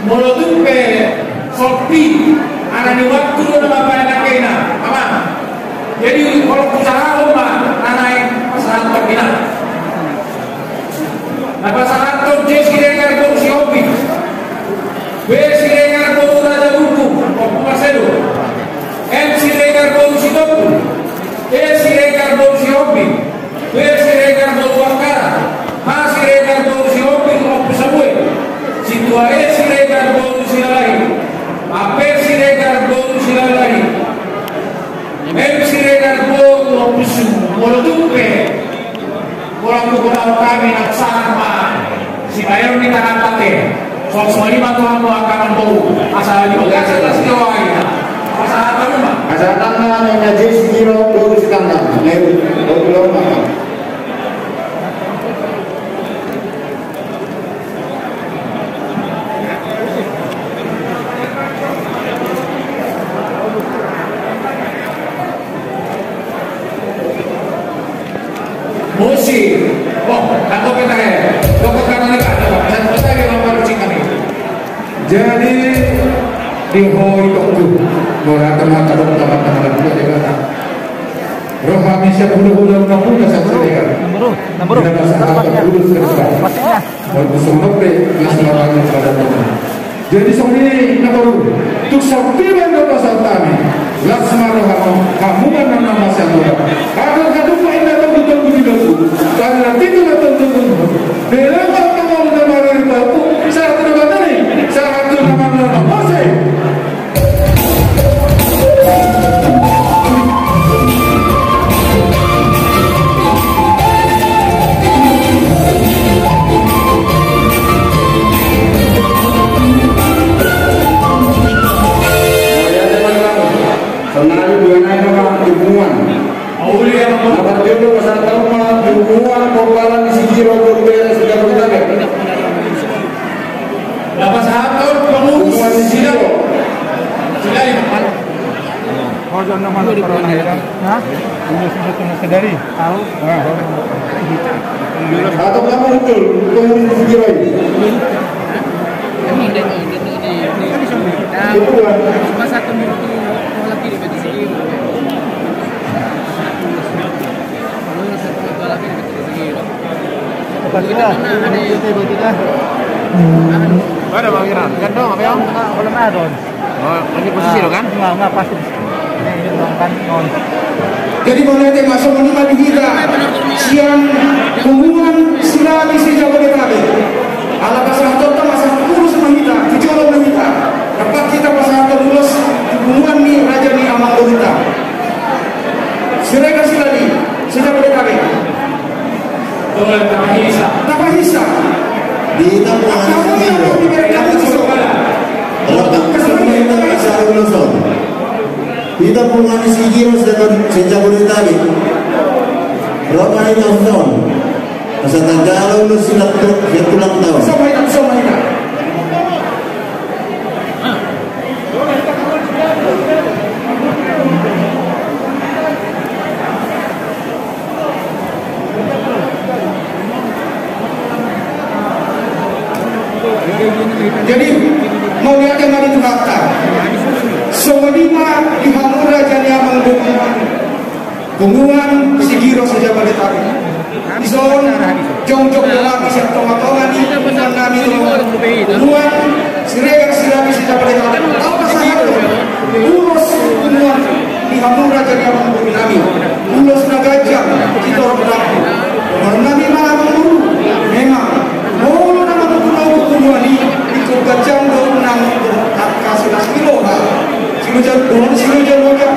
Mula tu pe sopi, anak ni waktu nama banyak kena, apa? Jadi kalau usaha rumah, anak pasang terkena. kurang gubernur kami Naksana si Bayar di tangan pate soal semua lima Tuhan akan membawa asal di bagian setelah sejauh kita asal apa rumah asal tangan yang ngaji sikiro dulu si tangan belum musik, aku kita ya, dokter kanan kita, dan kita yang nomor cikan ini. Jadi di hoi dokter, orang teman kadang teman juga dia kata, roh kami siap hulu kamu dah selesai. Nomor. Kita masalah dulu selesai. Waktu sampai masih orang yang pada teman. Jadi sini nomor untuk sampai mana pasal kami, laksana kamu kan nama siapa? Kalau kadang karena itu betul-betul berapa kamu mendengar itu satu nama ini satu nama masih sebenarnya bukan nama hubungan apa dia pasal nama hubungan korban di Sikiro berbeda sudah beritahu dapat satu penghubungan di Sikiro sudah oh jangan nama corona ya hah ini sedari tahu atau kamu betul penghubungan di Sikiro ini cuma satu minutu lagi di Sikiro ada Bang Iran, kan dong apa yang? Belum ada. Oh, lagi posisi lo kan? Enggak pasti. Ini kan non. Jadi boleh masuk menimba di kita siang hubungan silami sejak Jabodetabek. Ala pasal total masalah kurus sama kita, dicolong sama kita. Dapat kita pasal lulus hubungan nih raja nih amal kita. Siregar silani sejak Jabodetabek. Boleh tapahisa. Di tempat kita punya Sikiro sejak Jabodetabek. Berapa hari tahun? Masa tanggal lu silat tulang tahun. Sama ini. Jadi mau lihat yang mana itu fakta. Semua di Hamura jadi amal hubungan Sikiro sejak Jabodetabek. Zon jong-jong lagi siap tonga-tonga di hubungan kami hubungan Siregar silami sejak Jabodetabek. Apa sahaja urus hubungan di Hamura jadi amal hubungan kami. Urus nagajang kita orang berlaku. Kami malah menguru memang mau nama hubungan ini ikut gajang do nang kasih kilo silujan loga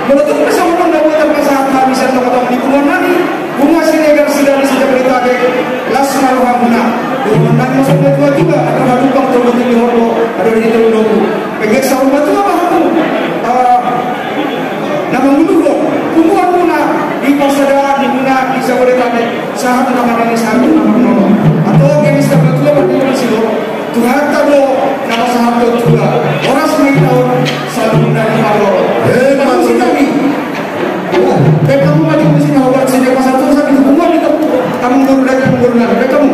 betul bersama pendapat pasangan kami dan teman-teman di hubungan ini bunga Siregar silami sejak Jabodetabek lasma rohamuna hubungan maksudnya tua juga ada hadupang terbentuk di hordo ada di terbentuk pegek sahur batu apa nama mundur hubungan puna di pasadaan di guna di Jabodetabek sahat nama ini satu nama menolong atau kini sahabat juga berarti silo Tuhan tado nama sahabat juga orang semai tahun selalu mendapat kalau maksud kami kamu maju di sini obat sejak pasal itu sampai hubungan itu kamu menggunakan kamu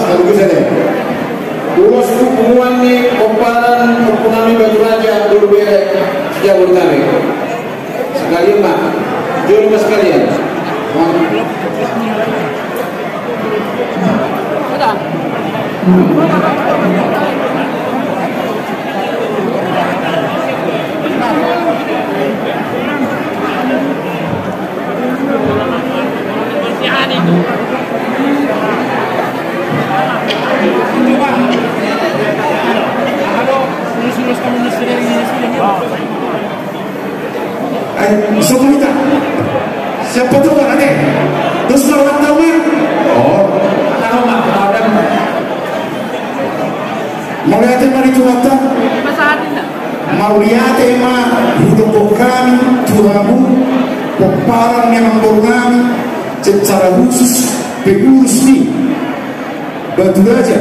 sekaligus ada. Ulos hubungan nih komparan perpunami Batu Raja dulu berek Jabodetabek. Sekalian Pak, jom mas sekalian. Semuanya siapa tuh kan ada terus lawan taman tahu mak mau lihat mari tuata mau lihat hidup kami tuamu peparang yang kami secara khusus pengurus nih Batu Raja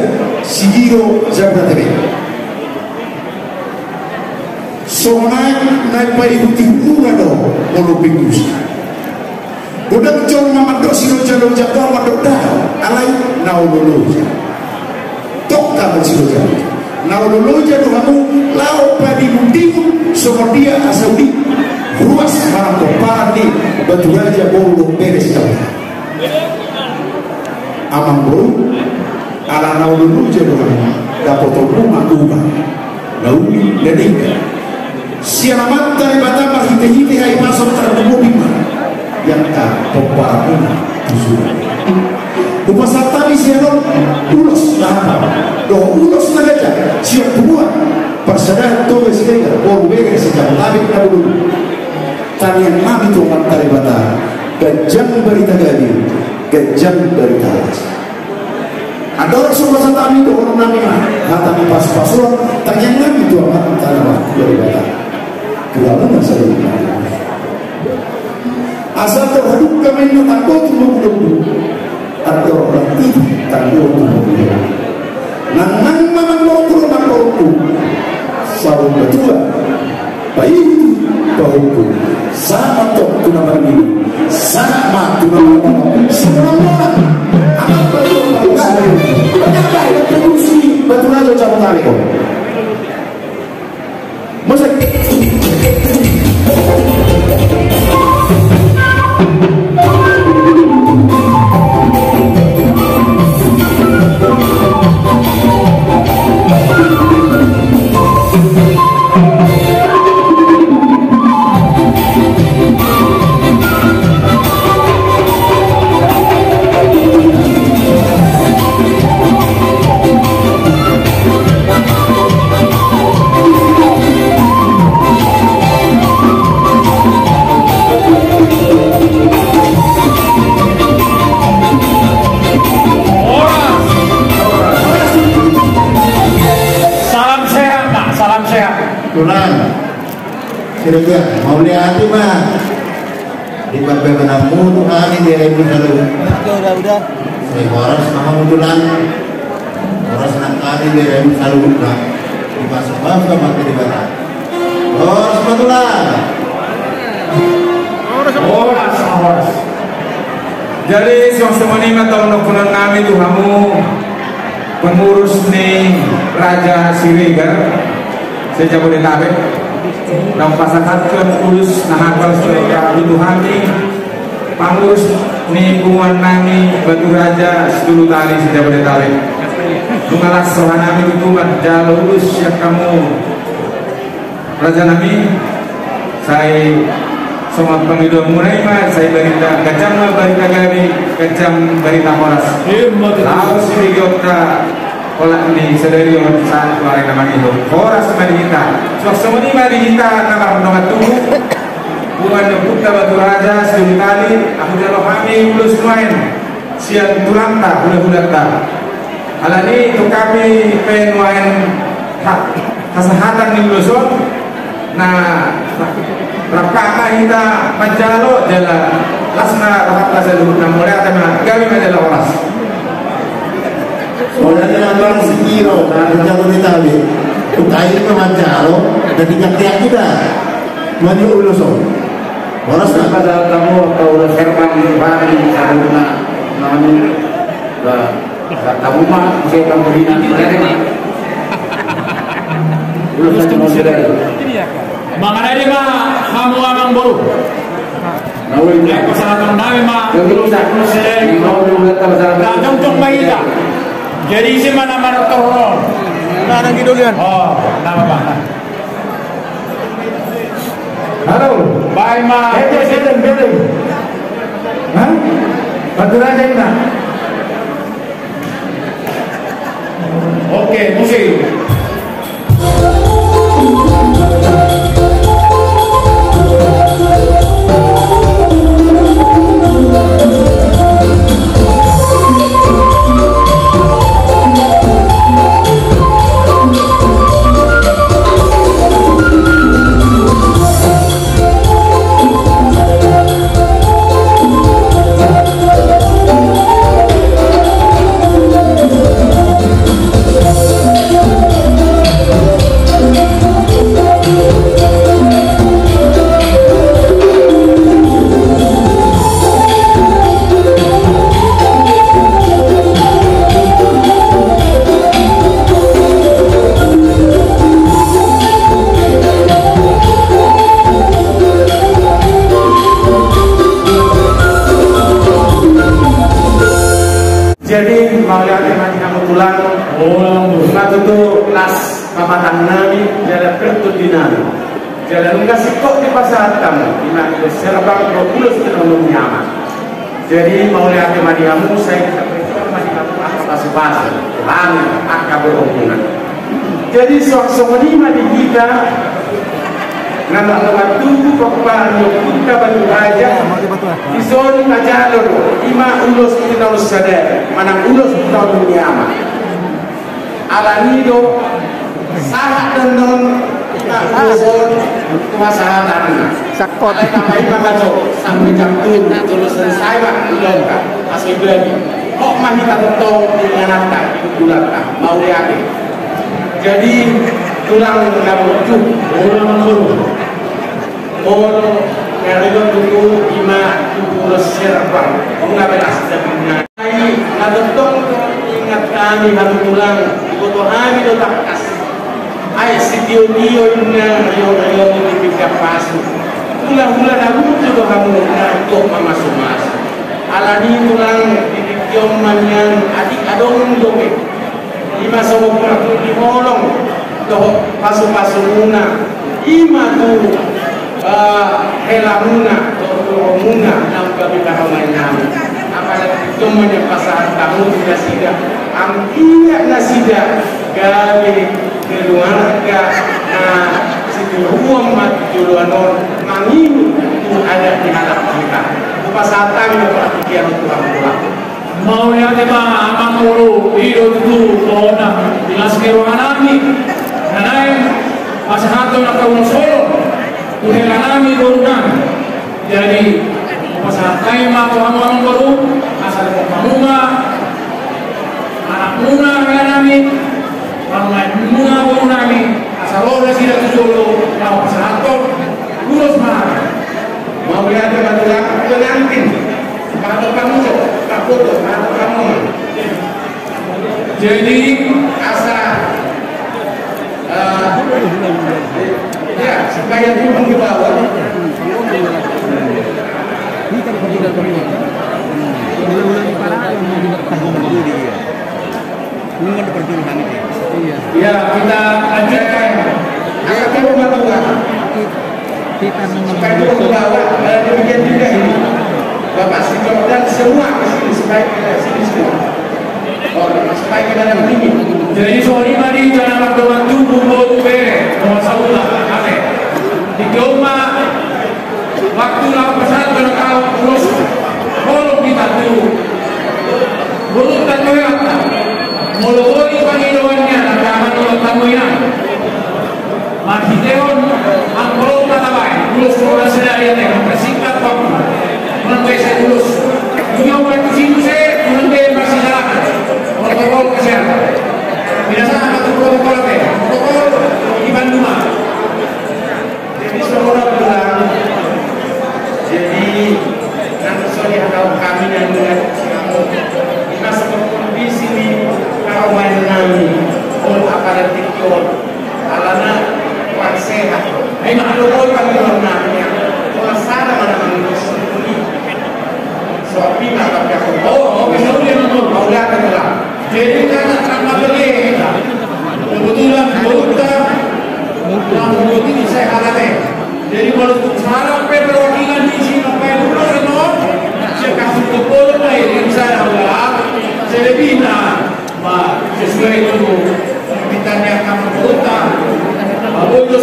Sigiro Jabodetabek. So naik pa ikuti hubungan dong kalau pengurus. Udah jauh mamadok si loja kau mamadok dah alai nau loja. Tok kamu si loja. Nau loja doh kamu lau padi mundimu semua dia asaudi ruas marang koparan di Batu Raja bolu beres kau. Amang bolu ala nau loja doh kamu dapat rumah ubah. Nauli ledika. Siapa dari Batam hite-hite hai masuk terbuka bima yang tak peparuna tujuan. Upasar tadi siapa ulos lahapa, doh ulos nagaja siap buat persadar tobe sekali, bolu bega sejak tabik dahulu. Tanian mami tuan dari Batam, kejam berita gadi, kejam berita alas. Ada orang semua tadi doh orang namanya, kata pas-pasuan, tanian mami tuan dari Batam. Kenapa masalah ini? Asal terhadap kami yang takut mengumpul atau orang itu takut mengumpul. Nang mana mengumpul nak mengumpul. Sarung betua, bayi itu mengumpul. Sama tok tunaman ini, sama tunaman ini. Semua orang amat betul. Kenapa yang terusik Batu Raja Jabodetabek? Masa kira-kira mau lihat mah di babak menamu tuh kami dia ibu selalu udah saya horas sama mutulan horas nak kami dia ibu selalu udah di pasok sama di barat horas mutulan horas jadi semua ini mata menukunan kami tuh kamu pengurus nih Raja Siregar Jabodetabek nampasakan urus nahakal mereka Tuhan pangurus lingkungan nami Batu Raja sedulu tali Jabodetabek mengalas sohanami hukuman jalur urus yang kamu Raja nami saya somat penghidup mulai saya berita kejam berita gari kejam berita horas lalu si Yogyakarta kolak ini sedari orang saat keluar nama itu horas mari kita semua ini mari kita nama penongat tubuh bukan Bukta Batu Raja sedulur kali aku jalo kami ulus main siang tulang tak budak-budak tak hal ini untuk kami pengen kesehatan di ulusun nah rapaka kita menjalo jalan lasna rapaka sedulur namanya tema kami menjalo horas soalnya orang Sigiro dari Jabodetabek utai memajalo dari kakek kita maju uloso horas pada tamu atau serban hari karena namanya Kamu mah saya kamu berinan mereka. Belum saja mau sedar. Mangan aja mah kamu amang boru. Nawin Ya kesalahan nabi mah. Belum sedar. Mau dulu datang sana. Nah, contoh bayi tak. Jadi isi mana teror. Nah, nang gitu kan. Oh, nama Pak. Halo. Baik mah. Bedeng. Hah? Bantu aja ini. Oke, musik. Jadi mau lihat yang kamu tulang, nggak tuh nas papatan nabi jalan kertut di nabi, jalan nggak sikok di pasar kamu, ina itu serbang 20 tahun nyaman. Jadi mau lihat yang kamu, saya kita beritahu kamu apa pas-pas, langit akan berhubungan. Jadi suasana di kita. Nama Allah tubuh pokoknya kita batu aja di zon ajalur ima ulus kita ulus sadar mana ulus kita dunia mah alanido sangat dan kita zon kuasa tanah sakot kita makan sampai jam 7 terus selesai pak belum kan asli lagi kok mah kita tetong dengan apa bulan mau lihat jadi tulang labuju Molo karigon dulu ima dulu serba enggak belas dan ai nadotong ingat kami halu tulang foto kami do takas ai sidio dio ina yo di pikap pasu tulang aku do kamu untuk mamas alani tulang di kiomanyan adik adong doke ima sobo di holong do pasu muna ima tu helamuna atau muna nam kami kahaman nami apalagi temannya pasar tamu tidak sida ampinya nasida gawe keluarga situ ruang mati juluanon manginu itu ada di hadap kita pasar tamu perhatian Tuhan mau yang tema amang uru hidup itu kona jelas keruangan nami nanai masahato nak kaum solo Tuhela nami borunan jadi pasal kaima kamu baru asal kamunga anak muna kaya nami pangai muna boru nami asal orang sida tujolo mau pasal lulus mana mau lihat batulang pengantin atau kamu atau kamu jadi asal ya supaya turun ke bawah ya kita lanjutkan asal turun ke bawah supaya turun ke bawah demikian juga ini Bapak Sri dan semua kesini supaya kita sini semua supaya kita dapat ini jadi sorry mari jangan berdoa tubuh boru bere masalah ane di Joma waktu lawan pesat berkau terus bolong kita dulu bolong tak kelihatan moloi pangidoannya nakaman oleh tamunya masih teon angkolo kata baik terus orang sedaya teh mempersingkat waktu mengenai saya terus dunia waktu situ saya mengenai masih jalan protokol kesehatan tidak sama protokol teh protokol di Bandung. Jadi saudara bilang jadi nanti sorry kalau kami yang melihat kamu kita seperti di sini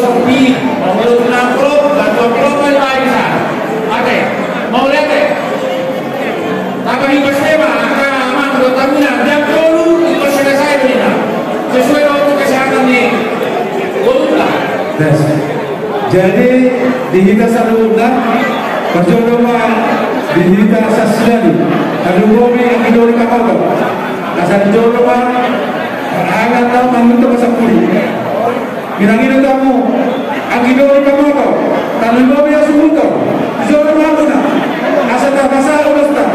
sepi, mau ngurus nampro, bantuan program lain sah. Oke, mau lihat deh. Tapi di Persema akan aman 2 tahunan dan dulu itu selesai ini. Sesuai dengan kesehatan nih. Udah. Jadi dihita salunda perjodohan dihita sasidani adugomi idori kamoto asal jodohan angan tahu mangunto kasapuri minangino kamu angidori kamoto talugomi asumuto jodohan muna asal terpasal usta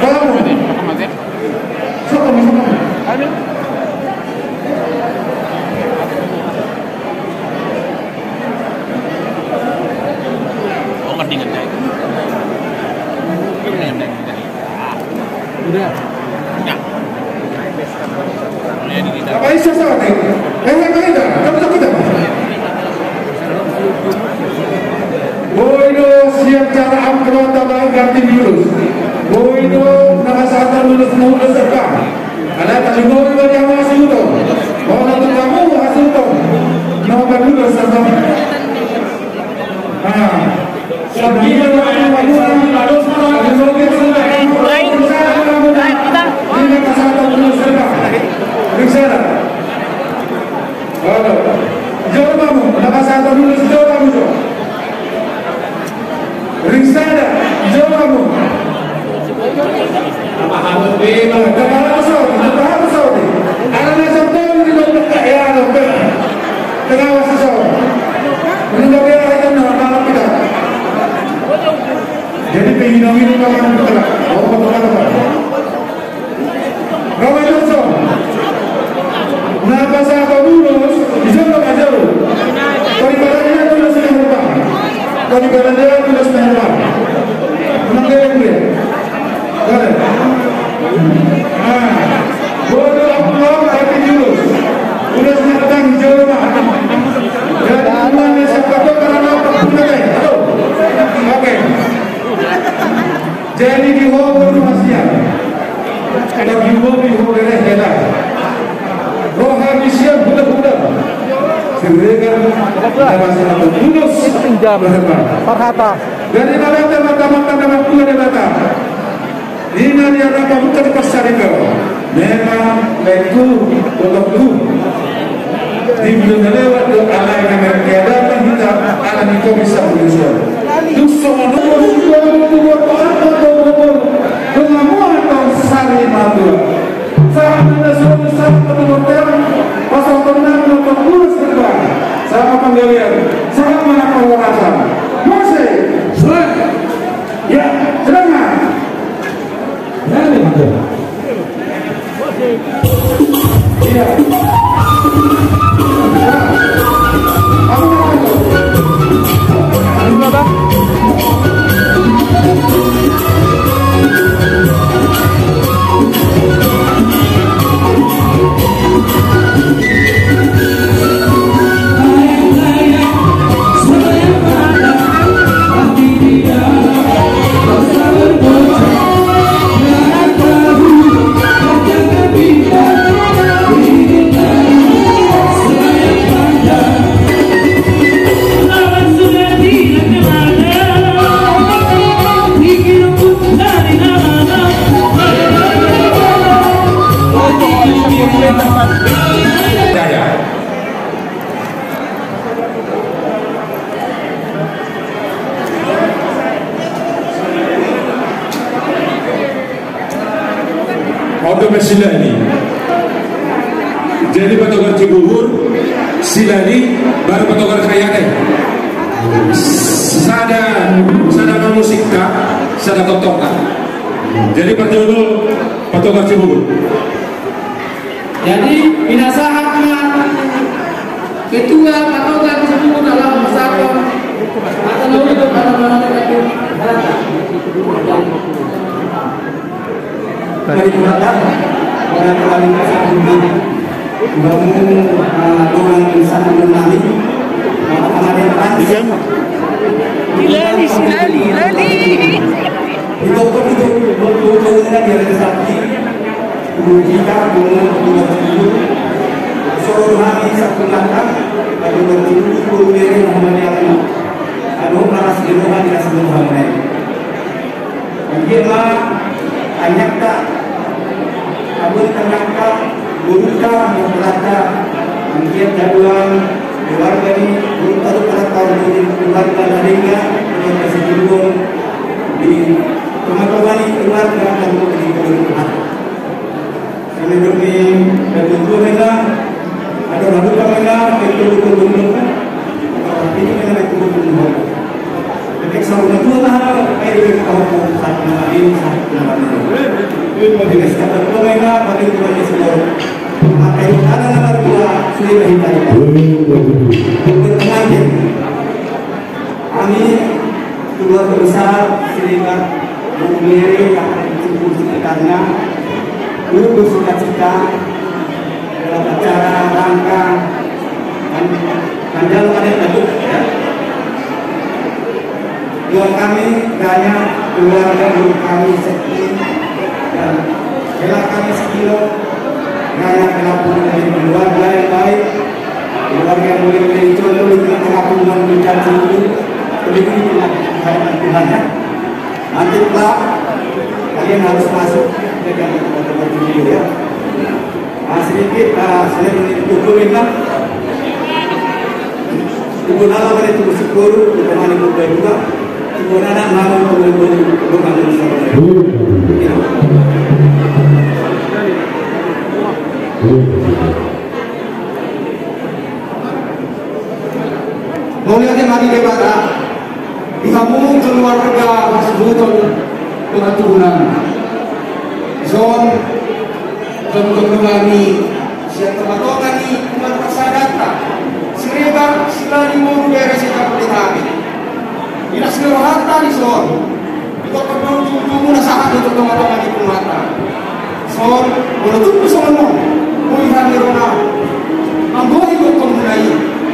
kamu sokomi Udah. Ya. Apa isa sa atin? Kita. Boyno siap cara angkro tabang ganti lulus. Boyno nakasatan lulus serta. Ada talugoy ba yang masuk to? Oh, nanti kamu masuk to. Nama lulus serta. Sabi na jadi penginong kawan kita. Oh, apa? Ramai Johnson. Napa sa lulus, bisa nggak jauh. Paribadannya lulus yang berapa? Paribadannya lulus yang berapa? Menang dia. Boleh. Bodoh Allah tapi lulus. Lulus datang jauh mah. Dan mana sepatu karena perpunai. Halo. Oke. Jadi di hobor masih. Kalau di hobor rela. Rohani siap budak-budak. Seregan masalah lulus pinjam Farhata. Dari mana mata-mata nama pula di mata. Ini dia apa bukan pasarika. Memang itu untuk di bulan lewat do alai dengan tiada kita alami komisi Indonesia. Duso pengamuan tahun sari madu. Sama hotel, pasal pernah untuk lulus kedua. Sama penggalian, sangat mana penguasa. Masih, ya, serangan. Nanti madu. Iya. Apa? Silani. Jadi patogar Cibubur, Silani, baru patogar Kayane. Sada musikka, sada totoka. Jadi perjodoh patogar Cibubur. Jadi binasahatna ketua patogar Cibubur dalam persatuan atau itu pada dari belakang dan paling satu bangun orang satu nami kemarin Prancis lali itu dari sakti kita bangun seluruh kami satu langkah bagi berjumpa guru dari Muhammadiyah anu laras diluhan di seluruh hamil Anjirma anyakta abun terangka buruka berkata anjir jaduan keluarga ini belum tahu pada tahun ini keluarga lainnya yang masih belum di teman-teman keluarga dan di keluarga kami beri dan tentu mereka ada lalu mereka itu betul-betul ini memang itu betul-betul ketika sama dua tahun kita tahu satu ini satu ini bagi sekitar mereka bagi keluarga semua maka itu ada nomor dua sudah hitam berteman kami keluarga besar Serikat Bumiri yang ditutup sekitarnya dulu bersuka-cita dalam acara rangka Kanjal pada Datuk dua kami gaya keluarga dulu kami sekitar dan bela kami sekilo gaya kelakuan dari keluarga yang baik keluarga yang boleh menjadi contoh dengan kelakuan bicara seluruh begitu dengan Tuhan ya nanti kelak kalian harus masuk ke dalam tempat-tempat ini ya sedikit saya mengukur minta ibu nala pada itu bersyukur teman ibu baik juga ibu nana mau berbangun sama Mulia mari debata di kampung keluarga Masbuton dengan Tuhan zon kami siapa teman-teman ini umat pasadata Sireba sila di muru beres kita kami ina seluruh harta di zon itu perlu nasahat untuk teman-teman di kumata zon menutup semua melihat nirona anggohi hukum mulai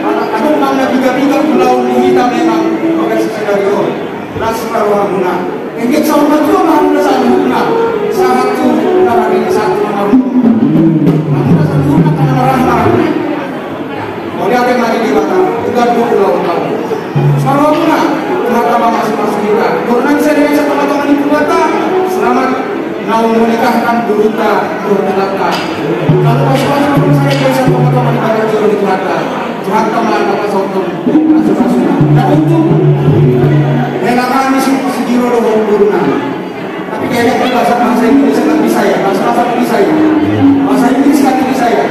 anak mana tiga-tiga pulau kita memang pakai sesuatu nasmarwa guna engkau sama tu mana satu guna satu dalam ini satu mana satu guna karena marah-marah boleh ada mari di mata tiga dua pulau tahu sarwa guna mahkamah masing-masing kita karena saya dengan teman-teman di mata selamat mau menikahkan buruta berdelata kalau masing-masing saya bisa teman-teman di mata jauh di mata Tuhan teman apa sontong masuk-masuk dan untuk rela kami segiro doang turunan tapi kayaknya bahasa Inggris kan bisa ya bahasa bisa ya bahasa Inggris kan bisa ya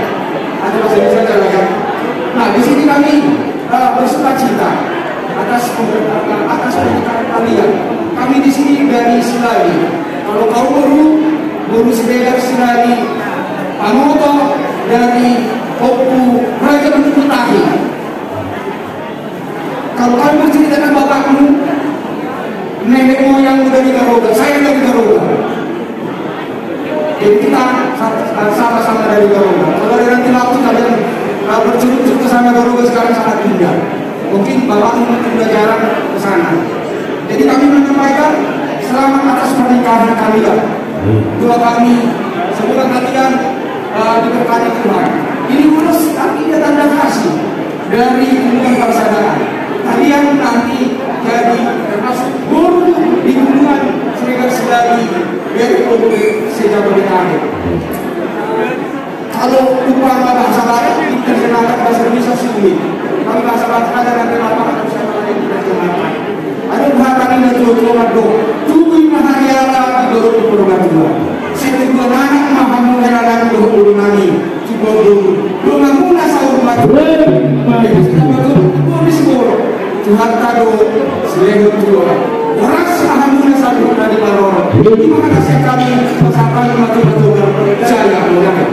ada bahasa Inggris aja lah ya nah di sini kami bersuka cita atas pernikahan kalian kami di sini dari Silali kalau kau guru Sedegar Silali Panoto dari Opu Raja Mututahi. Kalau kalian bercerita dengan bapakmu, nenek moyangmu dari Garuda, saya dari Garuda. Jadi kita sama-sama dari Garuda. Kalau nanti waktu kalian bercerita ke sana Garuda sekarang sangat indah. Mungkin bapakmu sudah jarang ke sana. Jadi kami menyampaikan selamat atas pernikahan kalian. Dua kami, semoga kalian diberkati Tuhan. Ini urus artinya tanda kasih dari hubungan persaudaraan. Kalian nanti jadi termasuk guru di hubungan Serikat Silali dari Republik Sejabodetabek. Kalau upama bahasa Barat diterjemahkan bahasa Indonesia sulit. Kalau bahasa Barat ada nanti apa bisa diterjemahkan. Ada bahasa ini tua tunggu mahariara di Guru Purwokerto. Setelah anak mahamu heralan Guru Nani. Belum muna sa umat. Tuhan kado selain itu orang sahamuna sa umat di Maror. Terima kasih kami sampai betul-betul percaya mulai.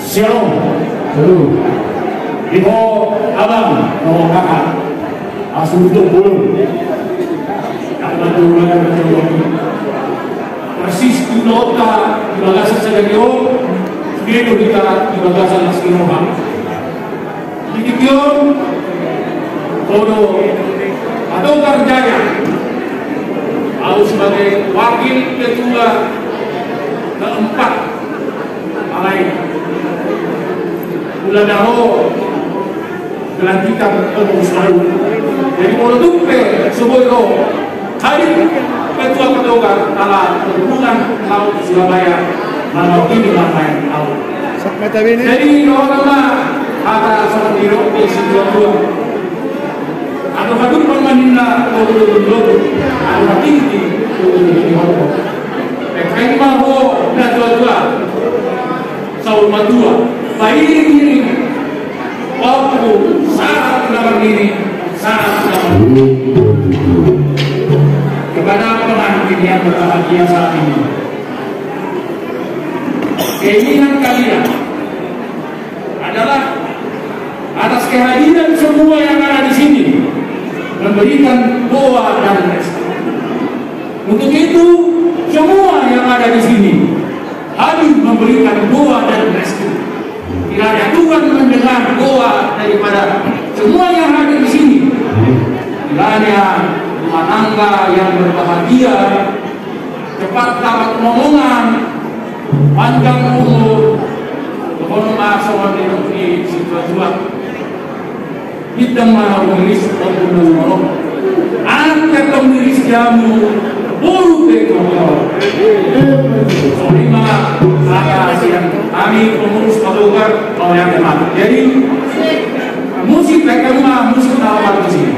Shalom. Ibu abang, mau kakak, asal itu belum. Karena tulang persis di nota di bagasan sedagion, video kita di bagasan Mas Ilham. Dikikion, Bodo Adokar Jaya, aku sebagai wakil ketua keempat Malai Uladaro kelanjutan pengurus baru. Jadi Bodo Tumpe Suboyo hari ketua Adokar ala perhubungan laut Surabaya malam ini main laut. Jadi orang-orang ada seorang hero di Sidoarjo. Ada hadur permanina Bodo ada tinggi di Hongkong. Kain maho na tua Saul Madua. Baik ini waktu saat dalam ini saat dalam kepada pengantin yang berbahagia saat ini. Keinginan kalian adalah atas kehadiran semua yang ada di sini memberikan doa dan restu. Untuk itu semua yang ada di sini hadir memberikan doa dan restu. Tidak ada Tuhan mendengar doa daripada semua yang hadir di sini. Kiranya rumah tangga yang berbahagia, cepat dapat omongan, panjang umur, mohon maaf soal di situasi kita mau menulis untuk angkat penulis jamu bulu teknologi. Terima kasih kami pengurus Adokar mau yang terhormat. Jadi musik mereka rumah musik awal di sini.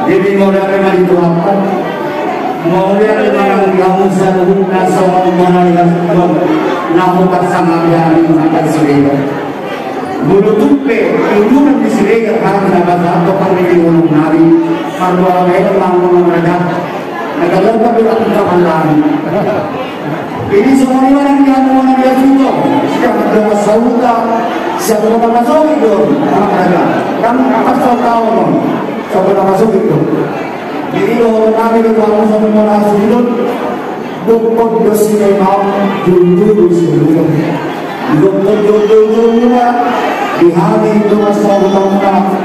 Jadi modal memang dituangkan, modal memang dihamusan hukna sama umana yang sebab namun bersama yang akan sering. Bulu tumpe, ilmu di sering harus dapat atau kami diulung nari, kalau mereka bangun mereka, negara tapi tak terkalah. Ini semua yang dihamusan dia juga, siapa ada sauda, siapa yang masuk itu anak mereka kan pasal tahu dong siapa yang masuk itu jadi lo nabi itu kamu sampai mana sudah dokter dosi mau dulu sebelum dokter dulu di hari itu masuk tamu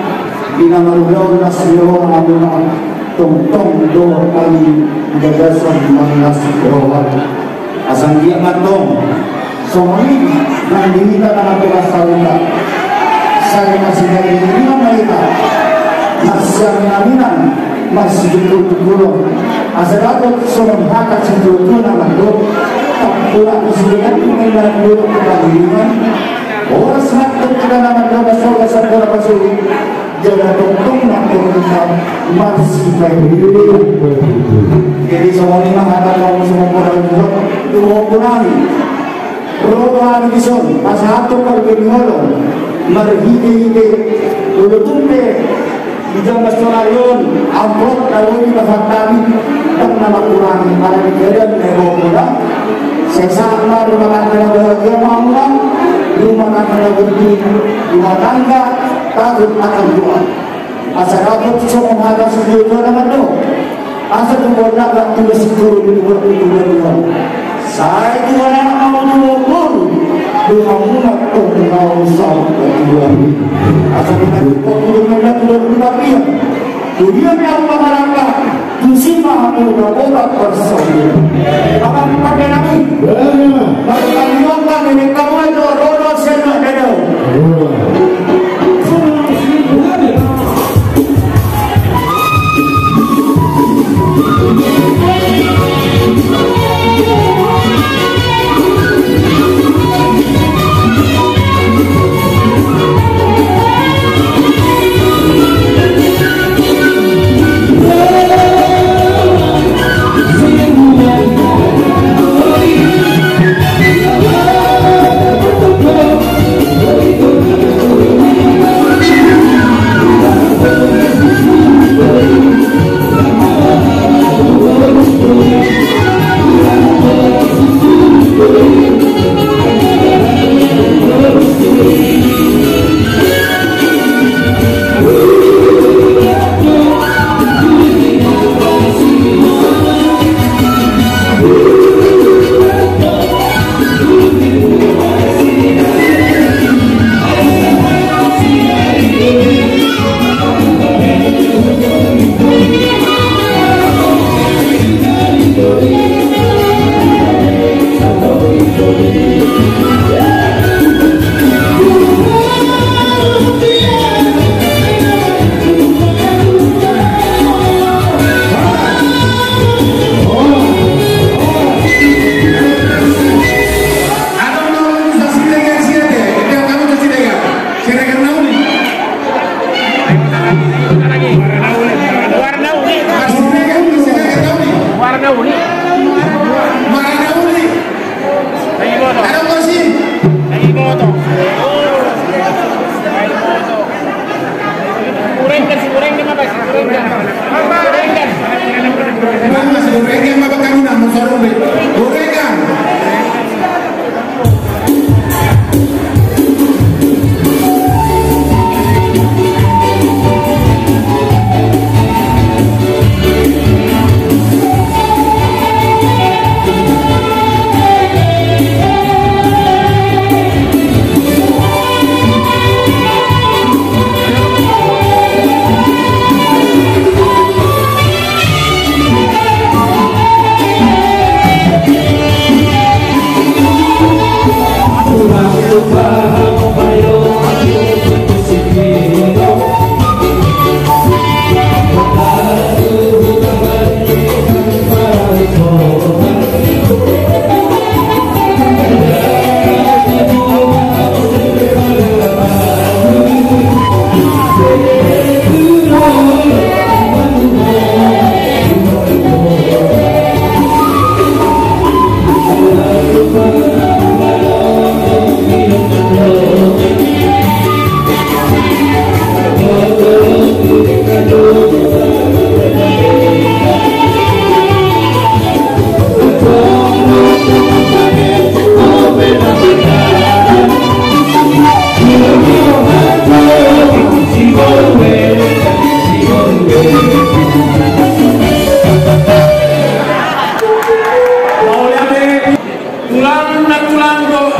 di nama Allah nasional amun tong doa kali gagasan mengasih doa asal dia matong somoni nang diminta nama Tuhan saya masih dari ini mereka masih naminan masih betul-betul asal aku somon haka cenderung nama doa tak pula kesulitan mengenai doa kebahagiaan orang sangat ketika nama doa surga sampai masuk jangan tong nak masih baik jadi somoni mah ada kamu semua orang itu mau kurang Rohan Bison, Masato Pergeniolo, Marhide, Ulutumbe, Ijang Mastorayon, Amrot, Kawini Bafatami, dan nama Quran, para negara Neroboda, Sesama, rumah tangga bahagia mamang, rumah tangga berdiri, rumah tangga, takut akan doa. Asal rakyat semua menghadap sejauh nama doa. Asal kemudian nak tulis guru di luar itu berdua. Saya Tuhan yang mau mengukur dengan munak kau sampai Tuhan asal kita mengukur Tuhan dunia yang mengarahkan musibah muda obat bersama akan pakai nabi bahkan dilakukan ini kamu itu roda senak dedau Oh,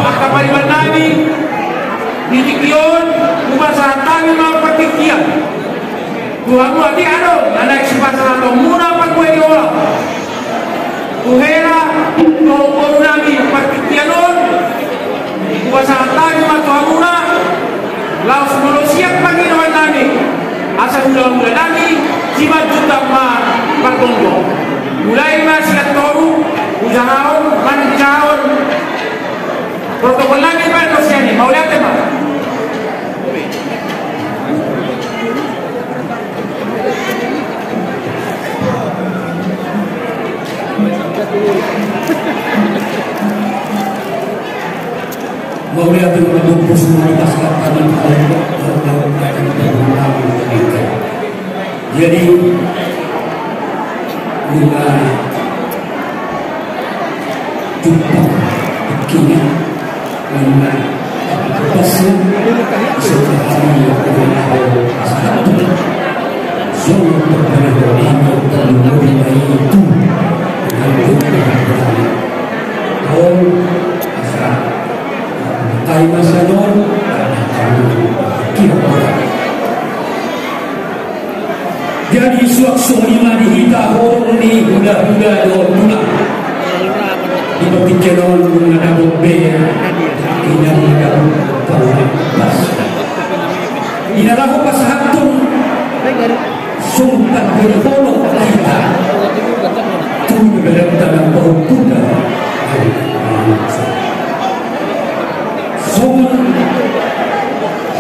akapaliban namin ditikyon kumasatami mga partikian Tuhan mo ati ano anak sipasa nato muna pagwede ola Tuhera kau namin partikianon kumasatami mga Tuhan muna laos siap pagi naman namin asa mula-mula namin sibat juta ma pagtunggo mulai masih toru usahaon mancaon protokol namin pa ito siya ni maulihat ma maulihat yung mabumpos na ipasakatan ng jadi mula jumpa begini mula pasal setelah satu semua perbedaan dan budaya itu oh asal kai masador kira jadi suatu lima dihita orang ni budak-budak dua pulang di pertikian mengenai bobber ini mengenai kawan pas ini adalah pas hatung sumpat berfollow kita tu dalam dalam berkuda semua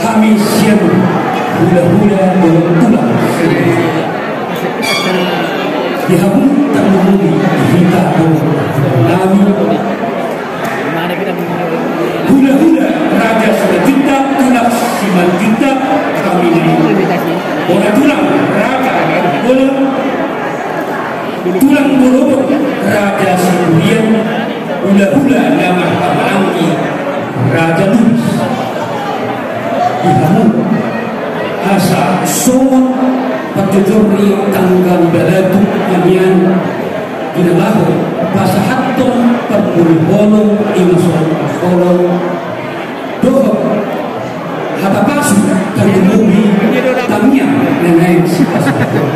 kami siap hula-hula berpulang dihabung tak menunggu kita kami hula-hula raja sejuta tulang siman juta kami bola tulang raja bola tulang bolong raja Siburian hula-hula nama Pamangi raja Lus dihabung asa somon patujuri tanggang balatu kanian kinabaho pasahatong pagpulbolong imasong kolong doho hatapasu tangumubi tangya nanay si pasahatong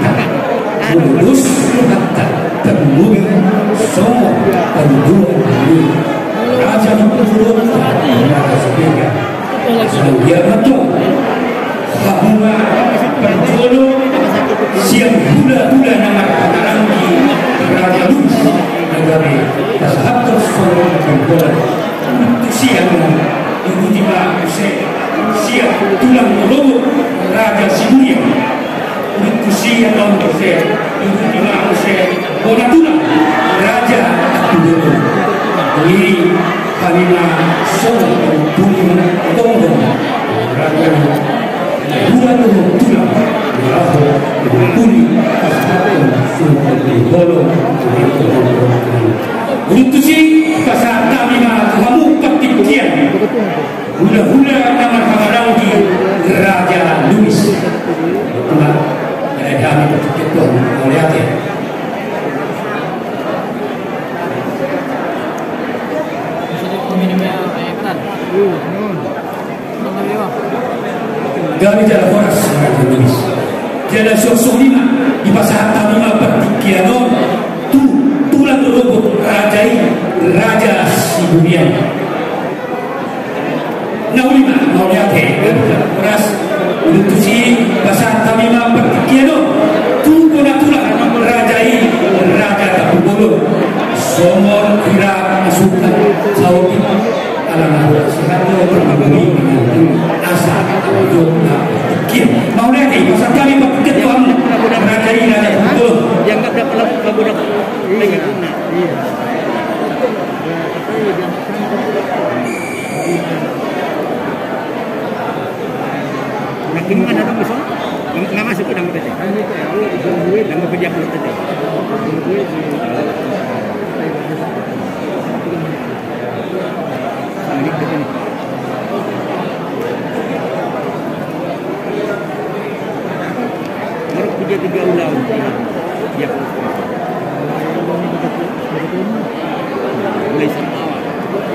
mulus hatta tangumubi somo panduan ini raja mempulong raja sebega dia betul Habunga Pertolo siang hula-hula nama Karangi Raja Lus negara Pashator Sorong Pertolo untuk siang ibu tiba siang tulang Molobo Raja Siburian untuk siang ibu tiba bola tulang Raja Abdul ini Halima Sorong Tulang Tonggo Raja bulan tulang berapa puli pasal bolong untuk si pasal kami kamu petikian hula-hula nama kamarau di Raja Luis itulah kami petikian melihat ya dari jalan horas Raja Luis jalan sosok lima di pasar lima pertikianon tulang robot Raja Siburian naulima mau lihat horas untuk si pasar lima pertikianon tulang Raja Kapubolo somor kira masukan saudi alam sehingga berbagi asa mau lihat nih pasal kami pakai tuan Raja Kapubolo yang tak dapat lagu lagi guna Nakin mana dong besok? Nggak masuk ke dalam tadi. Dalam kerja pun tadi. Baru kerja 3 ulang. Ya. Mulai sama awal.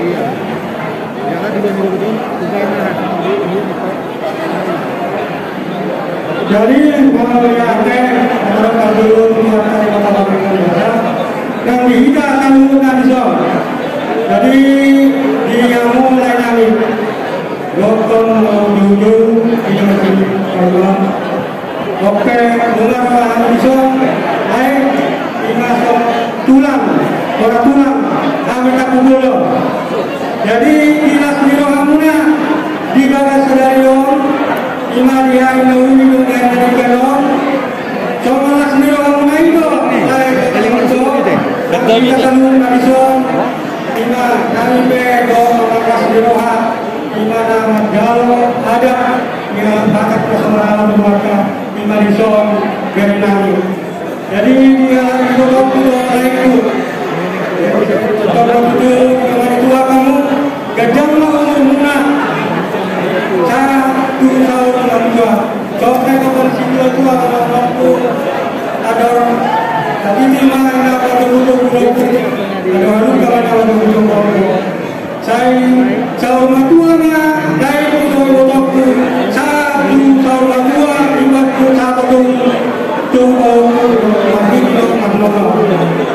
Iya. Jadi kalau yang orang dulu yang dihita akan menggunakan iso. Jadi di yang mulai kami dokter dulu ini masih kawan. Oke, menggunakan iso, naik dimasuk tulang, orang tulang, kami tak dulu. Jadi dinas biro hamuna di bagas sedarion. Imaria ini dengan dari kelon, coba las biro hamuna itu, kita tahu kadison, ima kami bego bagas biro ha, ima nama jalo ada yang bakat keselamatan mereka, ima dison berenang. Jadi dia itu itu, kalau itu yang tua kamu, gajah mau umumnya. Satu tahun juga, sampai ke posisi tua kalau waktu ada orang, tapi di mana ada dulu ada orang kalau dulu saya matuanya dari dulu satu tahun tua ibaratku satu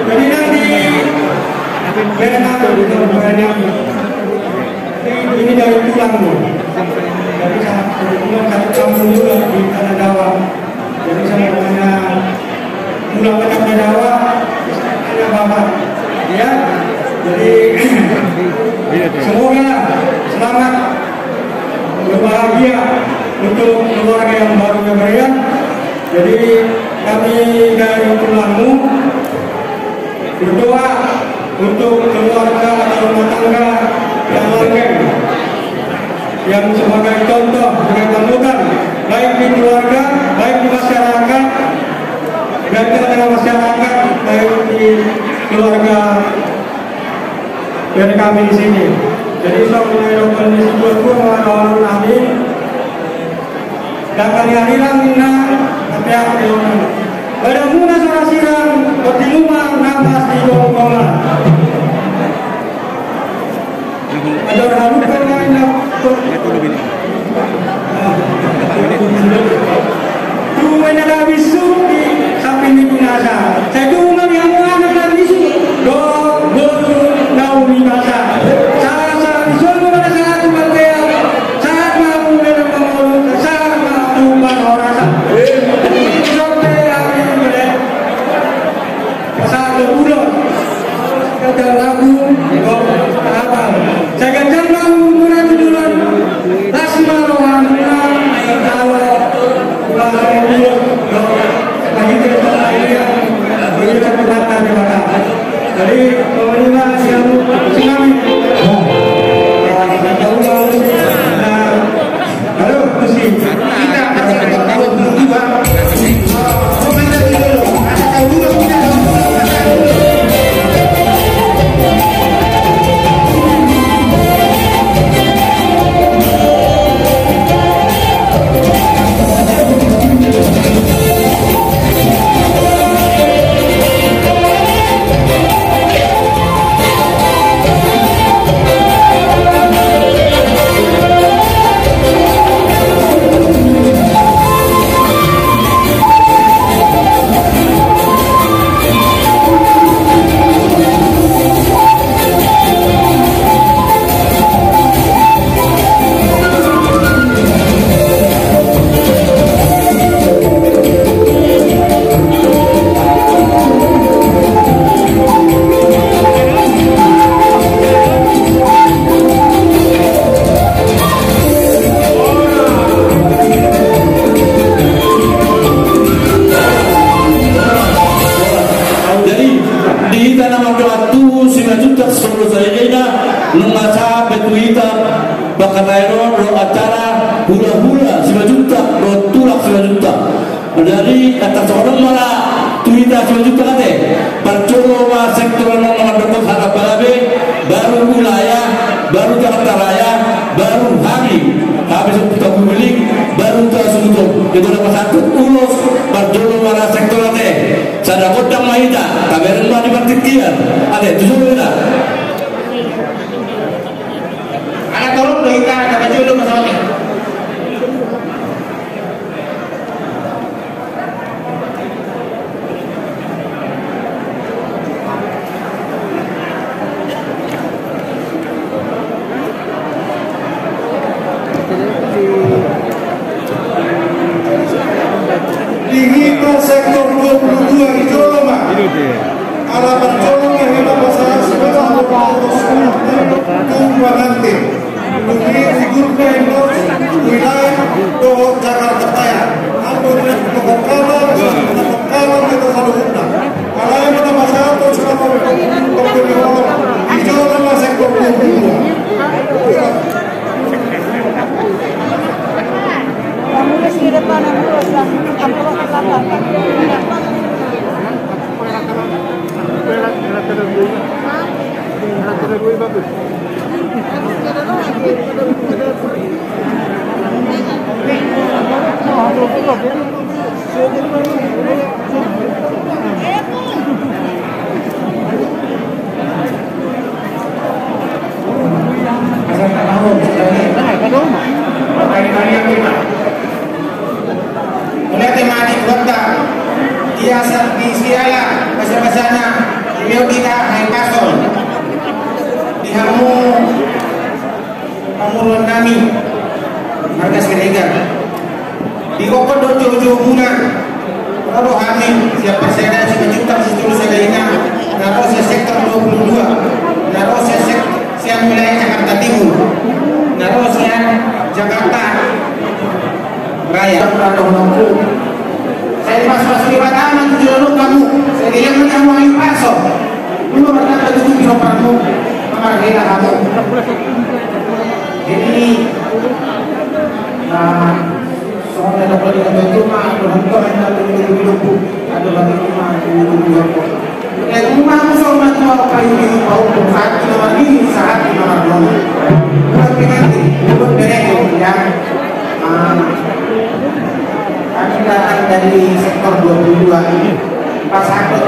jadi nanti berenang ini dari tulangmu. Jadi saya kamu juga di tanah Jawa. Jadi saya punya tulang tanah Jawa, hanya bapak. Ya, jadi semoga selamat berbahagia untuk keluarga yang baru ya. Jadi kami dari tulangmu berdoa untuk keluarga atau rumah tangga yang langgeng, yang sebagai contoh dengan panutan baik di keluarga, baik di masyarakat, dan tengah masyarakat, baik di keluarga dari kami di sini. Jadi saya kondisi buatku mengatakan amin. Dan kali hadiran minna tapi aku pada muna sarasiran bertiluma nafas di bawah ada orang lupa lain tu ada bisu di samping di binasa saya tu umar yang anak dan bisu do nau binasa saya bisu pada saat berkaya saat mau dalam pemuluh saat mau tumpah orang sampai hari ini saat berbulan kata lagu apa saya ganjar mau mulai duluan lasma rohan kalau lagi kita begitu kelihatan di mana jadi pemerintah yang tsunami halo mesti kita tahu juga dari atas orang malah tuita sejuta kate percolo wa sektor nomor berikut harap balabe baru wilayah baru Jakarta Raya baru hari habis kita kulik baru tersebut itu dapat satu ulos percolo wa sektor kate sada kodang mahita kabaran mah di partikian ada tujuh beda anak tolong Mulai temani kota dia di siala bahasa-bahasanya beliau tidak naik kasol di hamu pemuluhan kami harga seregar di kokot dojo bunga kalau hamil siapa saya si juta setulus saya ini naruh saya sektor 22 naruh saya wilayah Jakarta Timur naruh saya Jakarta Raya. Saya masuk pertama tujuh kamu. Saya bilang kamu yang pasok. Lu berkata tujuh kilo kamu, mengartikan kamu. Jadi, soalnya dapat dikatakan cuma berhentok yang hidup ada bagi cuma hidup. Dan rumah musuh mati kayu hidup bau saat nomor ini saat nomor dua. Buat pengantin, buat bereko ya. Kendaraan dari sektor 22 ini pas angkut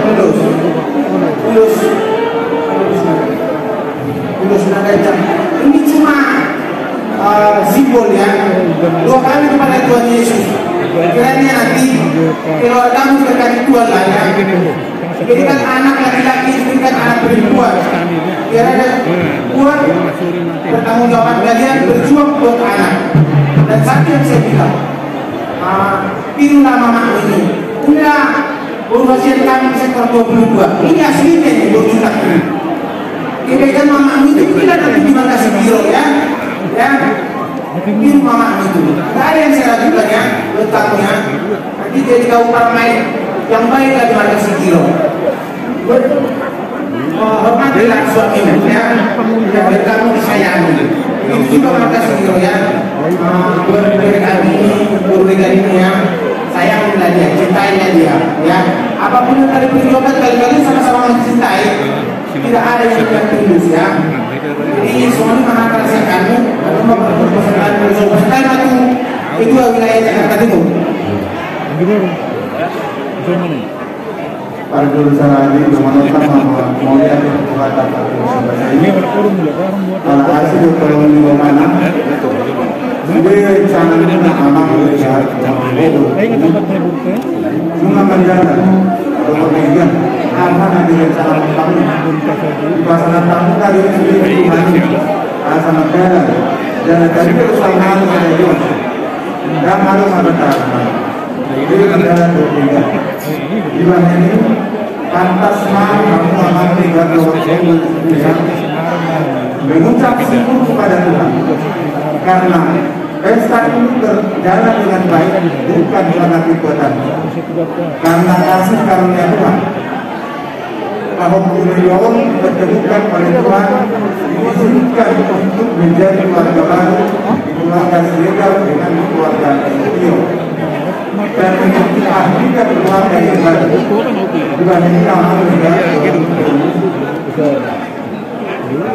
Tulus Nagajam ini cuma simbol ya 2 kali kepada Tuhan Yesus kiranya nanti keluargamu berkati Tuhan lah ya jadi kan anak laki-laki istri kan anak perempuan kiranya Tuhan bertanggung jawab kalian berjuang buat anak dan satu yang saya bilang pilihlah mama ini udah urusan kami sektor 22 ini aslinya nih 2 juta ini kira-kira mama itu tidak nanti di mana sekiro ya pilih mama itu tidak ada yang saya lakukan ya letaknya nanti jadi kau main yang baik dari mana sekiro hormatilah suamimu ya biar kamu disayangi itu juga maka sekiro ya berbeda ini ya sayanglah dia, cintainya dia ya apapun yang kali perjuangkan kali-kali sama-sama mencintai tidak ada yang tidak tulus ya jadi semuanya mengatakan kamu atau memperpesan bersobat itu wilayah Jakarta Timur pada dulu saya lagi menonton mau lihat kata ini kalau hasil kalau di mana jadi sana anak melihat bunga menjaga atau pemegang apa nanti rencana tamu di pasangan tamu tadi sendiri asal negara dan tadi itu sama harus ada juga dan harus ada tamu jadi negara bertiga di mana ini pantas kamu akan tinggal mengucap syukur kepada Tuhan karena pesta ini berjalan dengan baik bukan karena kekuatan karena kasih karunia Tuhan bahwa beliau ditemukan oleh Tuhan diizinkan untuk menjadi keluarga baru keluarga legal dengan keluarga beliau dan menjadi ahli dan keluarga yang baru dibanding kamu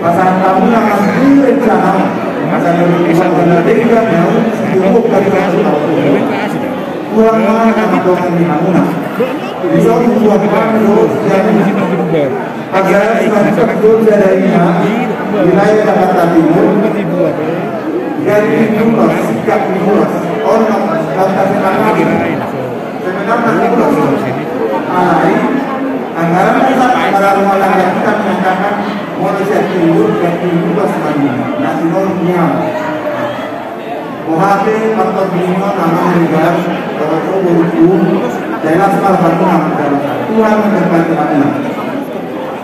pasangan kamu yang masih rencana masa dari tiga tahun cukup dari kurang atau Hamuna bisa membuat pansus yang agar betul jadinya wilayah Jakarta Timur dari Timur sikap Timur orang lantas sebenarnya anggaran para rumah tangga kita menyatakan Malaysia Timur dan Timur semuanya nasionalnya OHP atau Bino nama negara atau Tubuh jelas salah satu nama Tuhan memberkati anak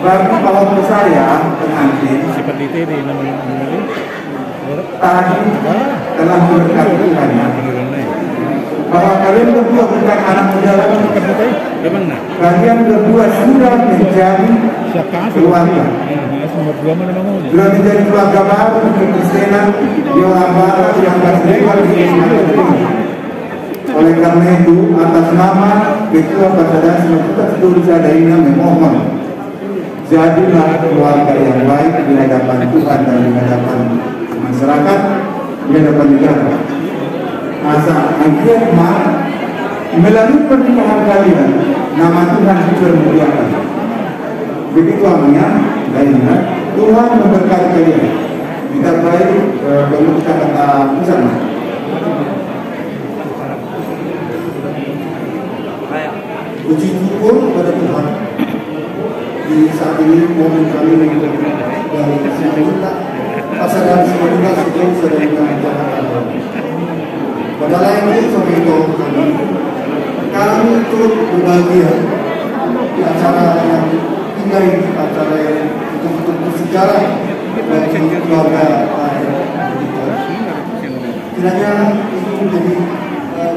bagi bahwa saya pengantin seperti ini tadi telah memberkati Tuhan bahwa kalian berdua bukan anak muda lagi kalian berdua sudah menjadi keluarga sudah menjadi keluarga baru untuk Kristianan di orang barat yang berjiwa di oleh karena itu atas nama Ketua Persaudaraan Sejuta Seluruh Sadaina memohon jadilah keluarga yang baik di hadapan Tuhan dan di hadapan masyarakat, di hadapan negara. Asal akhir melalui pernikahan kalian, nama Tuhan dipermuliakan. Begitu amanya, lainnya Tuhan memberkati kalian. Kita baik perlu kita kata bersama. Puji syukur kepada Tuhan. Di saat ini momen kami dari Sinta pasangan semoga sebelum sedang menjalankan. Pada lain ini sampai kami turut berbahagia di acara yang indah ini, acara yang betul-betul bersejarah bagi keluarga kiranya itu menjadi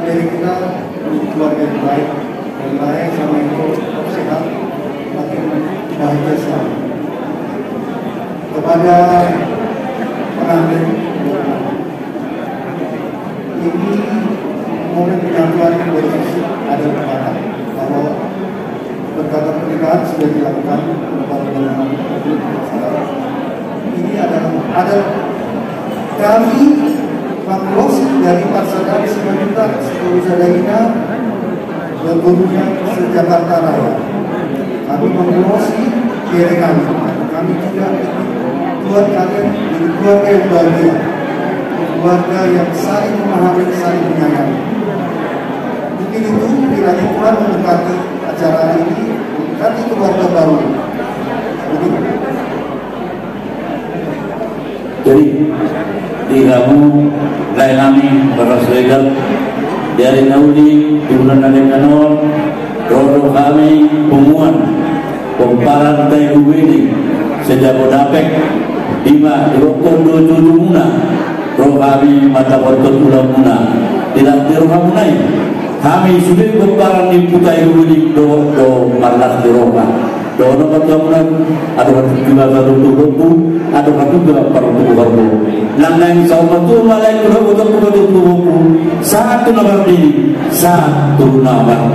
dari kita keluarga yang baik dan lain sama itu sehat makin bahagia selalu. Kepada pengantin ini momen penyatuan yang bersisi ada kepada bahwa berkata pernikahan sudah dilakukan ini ada kami makhluk dari pasangan 9 juta seluruh Sadaina bergurunya se-Jakarta Raya. Kami mengurusi diri kami juga buat kalian jadi keluarga yang bahagia, keluarga yang saling memahami, saling menyayangi. Mungkin itu kiranya Tuhan memberkati acara ini, memberkati keluarga baru. Jadi di kamu lain kami berasal dari Naudi di bulan Nadekanor, rodo kami pengumuman pemparan tayu ini sejak Bodapek 5 di Rokon Dojulumuna roh kami mata bertot ulamuna tidak dirhamnai kami sudah pemparan di putai ini do malas di Roma do nomor kamunan ada juga satu tubuhku ada juga perlu nang sama tu malai kalau tubuhku satu nomor ini satu nomor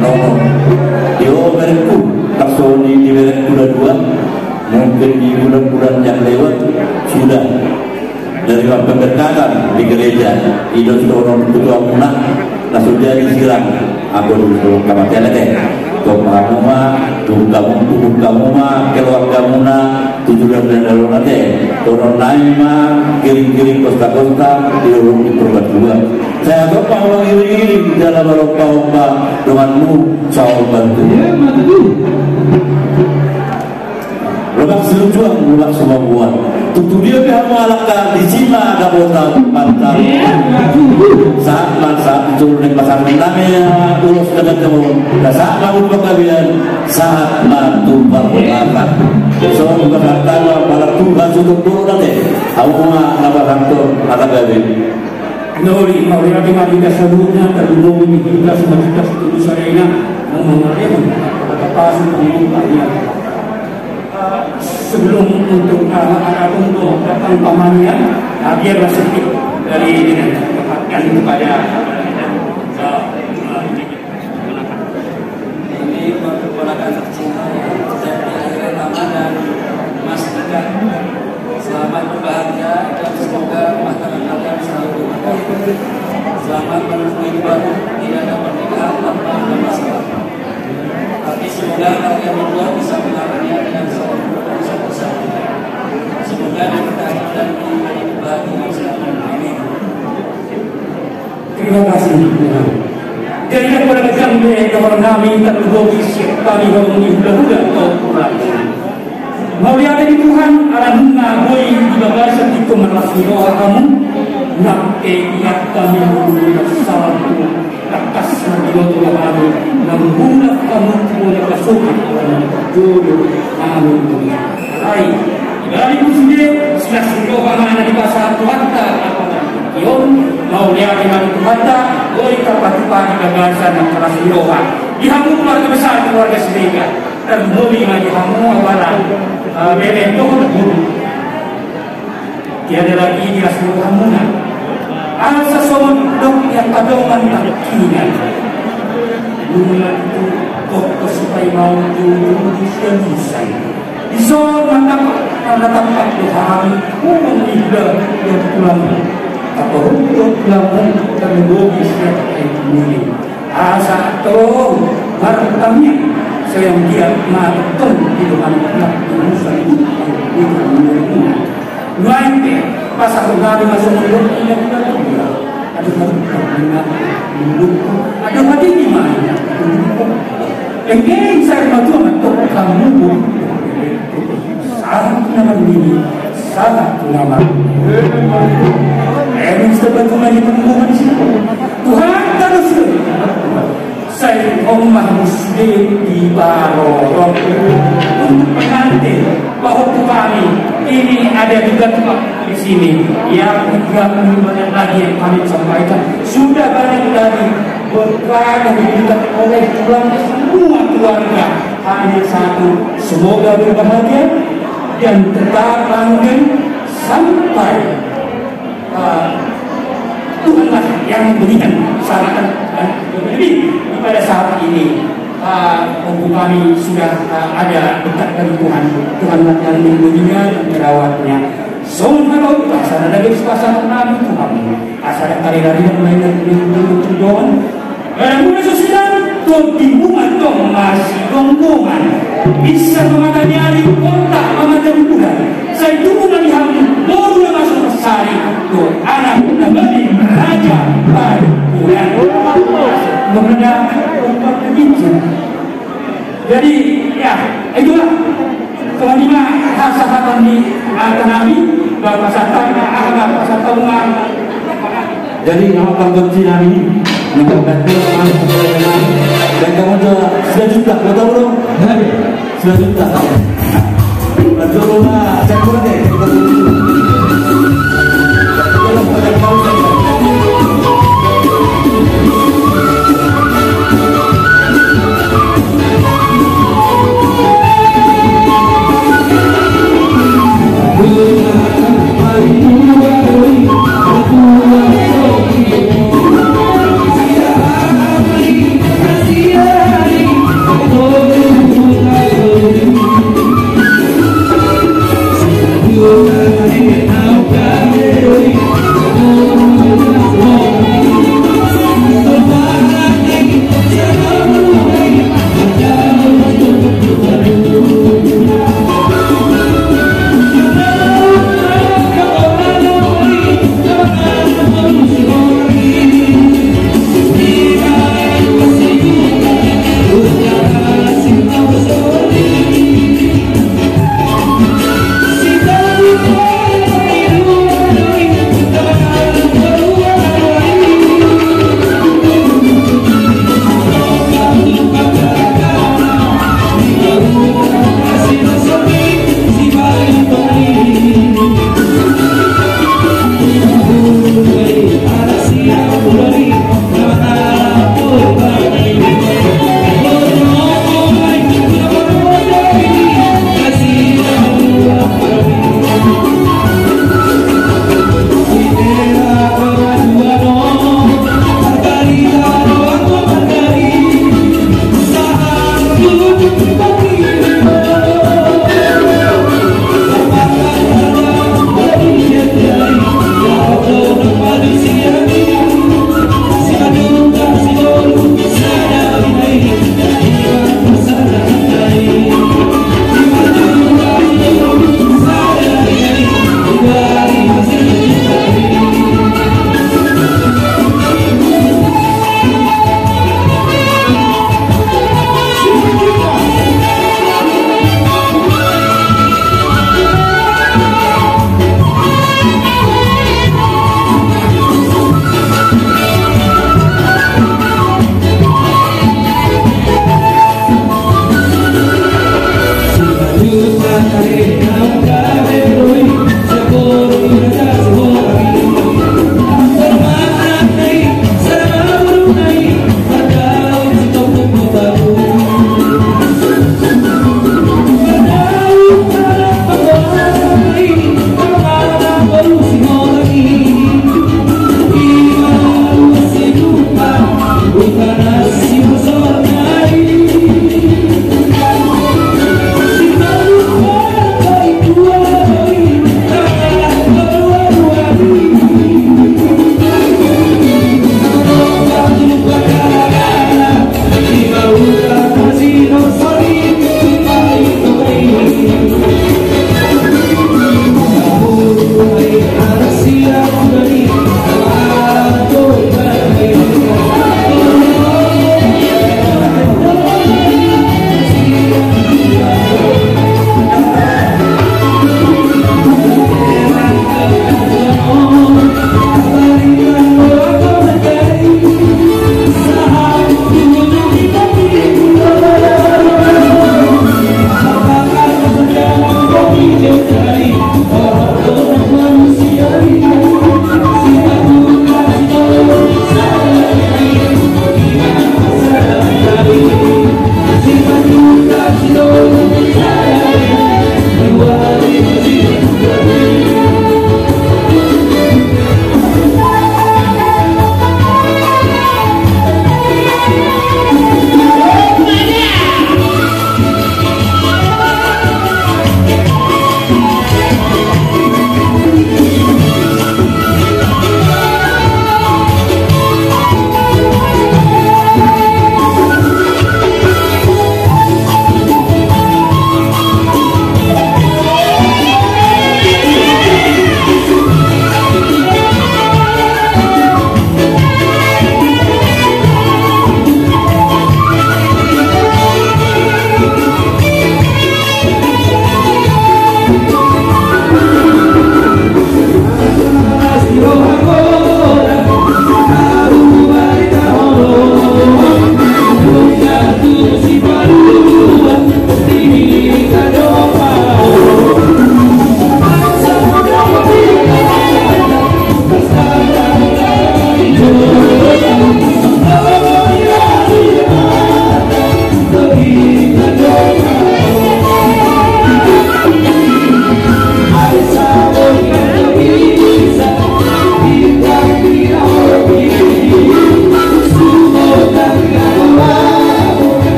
yo mereka personi di mereka dua mungkin di bulan-bulan yang lewat sudah dari pemberkatan di gereja hidup orang tua punah langsung jadi silang aku dulu kamatian deh kamu mah kamu mah keluarga muna tujuan dan lalu nanti turun naik mah giring-giring kosta-kosta di rumah di perbat dua saya lupa orang giring dalam lupa denganmu saya bantu Lebak selujuan mulak semua buat. Tutu dia kamu alakkan di Cima ada botak pantai. Saat turun pasar menangnya tulus dengan kamu. Dan saat kamu berkawinan saat mantu berkelakar. So berkata pada Tuhan sudah turun nanti. Aku mah nama kantor ada gawe. Nori mau lagi sebutnya terlindung kita semua kita setuju saya mengenai apa sih sebelum untuk anak untuk datang pamannya, biarlah sedikit dari tempatkan kepada ini keponakan tercinta yang dari Ramadan Mas Tegar. Selamat berbahagia dan semoga rumah tangga kalian selalu berkah. Selamat menemui baru tidak ada pernikahan tanpa ada masalah. Tapi semoga kalian berdua bisa mengalaminya dengan selalu. Semoga diberkahi dan diberi kebahagiaan selalu. Amin. Terima kasih. Jadi kepada kami nomor kami tergobi kami bangun hula-hula atau pulang. Mau lihat di Tuhan alhamdulillah boy di bagasan itu merasmi doa kamu nak iat kami mengulang salam atas nama kamu namun kamu punya kesukaan jodoh amin. Hai, dari muslim sudah berdoa mana di pasar Tuanta apa Yon mau lihat dengan Tuanta, boleh tempat-tempat di gagasan yang keras doa. Dihamu keluarga besar keluarga sedekah dan boleh lagi hamu awalan bebek itu guru. Tiada lagi di asal hamuna. Asa soal dok yang padoman terkini. Bunga itu kok supaya mau dulu di siang Isor mendapat Tuhan umum tidak yang pulang atau untuk pulang teknologi setiap ini asa tolong hartanya saya dia matang di depan anak manusia itu nanti pas aku nggak masuk mulut ini tidak ada ada hati di mana yang ingin saya bantu untuk kamu sangat nama ini sangat nama yang sebantu lagi pengembangan di sini Tuhan terus saya umat muslim di Barorong untuk menanti bahwa kami ini ada juga di sini yang juga banyak lagi yang kami sampaikan sudah banyak lagi berkah yang diberikan oleh Tuhan semua keluarga hanya satu semoga berbahagia dan tetap langgeng sampai Tuhanlah yang memberikan syaratan dan lebih pada saat ini ibu kami sudah ada dekat dari Tuhanlah yang melindunginya dan merawatnya. Soalnya pasal ada pasal nabi Tuhan asal hari-hari yang mainan Tuhan dan mulai sosial tuh dibuat dong masih gonggongan bisa memadani hari kontak memadani bulan saya tunggu dari hari baru masuk sehari tuh anak nabi raja pada bulan kemudian kontak kebincang jadi ya itulah kelima khasatan di Nabi Bapak Satana Ahmad Satana. Jadi nama panggung Cina ini mengucapkan dan kamu sudah juta, betul belum? Sudah juta. Betul rumah, saya kurang deh. Oh,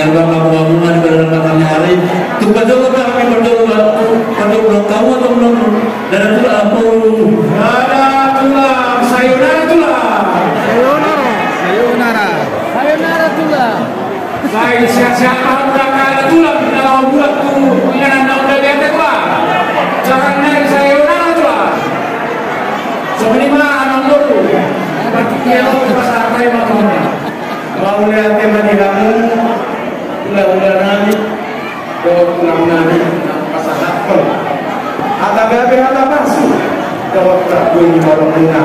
juga kamu-kamu di dalam matanya hari. Tuh betul kami betul kamu atau belum? Dan itu apa? Ada tulang, sayonara tulang. Sayonara tulang. Saya siapa udah ada tulang kalau buat tuh yang anda udah lihat apa? Jangan naik sayonara tulang. Sebenarnya anak dulu. Berarti dia lo pasar tay makan. Kalau lihat tema di kamu, udah nani, pulang nani, pasangan pun. Ada gabe ada pasu, dokter bunyi orang muda.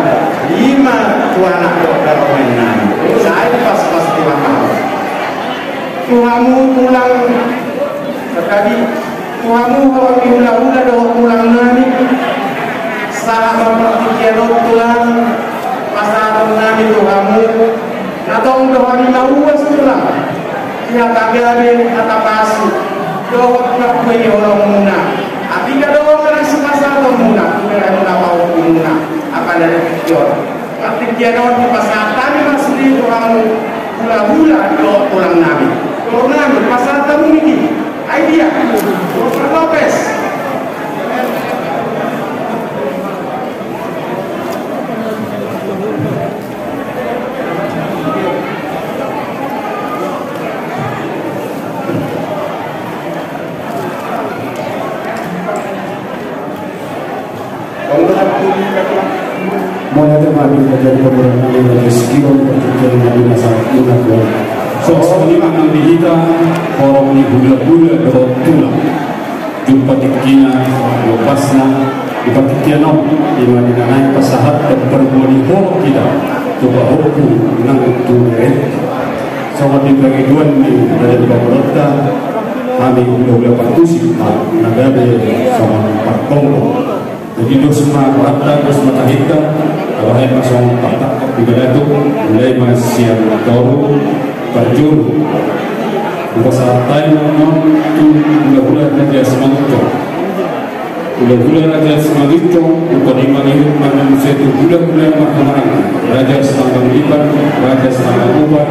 5 tuan anak dokter mainan. Saya pas pulang mau. Tuamu pulang tadi, tuamu orang diulah-ulah dok pulang nani. Salah seperti kianot tulang, pasangan nani tuamu. Atau doa dilawas tulang, ya kagabe kata pasu, doa nak beri orang muna. Apika doa orang sepasar orang muna, kita muna mau muna. Apa dari kecil? Tapi dia doa di pasar tadi masih di orang mula doa pulang nabi. Doa nabi pasar tamu ini, idea. Doa Lopez. Mulai terjadi menjadi peperangan yang rezeki terjadi di masa ingat dan sesuatu yang kita orang ini gula-gula dan tulang jumpa tikina lepasnya jumpa tikina di mana naik pasahat dan berbodi orang kita coba hukum nang tulen sama di bagian ini dari pemerintah kami gula-gula partusi nagade sama parkong. Jadi itu semua warga, terus mata hitam, kalau yang masuk patah di Badatuk, mulai masih tahu, terjun, pasal time itu gula-gula raja semangito, gula-gula raja semangito, untuk dimana manusia itu gula-gula mahkamah, raja setanggang lipat, raja setanggang ubat,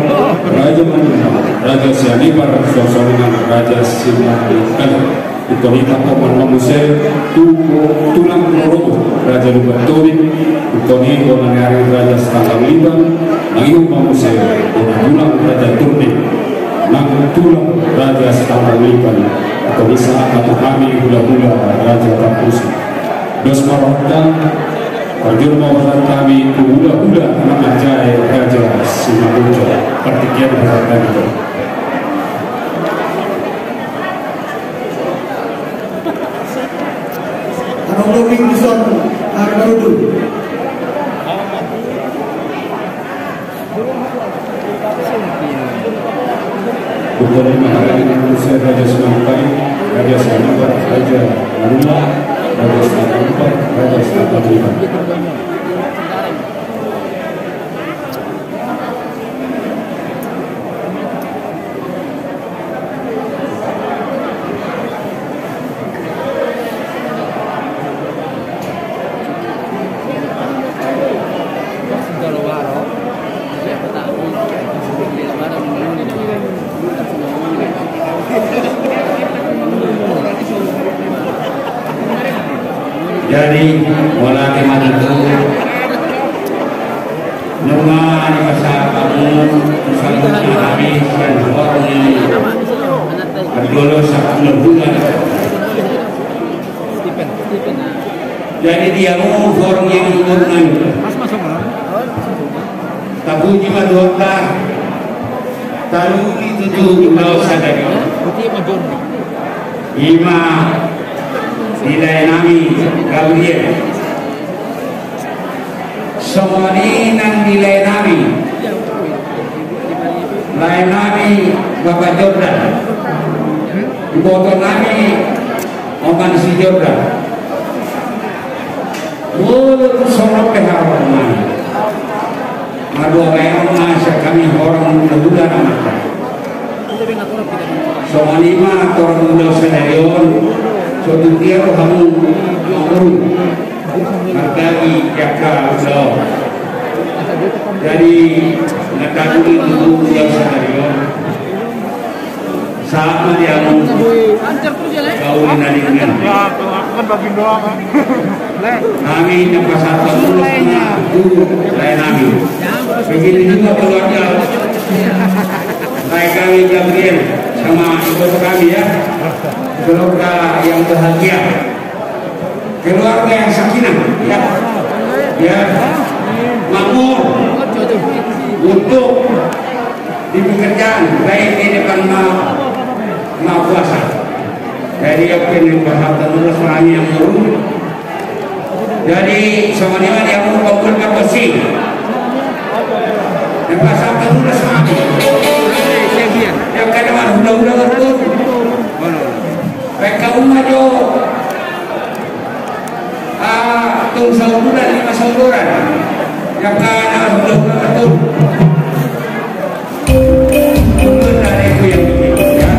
raja mana, raja sianibar, suasana raja sianibar. Itu kita kapan manusia tulang robo raja lubatori itu ni orang yang raja setanggang liban lagi manusia tulang raja turni nang tulang raja setanggang liban itu bisa atau kami gula-gula raja Tapusi dos marahkan Pajur mawasan kami gula-gula nama jaya raja Simalujo pertikian berkata itu. Moving to some Arnaudu. Bukan ini manusia Raja Semangkai, Raja Semangkai, Raja Marula, Raja Semangkai, Raja Semangkai. Jadi bola teman itu nama di masa kamu misalnya habis dan orang ini dulu satu bulan. Jadi dia mau orang yang turun tabu jima dokter tahu itu tuh kalau sadar ima nilai nami Gabriel semua ini nang nilai nami Bapak Jordan foto nami Oman si Jordan mulut semua pehawan nami madu orang masa kami orang muda nama semua lima orang muda senarion suatu dia kamu umur martagi jaka ulo jadi nakatuli itu dia scenario sama dia mau gaulin adiknya. Kan bagi doang. Kami yang pasal terus lain kami. Begitu juga keluarga. Baik kami Gabriel sama ibu kami ya. Keluarga yang bahagia. Keluarga yang sakinah ya. Ya. Makmur untuk di pekerjaan baik di depan maha kuasa. Jadi yakin bahasa terus rani yang murung. Jadi semuanya yang mengumpulkan kapasi. Dan bahasa terus rani. Yang kedua udah betul. Mereka umumnya jo tung sauduran 5 sauduran. Yang kana udah betul. Benar itu yang begitu ya.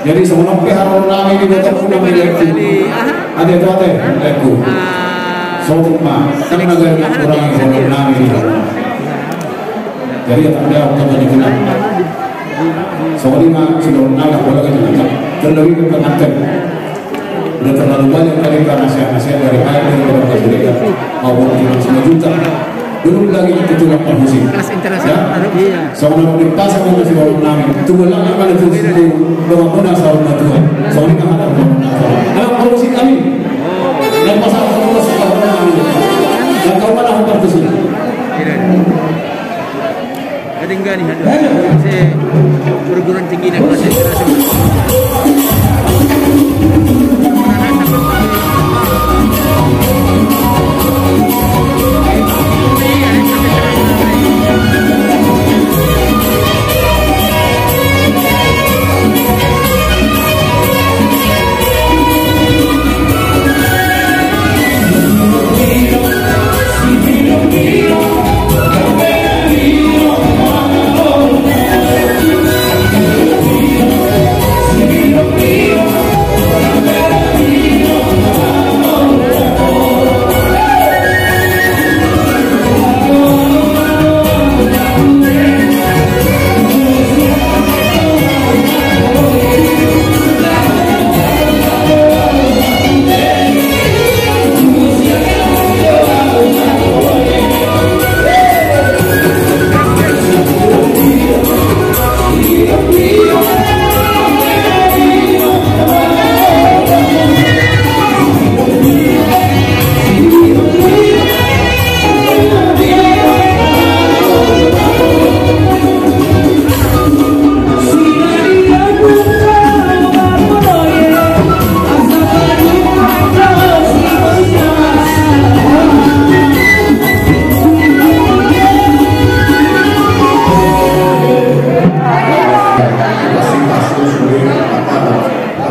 Jadi sebelum pihak rame di kota pun menjadi ada itu ada leku semua kan negara yang kurang sebelum rame di jadi tak ada waktu menjelaskan soalnya sebelum rame boleh kan terlebih ke pengantin udah terlalu banyak kali karena nasihat dari ayah dari keluarga mereka maupun 5 juta belum lagi ketulah perhusim ya soalnya di pasar untuk sebelum rame tunggu lagi pada itu bagaimana sahabat Tuhan soalnya kan ada dalam perhusim kami dan pasal terus sebelum rame dan kau mana perhusim ada enggak nih saya perguruan tinggi dan kelas internasional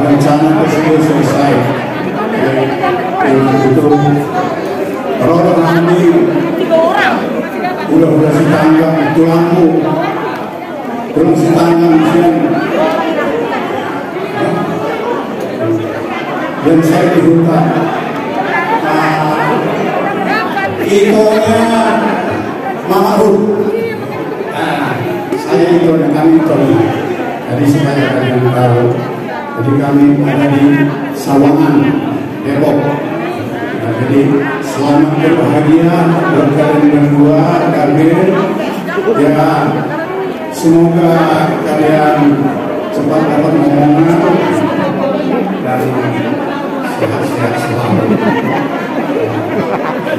Rencana tersebut selesai. Untuk roda kami udah si tangga tulangku belum si tangan dan saya di hutan itonya Maharud. Saya itonya kami itonya. Jadi supaya kalian tahu, jadi kami ada di Sawangan, Depok. Nah, jadi selamat berbahagia buat kalian berdua, Kabir. Ya, semoga kalian cepat dapat momongan dan sehat-sehat selalu.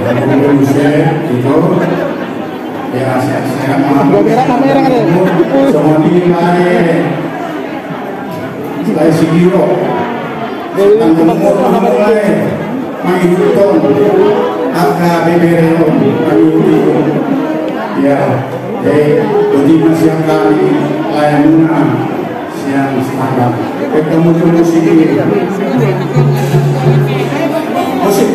Dan Hussein itu ya sehat-sehat. Semua dimai. Saya Sigiro. Tanggung mulai menghitung angka BBRO menghitung ya jadi siang kali layanuna siang setengah ketemu musik ini musik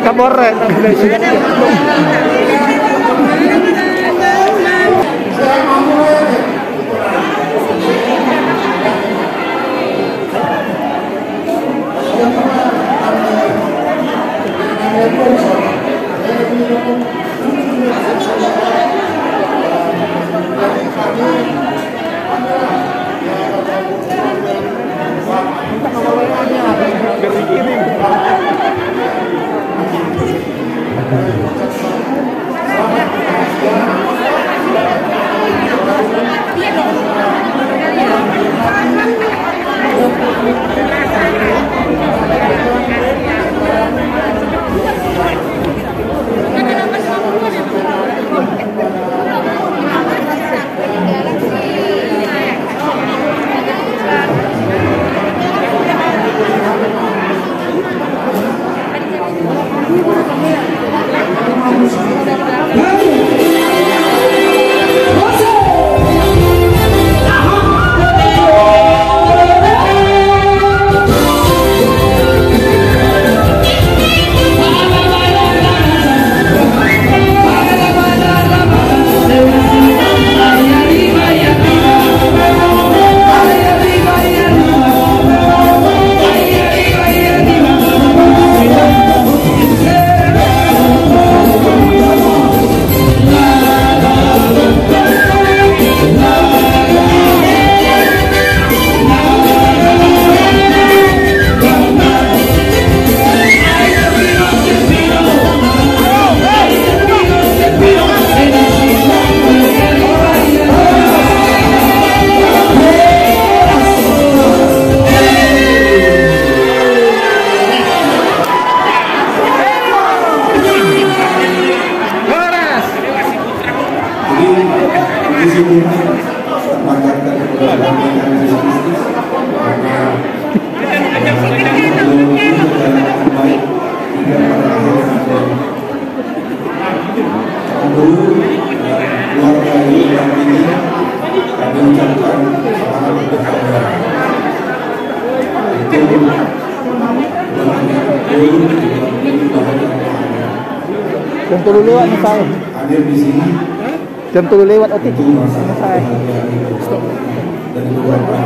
Kaborre Jam 3 lewat nih saya. Hadir di sini. Jam 3 lewat otik. Saya. Dan keluarga.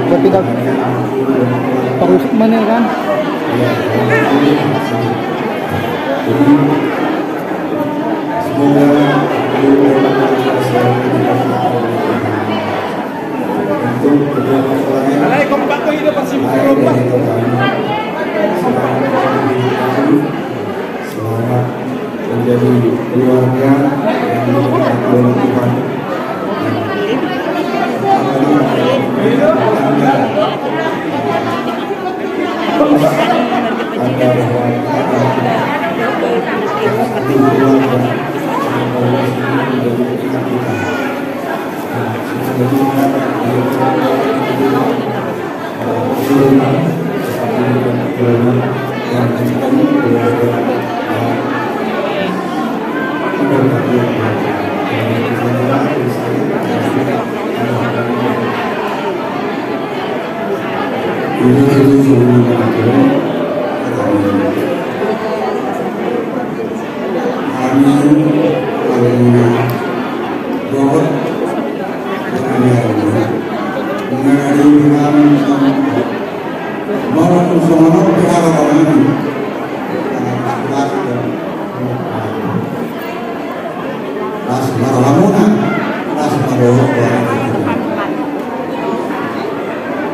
Tapi tak terus mana kan? Semoga selamat menjadi keluarga yang diberkati oleh Tuhan.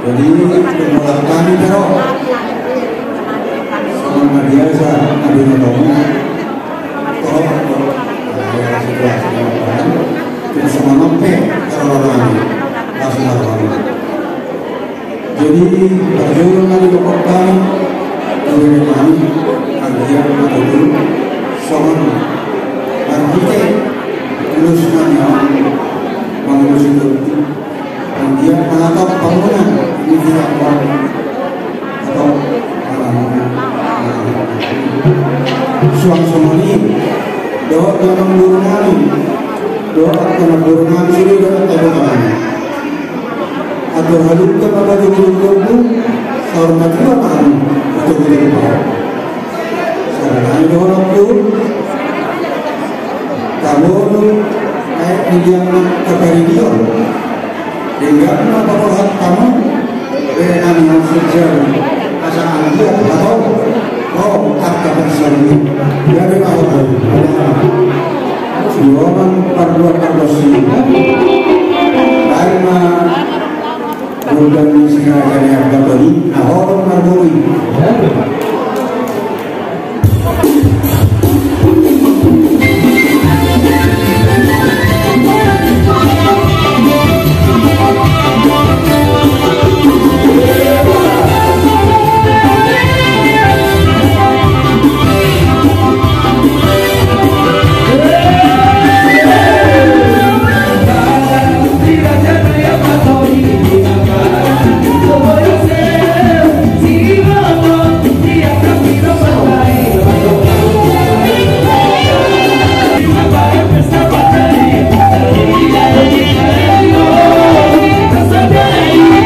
Jadi pemulang kami pero sama biasa ada nolong kita sama nompe orang jadi perjuangan kami lakukan dari kami agar betul sama kita teruskan mengurus itu dan dia menatap bangunan ini tidak atau suami doa dalam burungan doa dalam burungan sini doa dalam kami atau halus kepada dulu hormat juga kami untuk kita sekarang doa itu kalau kayak dia kebari dia hingga melakukan kamu dengan yang sejauh asa anggap atau tak bersama dari awal jawaban perdua perdosi karena bukan sengaja yang berbagi ahor marburi Hey!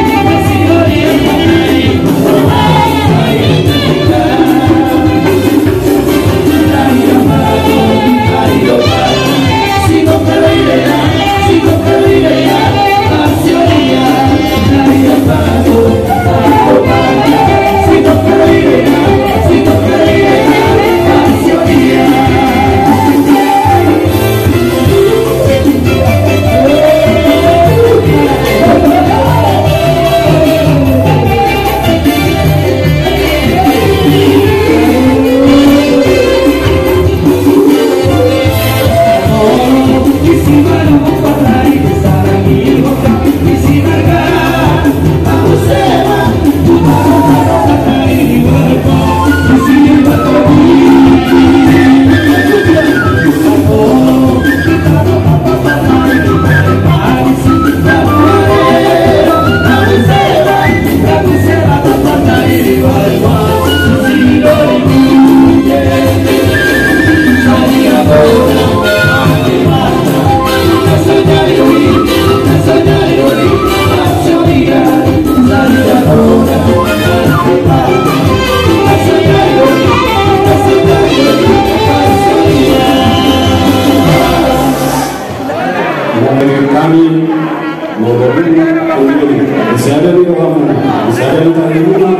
Raja Tarimunang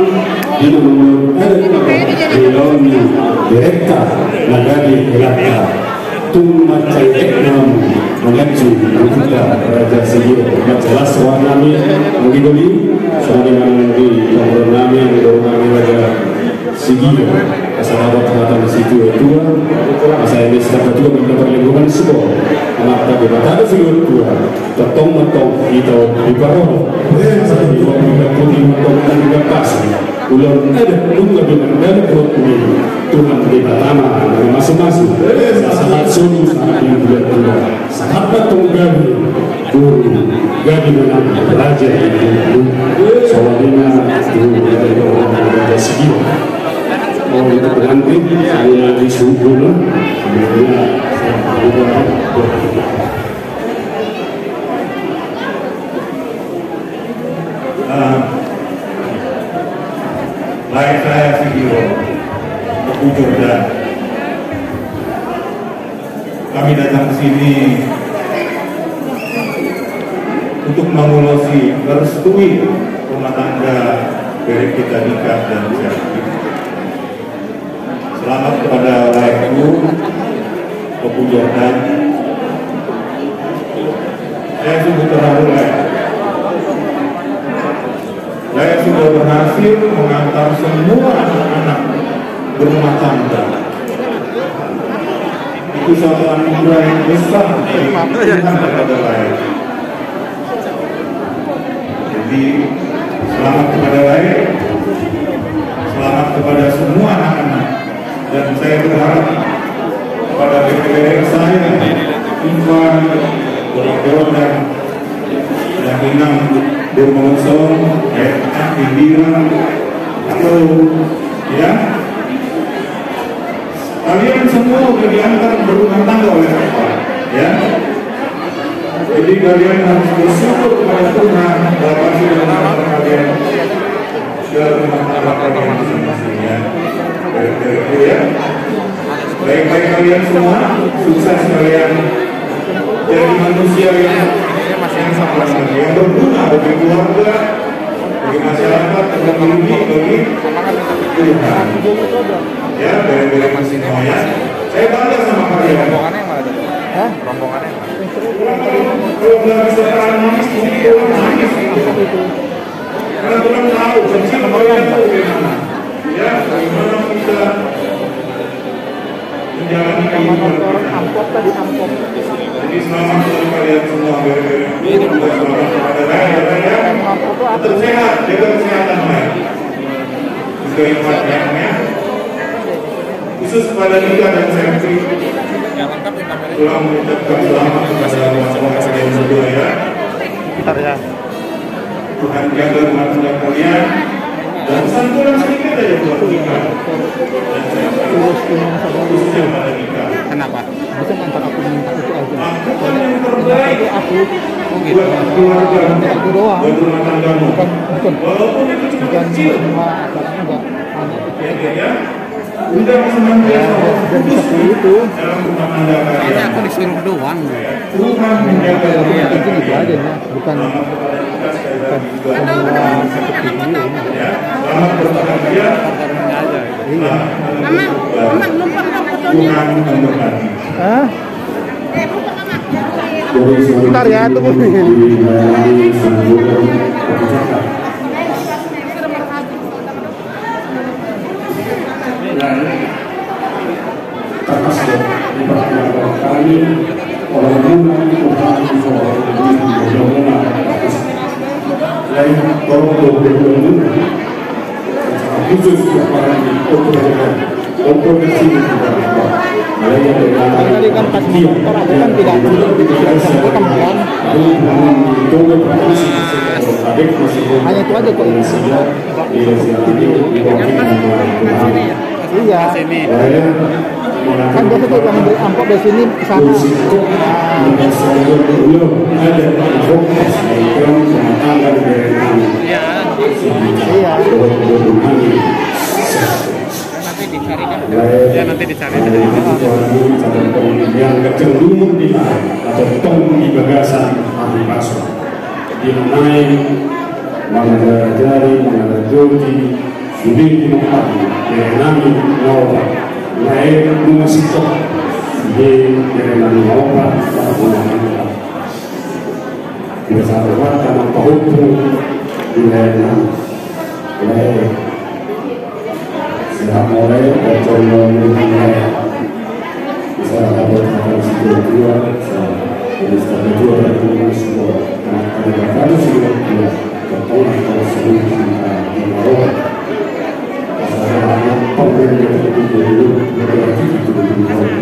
di nomor Diloni Direkta Nagari Rata Tumacai Eknam mengacu kita Raja Sigiro jelas warnami menggidoli soalnya yang di nomor nami yang dorongami Raja Sigiro sahabat kehatan di situ dua saya ini sahabat juga mendapat lingkungan sebuah anak tapi pada Sigiro dua metong kita di bawah saya juga mendapat metong juga pas ulang ada juga dengan dari perut ini Tuhan beri pertama masing-masing sahabat sunu sahabat yang dua sahabat tunggabi guru gabi menang raja itu soalnya itu dari orang Raja Sigiro mau itu pengantin saya disuruh kemudian baik saya Sigiro Bujur dan kami datang ke sini untuk mengulosi merestui rumah tangga dari kita nikah dan sertifikat. Selamat kepada Laiku Opu Jordan. Saya sungguh terharu saya sudah berhasil mengantar semua anak-anak berumah tangga. Itu suatu anugerah yang besar dari Tuhan kepada saya. Jadi selamat kepada saya, selamat kepada semua anak-anak. Dan saya berharap kepada BPR saya, Infan, Borak dan Inang Burmonsong, Indira, atau ya, kalian semua sudah diantar berumah tangga oleh Bapak, ya. Jadi kalian harus bersyukur kepada Tuhan Bapak sudah mengantar kalian ke rumah tangga kalian masing-masing, ya. Ya. Baik-baik kalian semua, sukses kalian jadi manusia yang berguna bagi keluarga, bagi masyarakat, bagi Tuhan. Ya, dari masing semuanya. Saya bangga sama kalian. Rombongannya yang mana? Hah? Rombongannya. Kalau nggak bisa manis, mungkin manis. Karena Tuhan tahu, kecil kalian tahu bagaimana. Ya, bagaimana kita menjalani kehidupan kita. Jadi selamat untuk kalian semua. Selamat kepada saya, tetap sehat, jaga kesehatan saya. Juga ibadah khusus kepada Nika dan Sentri. Pulang mengucapkan selamat kepada orang-orang kalian berdua, ya. Tuhan jaga rumah tangga kalian. Dan santunan sedikit aja buat Nika dan Sentri. Khususnya pada Nika. Kenapa? Bukan antara aku minta itu aja. Lakukan yang terbaik aku buat keluarga aku doang. Buat rumah tanggamu. Bukan. Walaupun itu cuma kecil. Semua enggak. Ya. Udah senantiasa fokus itu dalam rumah tangga kalian. Aku disuruh doang. Tuhan menjaga rumah tangga itu aja ya. Bukan seperti ini. Ya. Selamat berbahagia. Iya. Mama lupa fotonya. Tuhan memberkati. Hah? Bentar ya, tunggu. Termasuk di pertemuan kami oleh Tuhan lain tolong khusus para operasi Tadi kan pas motor aku kan tidak disampaikan kan. Hanya itu aja kok. Iya. Kan biasa tuh yang beli amplop dari sini ke sana. Iya. Nanti dicari yang kecenderungan di atau tong di bagasan ahli masuk di mana Mana jari, mana jodi, sulit mengapa, nami nawa, naik mengasih di nami nawa, biasa lewat karena pahupu di nami, siapa mulai bercoba mulai, bisa dapat hal kedua, bisa kedua dari semua, karena kalau sudah dua. Kalau sering kita menolak, asalnya pemerintah itu berarti itu menolak.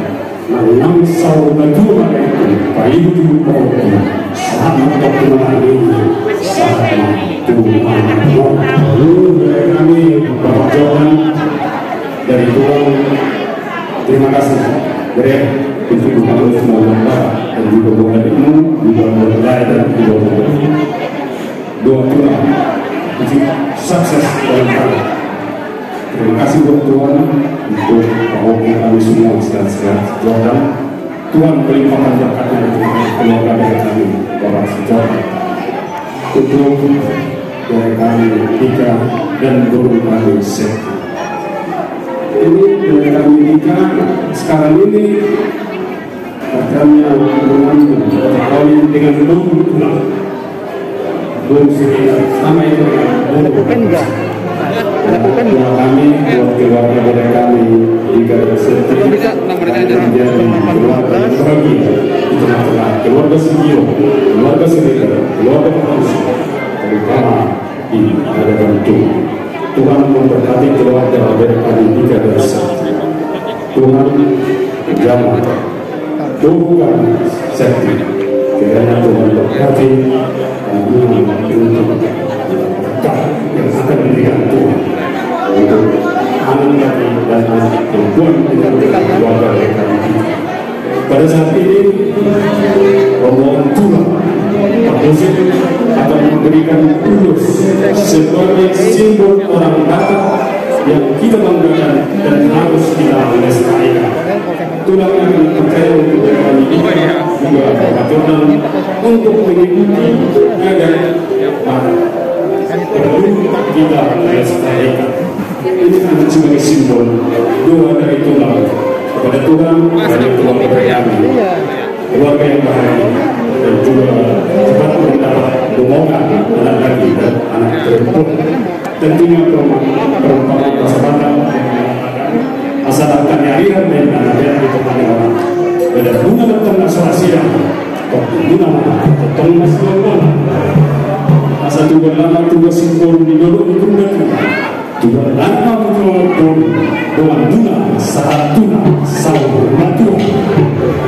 Namun saudara juga itu baik itu sama Tuhan ini sama Tuhan. Kami berjalan dari Tuhan. Terima kasih. Beri untuk kita semua dan juga buat ilmu, juga berlaya dan juga doa Tuhan sukses dalam hal. Terima kasih buat Tuhan untuk bahwa kami semua sehat-sehat dan Tuhan melimpahkan berkatnya untuk keluarga dari kami Bapak Sejahtera untuk dari kami Ika dan guru kami Seth. Ini dari kami Ika sekarang ini katanya dengan Tuhan belum sini sama itu ada bukan enggak kami keluarga dari kami jika bersedia menjadi keluarga bahagia di tengah-tengah keluarga sendiri keluarga sendiri keluarga manusia terutama di hadapan Tuhan memberkati keluarga dari kami jika bersedia Tuhan jalan Tuhan safety kiranya Tuhan berkati untuk yang akan diberikan Tuhan untuk anak laki dan anak perempuan dengan keluarga mereka. Pada saat ini rombongan Tuhan Pak akan memberikan ulus sebagai simbol orang Batak yang kita banggakan dan harus kita lestarikan. Tuhan yang percaya untuk kami juga Tuhan untuk mengikuti agar perlu kita lestarikan. Ini hanya sebagai simbol doa dari Tuhan kepada Tuhan dan keluarga kami, keluarga yang bahagia dan juga cepat mendapat dorongan anak laki dan anak perempuan. Tentunya perumpamaan persahabatan asalkan harian dan anak-anak itu pada pada bunga tengah Sulawesi bunga tengah Sulawesi asal juga lama juga simbol di dulu itu juga lama betul dengan bunga saat tuna sahur matu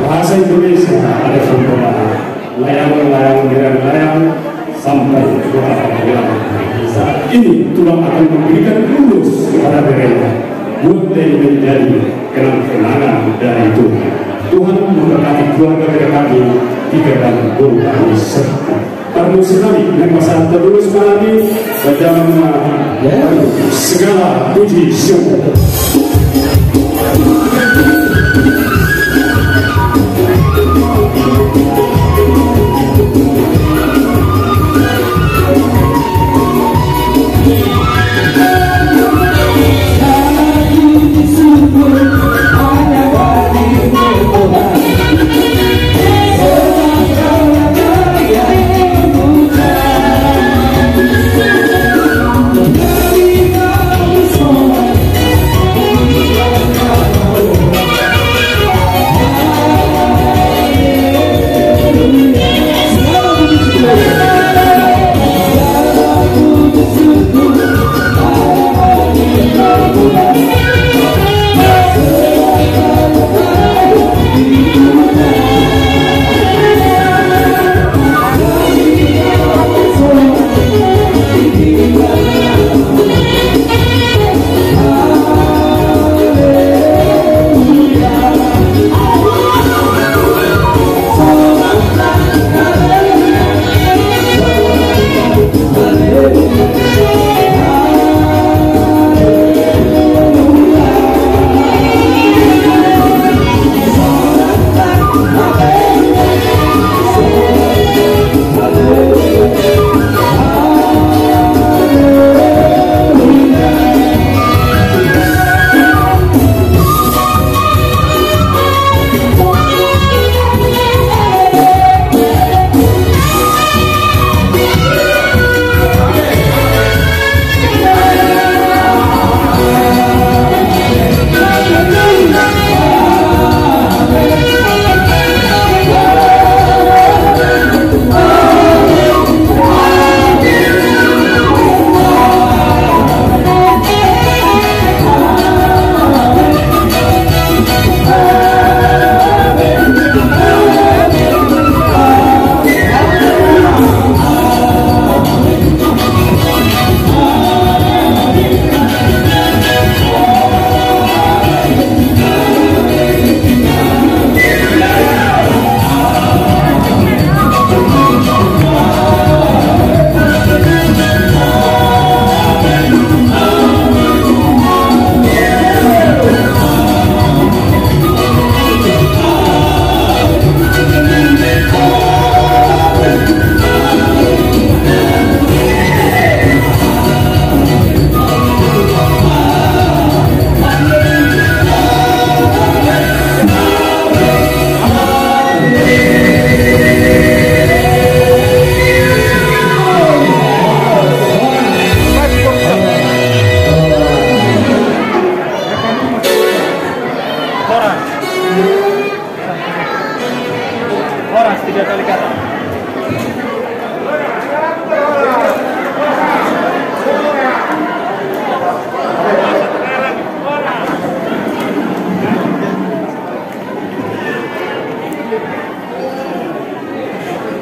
bahasa Indonesia ada perumpamaan layang-layang sampai ini Tuhan akan memberikan lulus kepada mereka buat menjadi kenang-kenangan dari Tuhan. Tuhan memberkati keluarga dari kami tiga dan guru kami serta perlu sekali yang masa terus kami dalam segala puji syukur.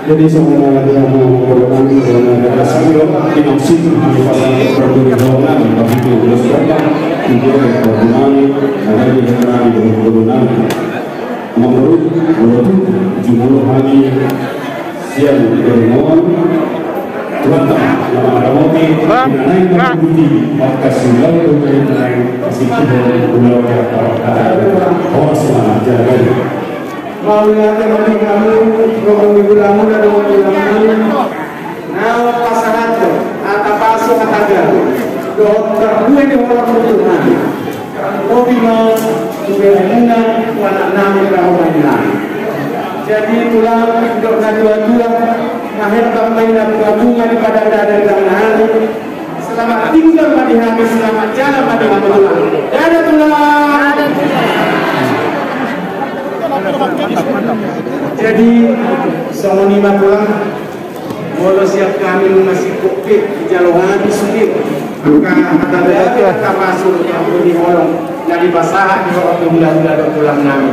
Jadi semua lagi kamu berdoa dengan rasio dimaksud merupakan perbuatan bagi Tuhan serta juga perbuatan ada di dalam perbuatan menurut jumlah hari siang bermohon Tuhan nama Ramoti naik budi maka sudah naik sikit pulau orang semua jaga Maunya teman kami program dan program nawa pasangan atau pasok kataga dokter gue di orang Tuhan kopi mau juga bunga anak nama kawan jadi tulang dokter dua akhir tambahnya bunga di pada dada dan hari selamat tinggal pada hari selamat jalan pada tulang dada tulang. Jadi semua lima tulang boleh siap kami masih kokpit di jalur habis sendiri maka kata masuk di holong dari basah di waktu bulan-bulan tulang kami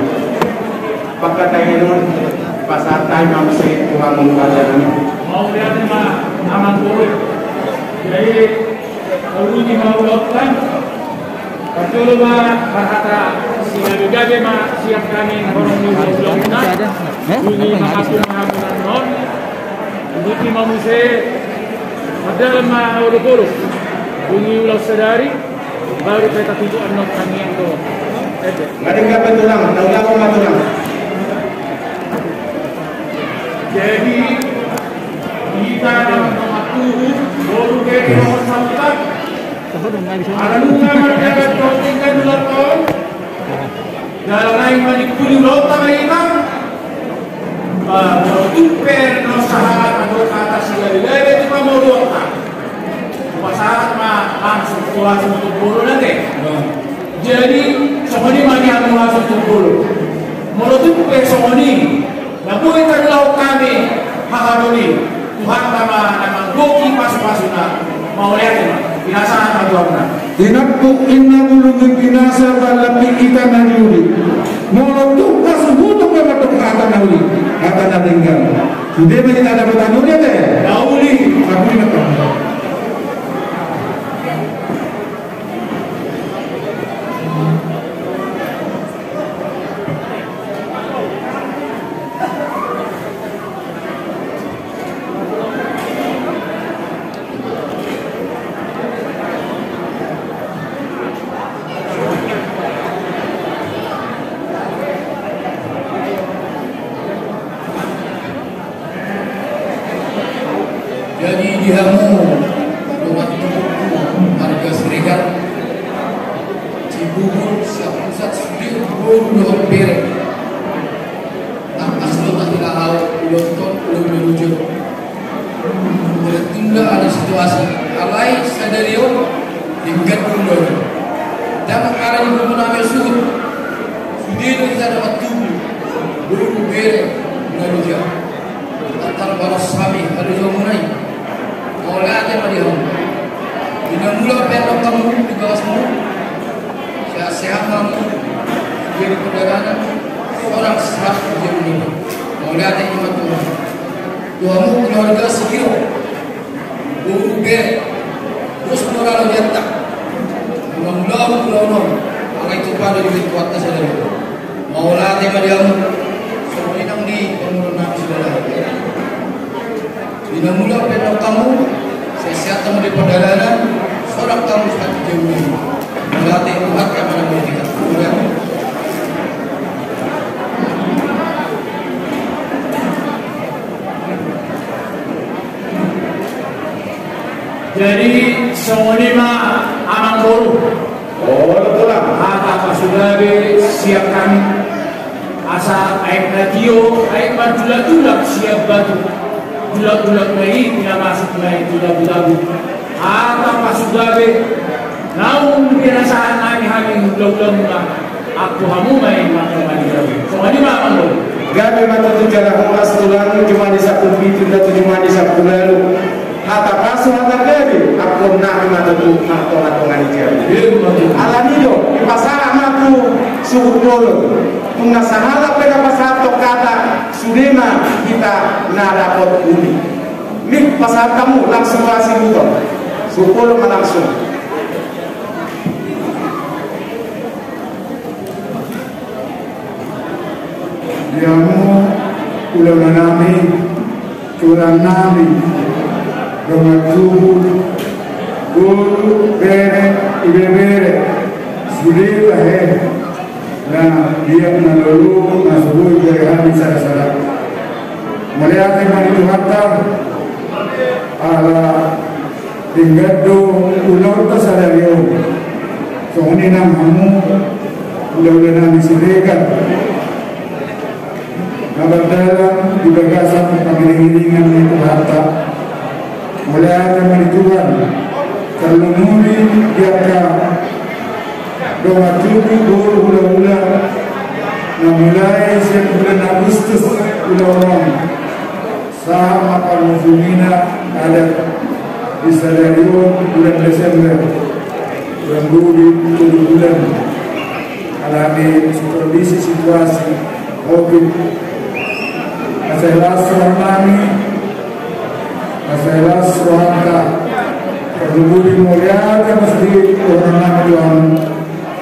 maka tayo pasar tayo masih tulang membaca mau lihat aman turun jadi kalau di mau lakukan betul berkata sinabigabe siap kami orang bunyi mengaku mengamunan non bunyi mamuse adalah maulukulu bunyi ulau sedari baru kita tujuan non kami yang do mereka betulang tahu matulang jadi kita mengaku baru kita sampai ada luka mereka tinggal dulu tahun dalam lain balik puluh lota mereka tuper no sahabat atau kata segala-galanya itu mau lota masalah langsung keluar untuk bulu nanti jadi semua ini yang langsung untuk bulu mau tuper semua ini namun kita lauk kami hakadoni Tuhan nama goki pas-pasuna mau lihat binasa Tuhan. Tinapuk inna bulungi binasa balapi kita nanyuri. Molotuk kasubutuk kebatuk kata nauli. Kata na tinggal. Sudah kita dapat tanurnya deh. Nauli. Aku ini nak. Jadi dihamu rumah tubuhku harga serikat Cibubur siap-siap sedih belum berek tak asal tak dilahau belum menuju tertunda ada situasi alai sadario tingkat dulu dan arah di pemenang surut sudah kita dapat tubuh belum berek menuju antar balas kami ada yang mulai oleh aja madiam. Bila mula pelok kamu di bawah semua, sehat kamu jadi perdagangan orang sehat jadi meninggal. Oleh aja iman Tuhan. Tuhanmu keluarga sekiro, guru ber, terus moral jatah. Mula pulau orang itu pada di kuat saja. Maulah aja madiam. Semua ini di penurunan segala. Bila mula pelok kamu sehat kamu di perdagangan, sorak kamu sudah dijauhi. Melatih Tuhan kepada kita. Jadi semua lima anak bolu. Oh betul lah. Apa sudah siap kami. Asal air radio, air batu-batu siap batu. Bulat-bulat lagi tidak masuk lagi bulat-bulat. Apa sudah naung perasaan kami bulat-bulat mula. Aku hamu main makan lagi. Semua ni makan dulu. Gabi mata tu jalan emas tulang cuma di satu pintu dan cuma di satu lalu. Nata pasu hata gede, aku nak mata tu matongan jari. Alanido, di pasar amatu suku polo. Tunggu sahala peda pasar tokata sudema kita nada pot uni. Mik pasar kamu langsung kasih buton. Suku polo langsung. Diamu ulang nami, curang nami. Domatubu, guru, bere, ibebere, sudah nah dia menelalu masuk dari hati saya. Melihat iman itu harta, ala tinggal do ulang tersadario. Soalnya namamu udah nami sirekan. Kabar dalam di bagasan penggiringan itu harta. Mulai ada menituan kalau muli diaka doa tubuh hula-hula nah mulai sejak bulan Agustus ulang sama Muslimina ada di Sadarion bulan Desember bulan Budi 7 bulan alami kondisi situasi COVID masalah selama masalah suaka perlu mulia ke masjid orang Tuhan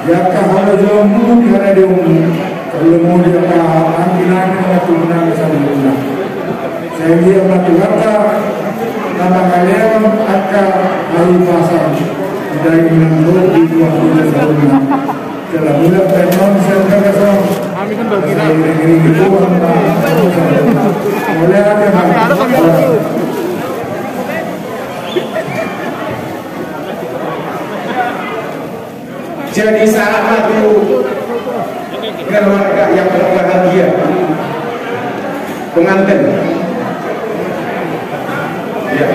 ya kahara jamu kahara demu kalau mulia kah angkinan atau menang sama saya dia mengatakan nama kalian akan hari pasar dari menanggung di 20 tahun kalau bulan penon saya kata kami kan berkira ini itu mulai ada jadi salah satu keluarga yang berbahagia pengantin ya.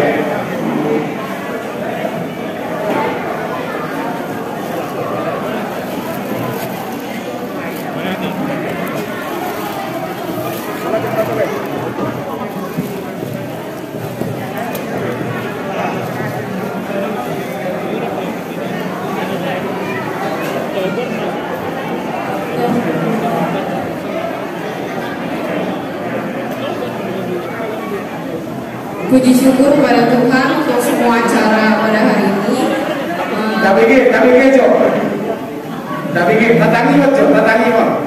Puji syukur kepada Tuhan untuk semua acara pada hari ini. Tapi datangi mo.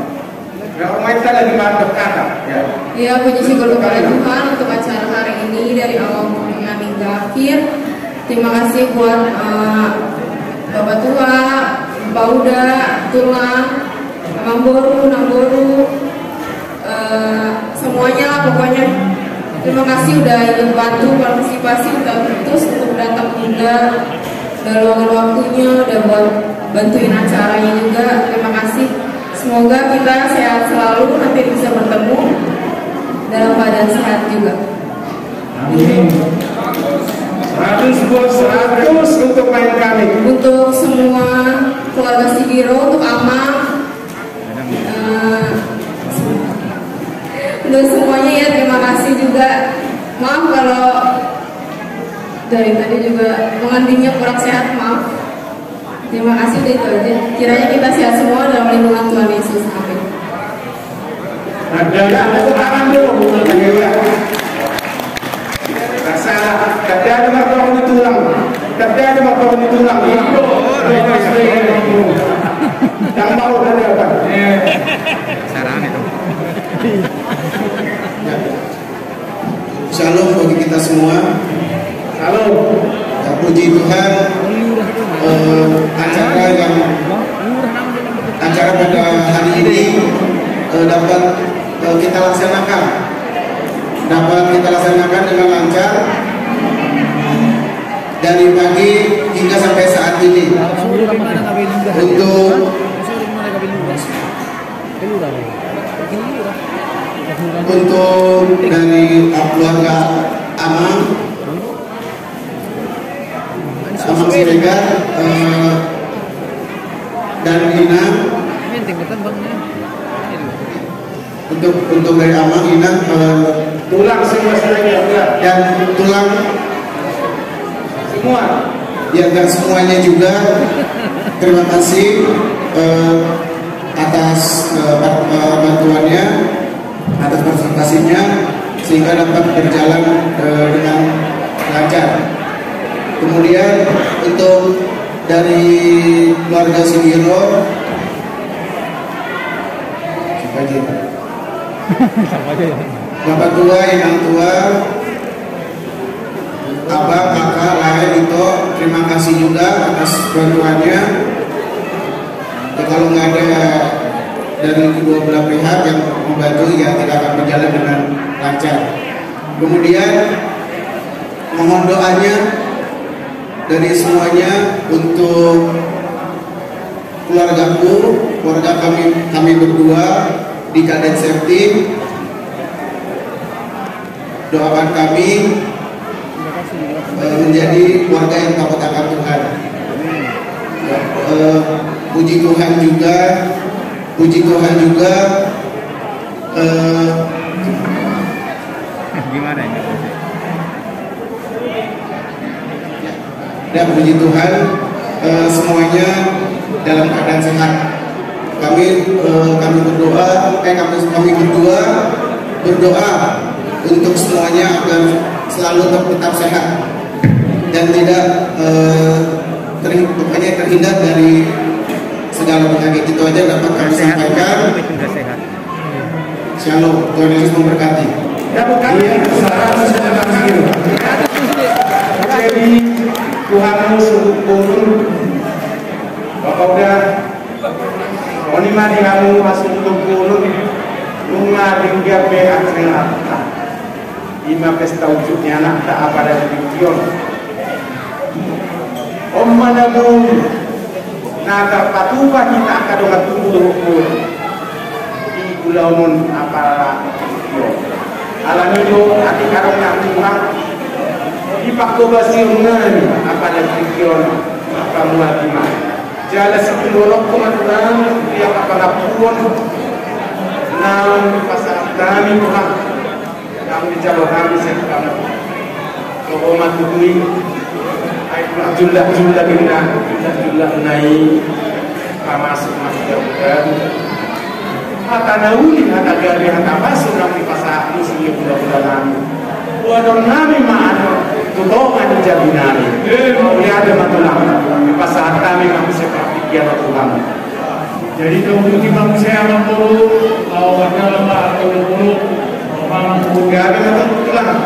Kalau main lagi mantap kata. Ya. Ya, puji syukur kepada Tuhan untuk acara hari ini dari awal mulai hingga akhir. Terima kasih buat Bapak Tua, Bauda, Tulang, Namboru, semuanya lah pokoknya. Terima kasih udah ikut bantu partisipasi terus untuk datang juga, udah luangkan waktunya, udah buat bantuin acaranya juga. Terima kasih. Semoga kita sehat selalu, nanti bisa bertemu dalam keadaan sehat juga. Amin. 100 untuk main kami. Untuk semua keluarga Sigiro, untuk Amang, untuk semuanya ya, terima kasih juga. Maaf kalau dari tadi juga pengantinnya kurang sehat, maaf. Terima kasih, itu aja. Kiranya kita sehat semua dalam lindungan Tuhan Yesus. Amin. Ada tangan dulu. Salah, tapi ada makhluk di tulang. Yang mau ada apa? Saran itu. Shalom bagi kita semua. Shalom. Ya, puji Tuhan, acara pada hari ini dapat kita laksanakan dengan lancar dari pagi hingga sampai saat ini. Untuk dari keluarga Amang Siregar dan Ina, untuk dari Amang, Ina, tulang semua dan tulang semua, ya dan semuanya juga terima kasih atas bantuannya, atas presentasinya sehingga dapat berjalan dengan lancar. Kemudian untuk dari keluarga Sigiro, bapak tua, yang tua, abang, kakak, lain itu terima kasih juga atas bantuannya. Ya, kalau nggak ada dari kedua belah pihak yang membantu, ya tidak akan berjalan dengan lancar. Kemudian mohon doanya dari semuanya untuk keluargaku, keluarga kami berdua di Kadin Safety. Doakan kami menjadi keluarga yang takut akan Tuhan. Puji Tuhan juga gimana ini? Dan puji Tuhan semuanya dalam keadaan sehat. Kami berdua berdoa untuk semuanya agar selalu tetap sehat dan tidak terhindar dari segala penyakit. Itu aja dapat kami sampaikan. Shalom, Tuhan Yesus memberkati. Jadi Tuhan turun, Bapak udah onima di kamu masuk turun, lunga hingga beak sengat. Ima pesta wujudnya anak tak apa dari pikion. Om manabu naga patuba kita kadongat tubuh di gulaumun apa alamido ati kadong yang Tuhan ipakobasi unani apa dari pikion apa muatima jala sepulorok kumaturan dia kapanapuan nam pasar kami Tuhan kami bicara kami sekarang kalau matutui jumlah bina jumlah naik masuk bukan mata nauli mata gari mata masuk nami pasar musim bulan nami bulan nami maano tudongan jadi nami lihat matulang di pasar kami manusia perhatian Tuhan. Jadi kemudian manusia mampu warga lemah atau buruk mampu gari atau tulang.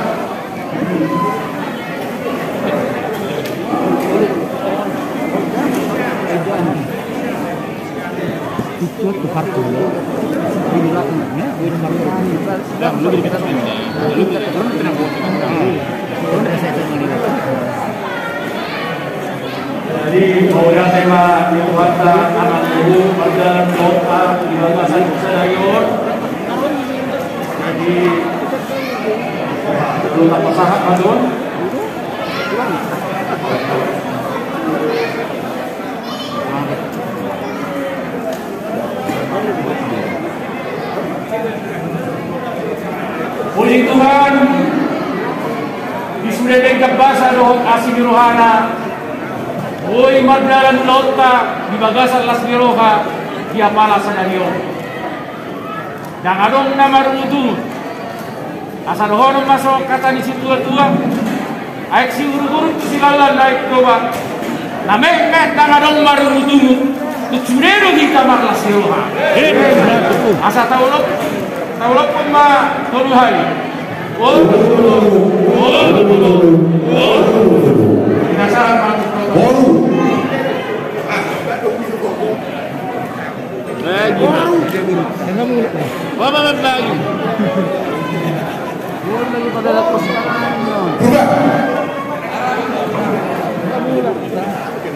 Itu tukar dulu. Ini belakangnya, ini belakangnya. Dah, lu kita sini. Lu kita turun tenang. Turun dari saya sini. Jadi kemudian tema itu harta anak ibu pada doa di bangsa Sayur. Jadi perlu tak pasahat madun. Puji Tuhan, di Sudedeng Kabasa Rohot Asing Rohana, Oi Mardalan Lauta, di Bagasan Las Miroha, di Apala Sanario. Dan adong nama rumutu, asal rohon masuk kata di situ tua, aik si urut-urut silalan naik coba. Namek dan adong marumutu, tucurero kita Las Miroha. Asal taulok pema toluhai. Lagi apa lagi? Lagi pada lapos.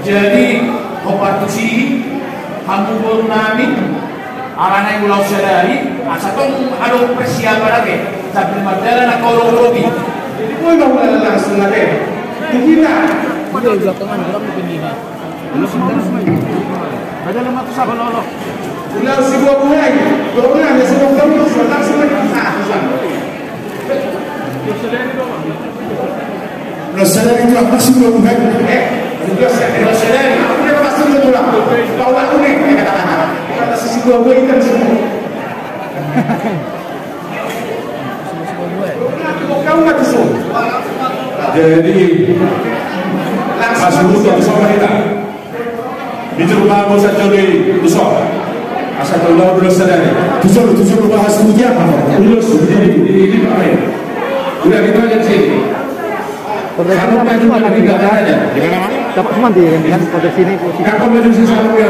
Jadi kompetisi kamu baru nami alana yang ulau sedari asatong ada persiapan lagi sambil madala nak kau lobi jadi kau nggak langsung ada kita Udah belakangan orang pindah. Belum semua. Ada lama tu siapa lolo? Ulang si dua bulan ada semua kamu sudah semua kita. Udah sadar itu apa sih belum baik? Udah sadar. Aku udah pasti udah pulang. Kau aku nih. Kata sisi gua ikan semua. Kau nggak tuh. Jadi masuk itu sama kita. Bicara bahasa jadi tusuk. Asal tahu dulu sadar. Tusuk bahasa ujian apa? Ulus ini apa ya? Udah kita aja sini. Kalau maju mana tidak ada. Di mana mana? Dapat cuma di kan pada sini. Kakak maju sesama ya.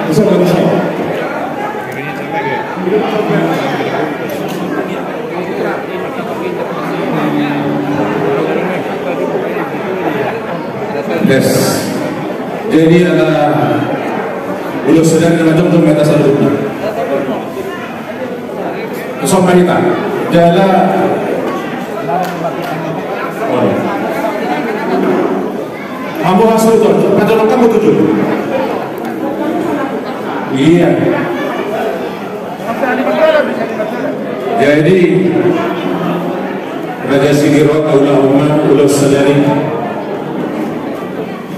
Tusuk. Yes. Jadi ada ulus sedang macam tu meta satu. Sama kita. Jala. Ambo hasil tu. Pada kamu tujuh. Iya. Jadi Raja Sigiro Allahumma ulus sedari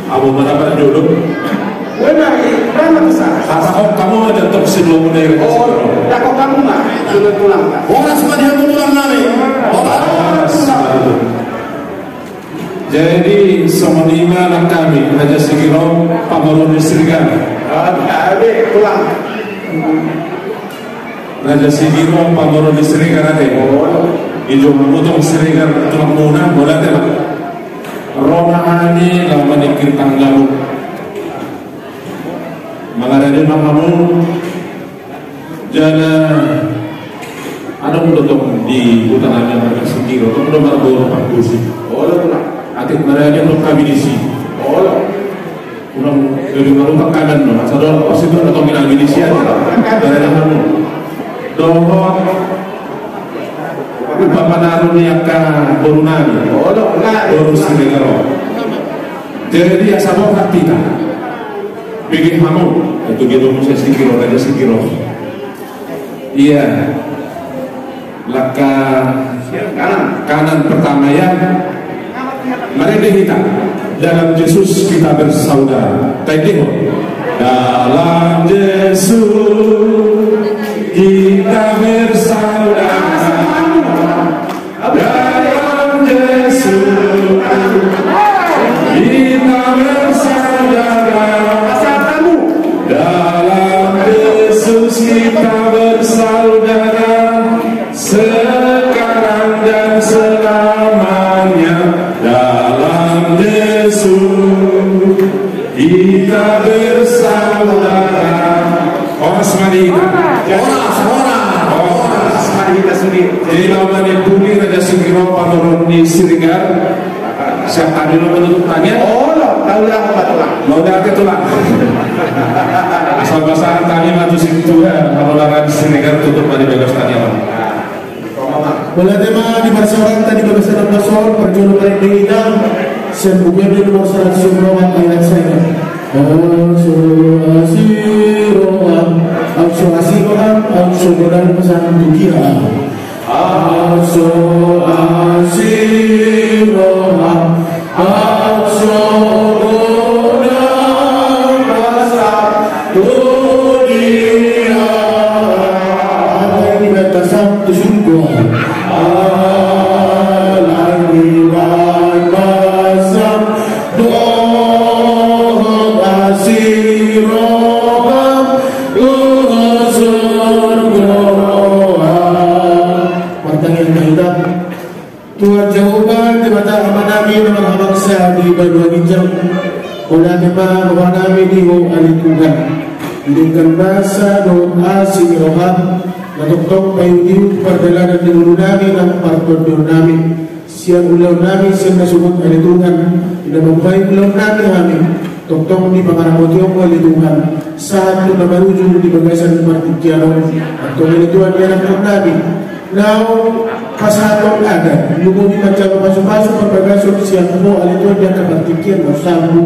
Abu mendapat jodoh. Apa kamu ada toksin lo mulai? Tak kau kamu mah tulang. Orang semua dia tulang nami. Jadi sama lima anak kami Raja Sigiro Pamarun Distrikan. Ada tulang. Raja Sigiro Pamarun Distrikan ada. Ijo memotong Distrikan tulang muna boleh tak? Rohani lama dikir tanggalu. Mengadani mamamu jana ada mudah di utangannya Raja Sigiro. Kamu udah baru pakusi. Atik mereka untuk kabinisi. Kurang lebih baru pakanan no. Asal pasti itu atau minal binisi aja. Mereka kamu. Dohor Bapak Narun yang ka Borunani. Borun Sigiro. Jadi asal bawa kita. Bikin kamu itu dia dulu saya Sigiro Raja Sigiro. Iya. Laka kanan pertama ya. Mari kita dalam Yesus kita bersaudara. Tengok. Dalam Yesus kita bersaudara. Dalam Yesus kita bersaudara. Dalam Yesus kita bersaudara sekarang dan selamanya. Dalam Yesus kita bersaudara. Orang semanita. Orang semanita sendiri. Jadi namanya Bumi Raja Sigiro Pamarun di Siregar. Siapa dulu menutup tanya? Tahu lah apa tulang? Mau ke tulang. Asal pasangan tanya matu situ ya. Kalau laran Siregar tutup pada begas tanya apa? Boleh tema di Barcelona tadi kebesaran Basol perjuangan paling diinang sebuah di nomor 100 ayat saya. Asy-syu'asiro'an pesan dukira. Asy-syu'asiro'an asy-syu'asiro'an pesan dukira. Apa yang dibataskan itu sungguh. Tuhan Jehovah di mata amanami nama bangsa di Bandung Hijau. Olah tema bahwa nami di Tuhan. Dengan bahasa doa Sigiro Natoktok payudi perjalanan di nami dan partod nami. Siang ulang nami siang nasubut ali Tuhan. Tidak membaik ulang nami. Toktok di pangaramotiong ali Tuhan. Saat itu menuju di bagasan partikianon atau ini Tuhan yang nabi. Now pasatong ada. Lugo di macam masuk-masuk perbagasan siang mo ali Tuhan yang kepartikian bersama.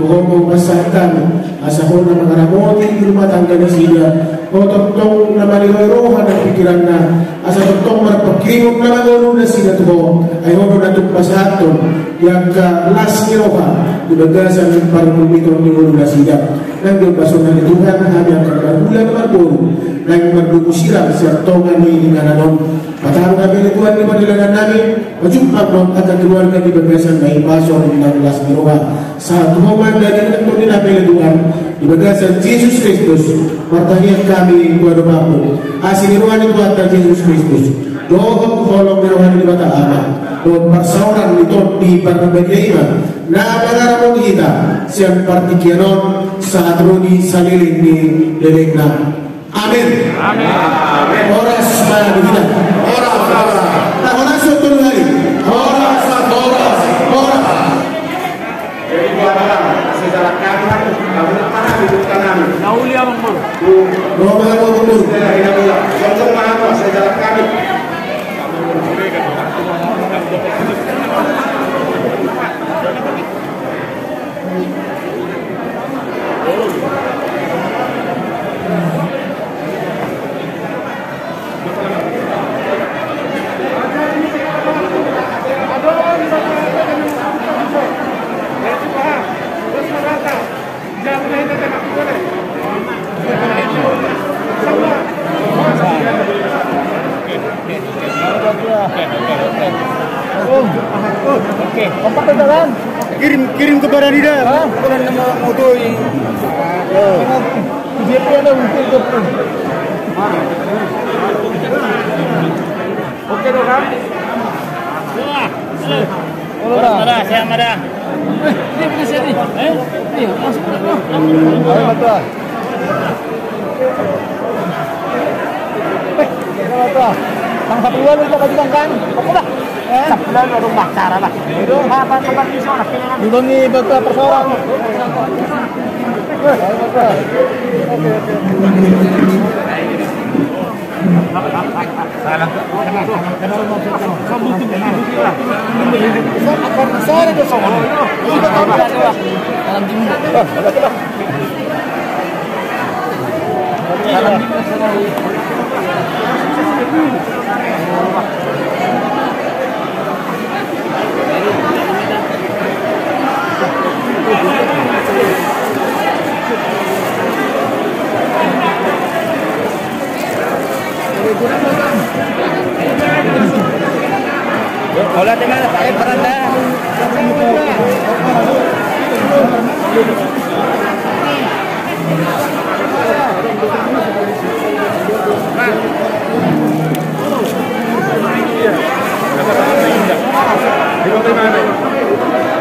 Tuhan mau pasahkan asa ko na mangaramoti di rumah tangga na sila o toktong na malirohan ang pikiran na asa toktong marapagkingog na mangulo na sila Tuhan ay hono na itong pasahaton yang ka las niroha ibagasan ng parumulitong niulo na sila nang doon na ni Tuhan kami ang kagagula na magpuro nang maglukusilang siya tongan ni ingananon patahang kami ni Tuhan ni panilanan namin majumpag nun at ang keluarga di bagasan na ipasok ng las niroha sa tuhuman dari ang tunin namin ni Tuhan di bagasan Jesus Kristus martahian kami kuwado mapo asiniruhan ni Tuhan na Jesus Kristus doon kolong niruhan ni Bata Ama doon parsauran nito di Barnabadiaima na pangaramong kita siyang partikianon sa atroni sa liling ni liling na Amen. Amen. Oras na kita. Oras. Tak oras untuk hari. Oras. Jadi buat orang sejarah kami kami nak mana hidup kami. Nauli abang bro. Nomor dulu. Contoh mana sejarah kami. Oke, kompak jalan. Kirim kepada dia. Bukan nama motor ini. Dia ada untuk itu. Oke dong kan? Marah, saya marah. Ini punya saya ni. Iya, masuk. Ayo betul. Betul. Bang Sapuluan itu baju kan? Apa dah? Sapuluan itu bakar lah. Itu apa tempat di sana? Dulu ni betul persoalan. Salah. Hola, te manda para andar.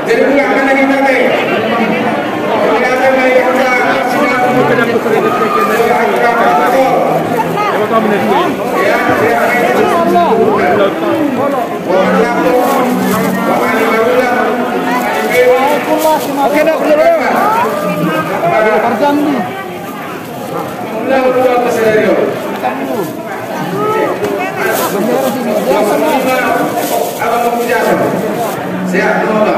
Jadi bukan lagi pakai. Oke dah, Tarzan ni. Sehat semoga.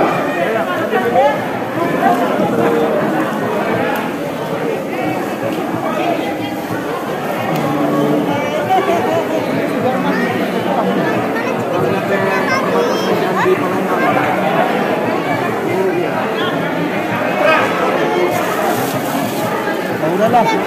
Udahlah.